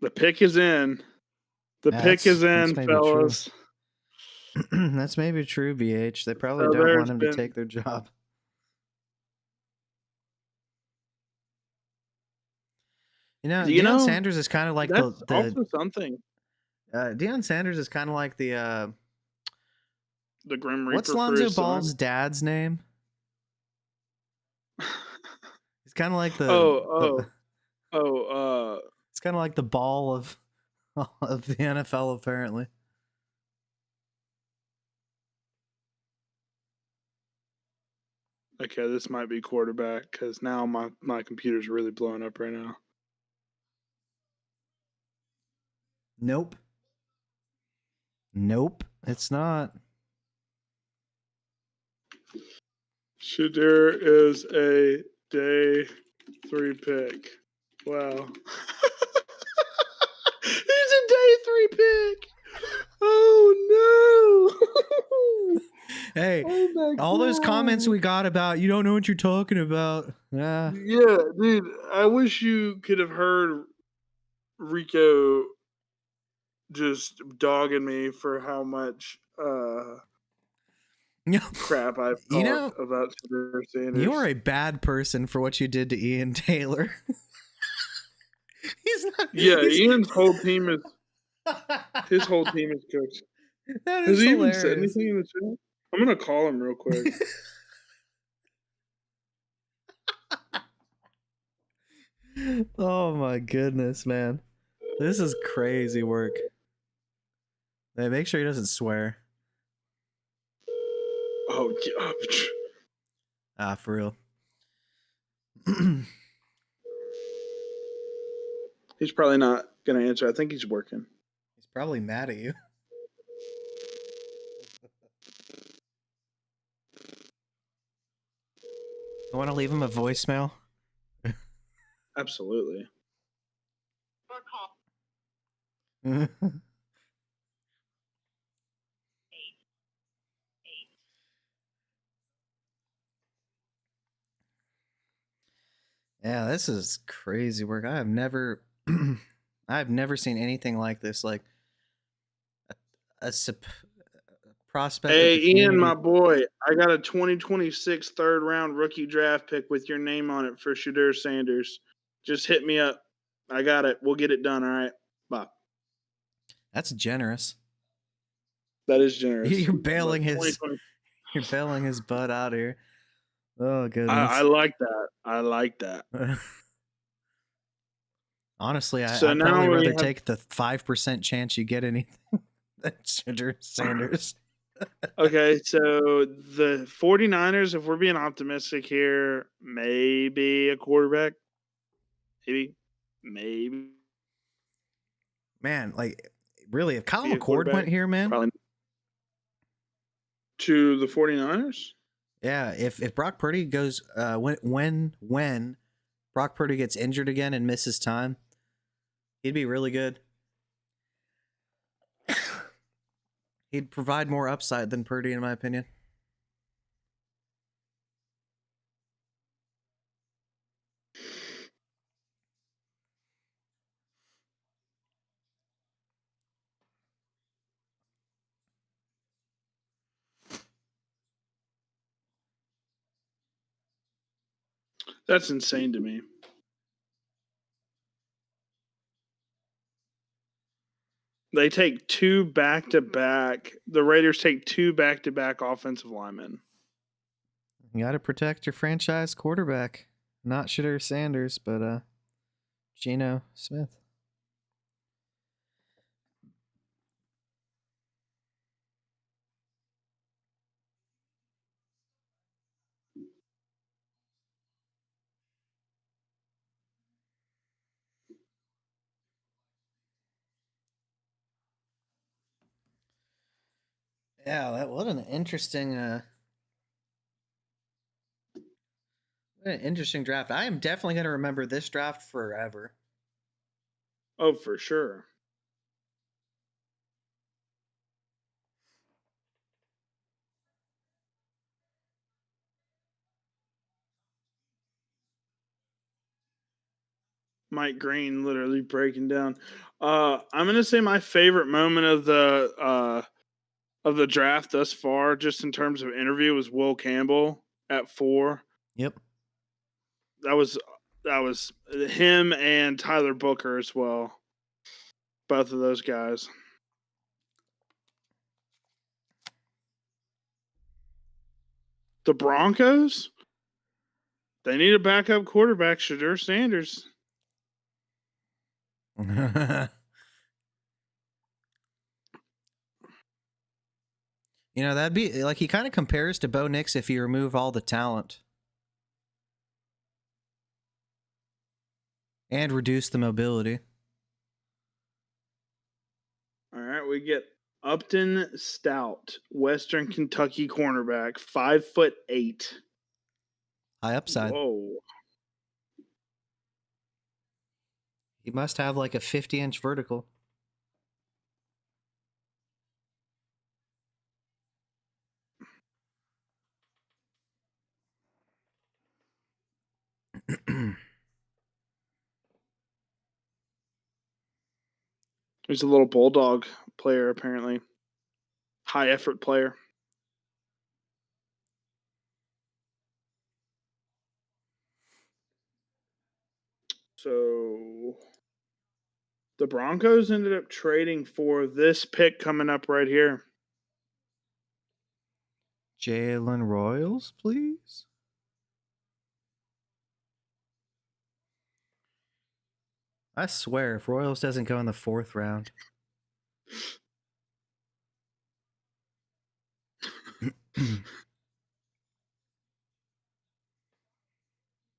The pick is in. The Yeah, pick is that's in, maybe true. fellas. That's maybe true, BH. They probably So don't want him to take their job. You Deion know, Sanders is kind of like that's the also something. Deion Sanders is kind of like the The Grim what's Reaper for Lonzo his Ball's son. dad's name? He's kind of like Oh, oh, it's kind of like the ball of of the NFL apparently. okay, this might be quarterback because now my computer's really blowing up right now. Nope. Nope, it's not. Shadur is a day 3 pick. Wow. He's a day 3 pick. Oh no. Hey, Oh my all those comments God. we got about you don't know what you're talking about. Yeah. Yeah, dude. I wish you could have heard Rico just dogging me for how much crap I've You talked know, about Shadur Sanders. you are a bad person for what you did to Ian Taylor. He's not. Yeah, He's, Ian's whole team is his whole team is coached. that Has is he even said hilarious. anything in the chat? I'm gonna call him real quick. Oh my goodness, man. This is crazy work. Hey, make sure he doesn't swear. Oh, God. Ah, for real. He's probably not gonna answer. I think he's working. He's probably mad at you. You want to leave him a voicemail? Absolutely. Yeah, this is crazy work. I have never I've never seen anything like this. Like a prospect that Hey, the Ian, community. my boy, I got a 2026 third round rookie draft pick with your name on it for Shadur Sanders. Just hit me up. I got it. We'll get it done. All right. Bye. That's generous. That is generous. You're But bailing his 2020 you're bailing his butt out here. Oh I goodness. like that. I like that. Honestly, So I'd probably now we rather have take the 5% chance you get anything than Shadur Sanders. okay, so the 49ers, if we're being optimistic here, maybe a quarterback. Maybe Man, like really, if Kyle a McCord quarterback. went here, man. Probably to the 49ers. Yeah, if Brock Purdy goes when Brock Purdy gets injured again and misses time, he'd be really good. He'd provide more upside than Purdy, in my opinion. That's insane to me. They take two back to back. The Raiders take two back to back offensive linemen. You got to protect your franchise quarterback. Not Shadur Sanders, but Geno Smith. Yeah, what an interesting what an interesting draft. I am definitely going to remember this draft forever. Oh, for sure. Mike Green literally breaking down. I'm gonna say my favorite moment of the draft thus far, just in terms of interview, was Will Campbell at 4. Yep. That was that was him and Tyler Booker as well. Both of those guys. The Broncos, they need a backup quarterback, Shadur Sanders. You know, that'd be like he kind of compares to Bo Nix if you remove all the talent and reduce the mobility. All right, we get Upton Stout, Western Kentucky cornerback, 5'8". High upside. Whoa. He must have like a 50-inch vertical. He's a little bulldog player, apparently. High effort player. So the Broncos ended up trading for this pick coming up right here. Jalen Royals, please. I swear, if Royals doesn't go in the 4th round.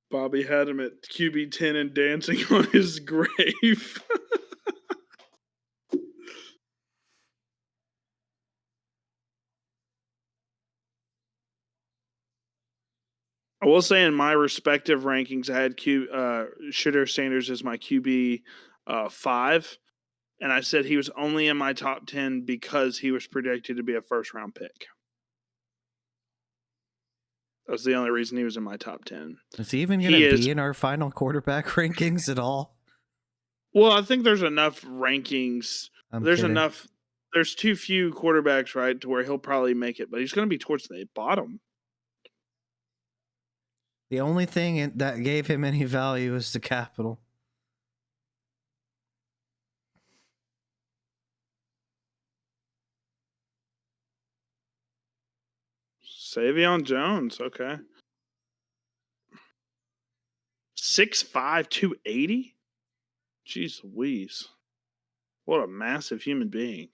Bobby had him at QB 10 and dancing on his grave. I will say in my respective rankings, I had Shadur Sanders as my QB 5, and I said he was only in my top 10 because he was predicted to be a first-round pick. That's the only reason he was in my top 10. Is he even going to be in our final quarterback rankings at all? Well, I think there's enough rankings. There's too few quarterbacks, right, to where he'll probably make it, but he's going to be towards the bottom. The only thing that gave him any value is the capital. Savion Jones, okay. 6'5", 280? Jeez Louise. What a massive human being.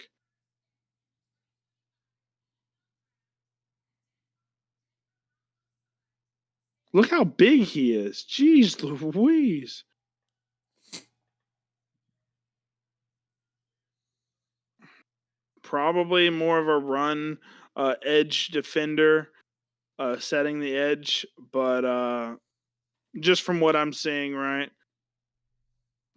Look how big he is. Jeez Louise. Probably more of a run edge defender, setting the edge, but just from what I'm seeing, right?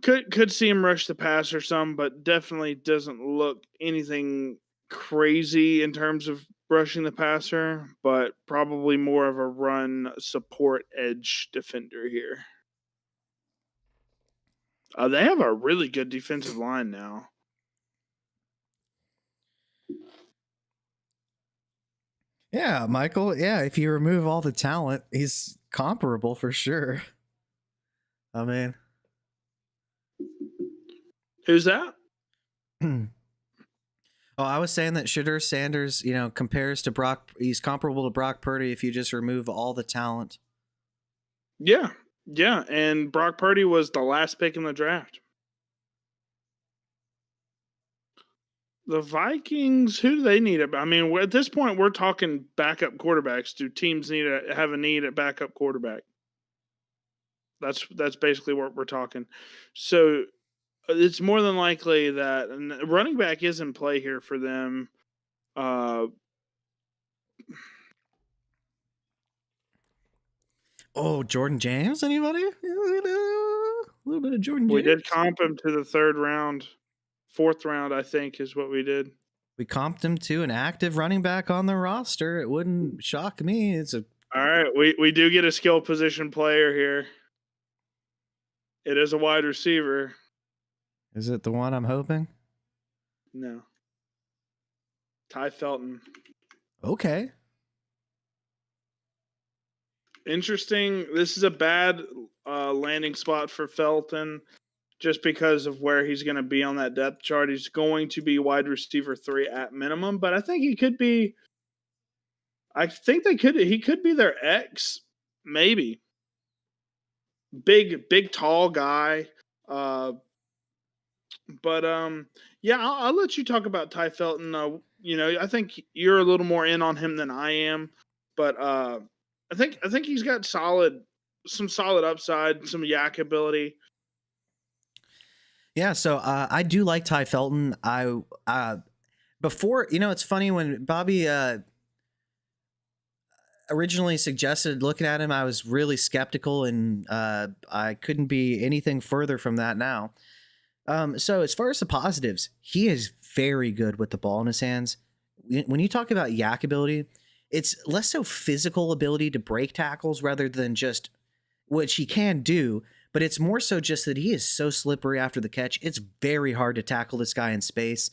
Could see him rush the pass or some, but definitely doesn't look anything crazy in terms of rushing the passer, but probably more of a run support edge defender here. They have a really good defensive line now. Yeah, Michael. Yeah, if you remove all the talent, he's comparable for sure. I mean, who's that? Oh, I was saying that Shadur Sanders, you know, compares to Brock. He's comparable to Brock Purdy if you just remove all the talent. Yeah, and Brock Purdy was the last pick in the draft. The Vikings, who do they need? I mean, at this point, we're talking backup quarterbacks. Do teams have a need at backup quarterback? That's basically what we're talking. So it's more than likely that running back is in play here for them. Jordan James? Anybody? A little bit of Jordan James. We did comp him to the 3rd round. 4th round, I think, is what we did. We comped him to an active running back on the roster. It wouldn't shock me. All right, we do get a skill position player here. It is a wide receiver. Is it the one I'm hoping? No. Ty Felton. Okay. Interesting. This is a bad landing spot for Felton just because of where he's going to be on that depth chart. He's going to be wide receiver 3 at minimum, but I think he could be. I think they could. He could be their X, maybe. Big, tall guy. Uh, but yeah, I'll let you talk about Ty Felton. I think you're a little more in on him than I am, but I think he's got some solid upside, some yak ability. Yeah, so I do like Ty Felton. Before, it's funny when Bobby originally suggested looking at him, I was really skeptical, and I couldn't be anything further from that now. So as far as the positives, he is very good with the ball in his hands. When you talk about yak ability, it's less so physical ability to break tackles rather than just, which he can do, but it's more so just that he is so slippery after the catch. It's very hard to tackle this guy in space.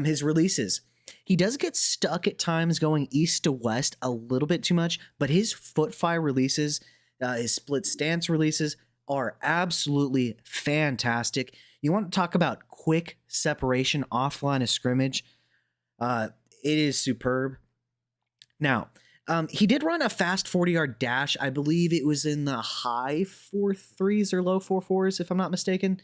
His releases, he does get stuck at times going east to west a little bit too much, but his foot fire releases, his split stance releases are absolutely fantastic. You want to talk about quick separation offline of scrimmage? It is superb. Now, he did run a fast 40-yard dash. I believe it was in the high 4.3s or low 4.4s, if I'm not mistaken.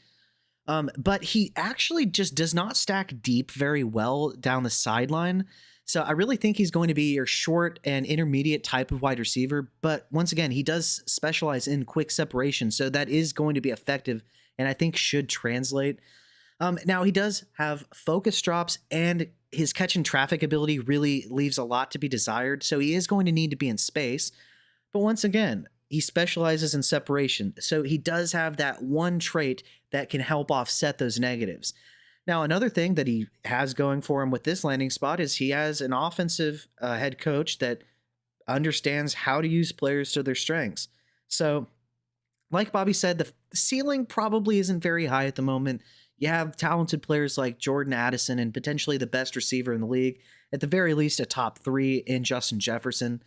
But he actually just does not stack deep very well down the sideline. So I really think he's going to be your short and intermediate type of wide receiver. But once again, he does specialize in quick separation. So that is going to be effective and I think should translate. Now, he does have focus drops, and his catch and traffic ability really leaves a lot to be desired. So he is going to need to be in space. But once again, he specializes in separation. So he does have that one trait that can help offset those negatives. Now, another thing that he has going for him with this landing spot is he has an offensive head coach that understands how to use players to their strengths. So, like Bobby said, the ceiling probably isn't very high at the moment. You have talented players like Jordan Addison and potentially the best receiver in the league, at the very least a top 3 in Justin Jefferson.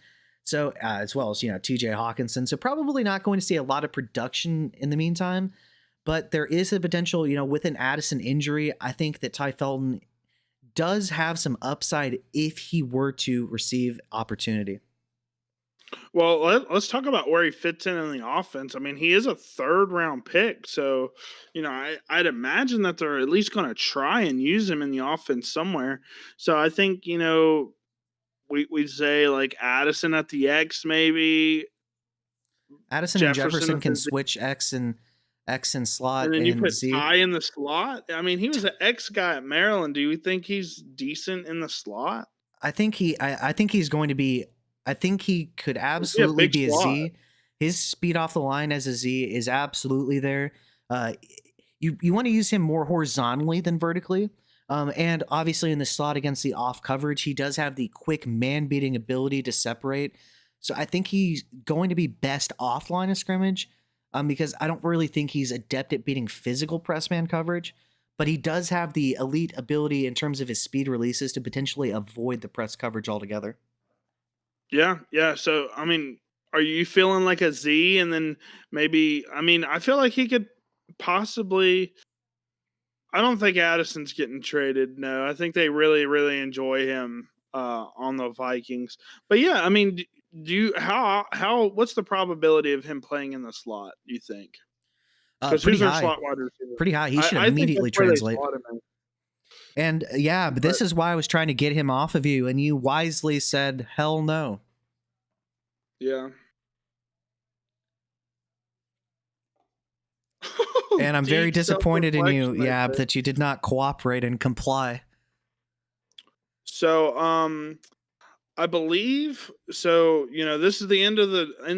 So, as well as, TJ Hawkinson. So probably not going to see a lot of production in the meantime, but there is a potential, with an Addison injury, I think that Ty Felton does have some upside if he were to receive opportunity. Well, let's talk about where he fits in the offense. I mean, he is a 3rd-round pick, so I'd imagine that they're at least going to try and use him in the offense somewhere. So I think we'd say like Addison at the X, maybe Addison and Jefferson Jefferson at can the Z, switch X and slot and then you and put Z. Ty in the slot. I mean, he was an X guy at Maryland. Do you think he's decent in the slot? I think he's going to be. I think he could Is he a absolutely big be a slot? Z. His speed off the line as a Z is absolutely there. Uh, you want to use him more horizontally than vertically. And obviously in the slot against the off coverage, he does have the quick man beating ability to separate. So I think he's going to be best offline of scrimmage, because I don't really think he's adept at beating physical press man coverage, but he does have the elite ability in terms of his speed releases to potentially avoid the press coverage altogether. Yeah, yeah. So, I mean, are you feeling like a Z? And then maybe, I mean, I feel like he could possibly. I don't think Addison's getting traded. No, I think they really, really enjoy him on the Vikings. But yeah, I mean, do you what's the probability of him playing in the slot? You think? Because Pretty who's their high, slot wide receiver? pretty high. He should I think that's immediately where they translate. slot him in. And yeah, but But this is why I was trying to get him off of you, and you wisely said, hell no. yeah. And I'm very Deep self disappointed in you, reflection, I yeah, say. that you did not cooperate and comply. So, I believe so. This is the end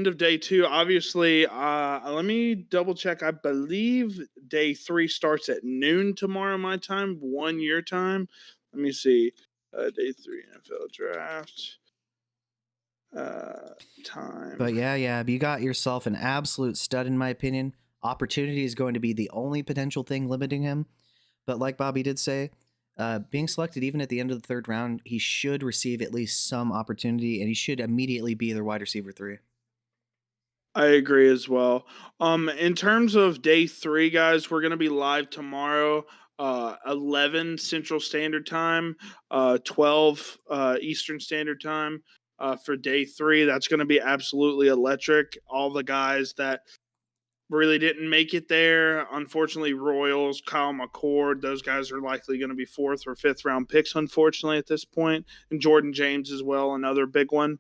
of day 2. Obviously, let me double check. I believe day 3 starts at noon tomorrow, my time, 1 year time. Let me see. Day 3 NFL draft But time. yeah, you got yourself an absolute stud, in my opinion. Opportunity is going to be the only potential thing limiting him. But like Bobby did say, being selected even at the end of the 3rd round, he should receive at least some opportunity, and he should immediately be their wide receiver 3. I agree as well. In terms of day 3, guys, we're gonna be live tomorrow, 11 Central Standard Time, 12 Eastern Standard Time, for day 3. That's gonna be absolutely electric. All the guys that really didn't make it there, unfortunately, Royals, Kyle McCord, those guys are likely gonna be 4th or 5th round picks, unfortunately, at this point, and Jordan James as well, another big one.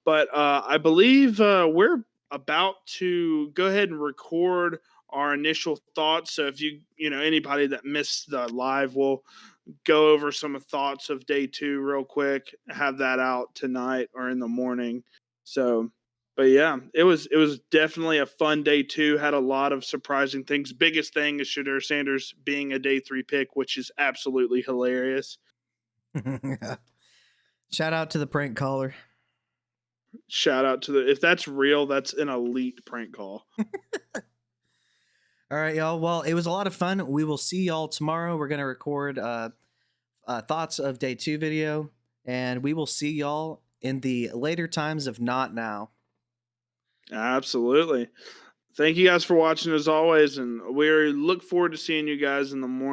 But I believe we're about to go ahead and record our initial thoughts. So if anybody that missed the live, we'll go over some thoughts of day 2 real quick. Have that out tonight or in the morning. So, but yeah, it was definitely a fun day 2. Had a lot of surprising things. Biggest thing is Shadur Sanders being a day 3 pick, which is absolutely hilarious. Shout out to the prank caller. Shout out to if that's real, that's an elite prank call. All right, y'all. Well, it was a lot of fun. We will see y'all tomorrow. We're gonna record thoughts of day 2 video, and we will see y'all in the later times of not now. Absolutely. Thank you guys for watching as always, and we look forward to seeing you guys in the morning.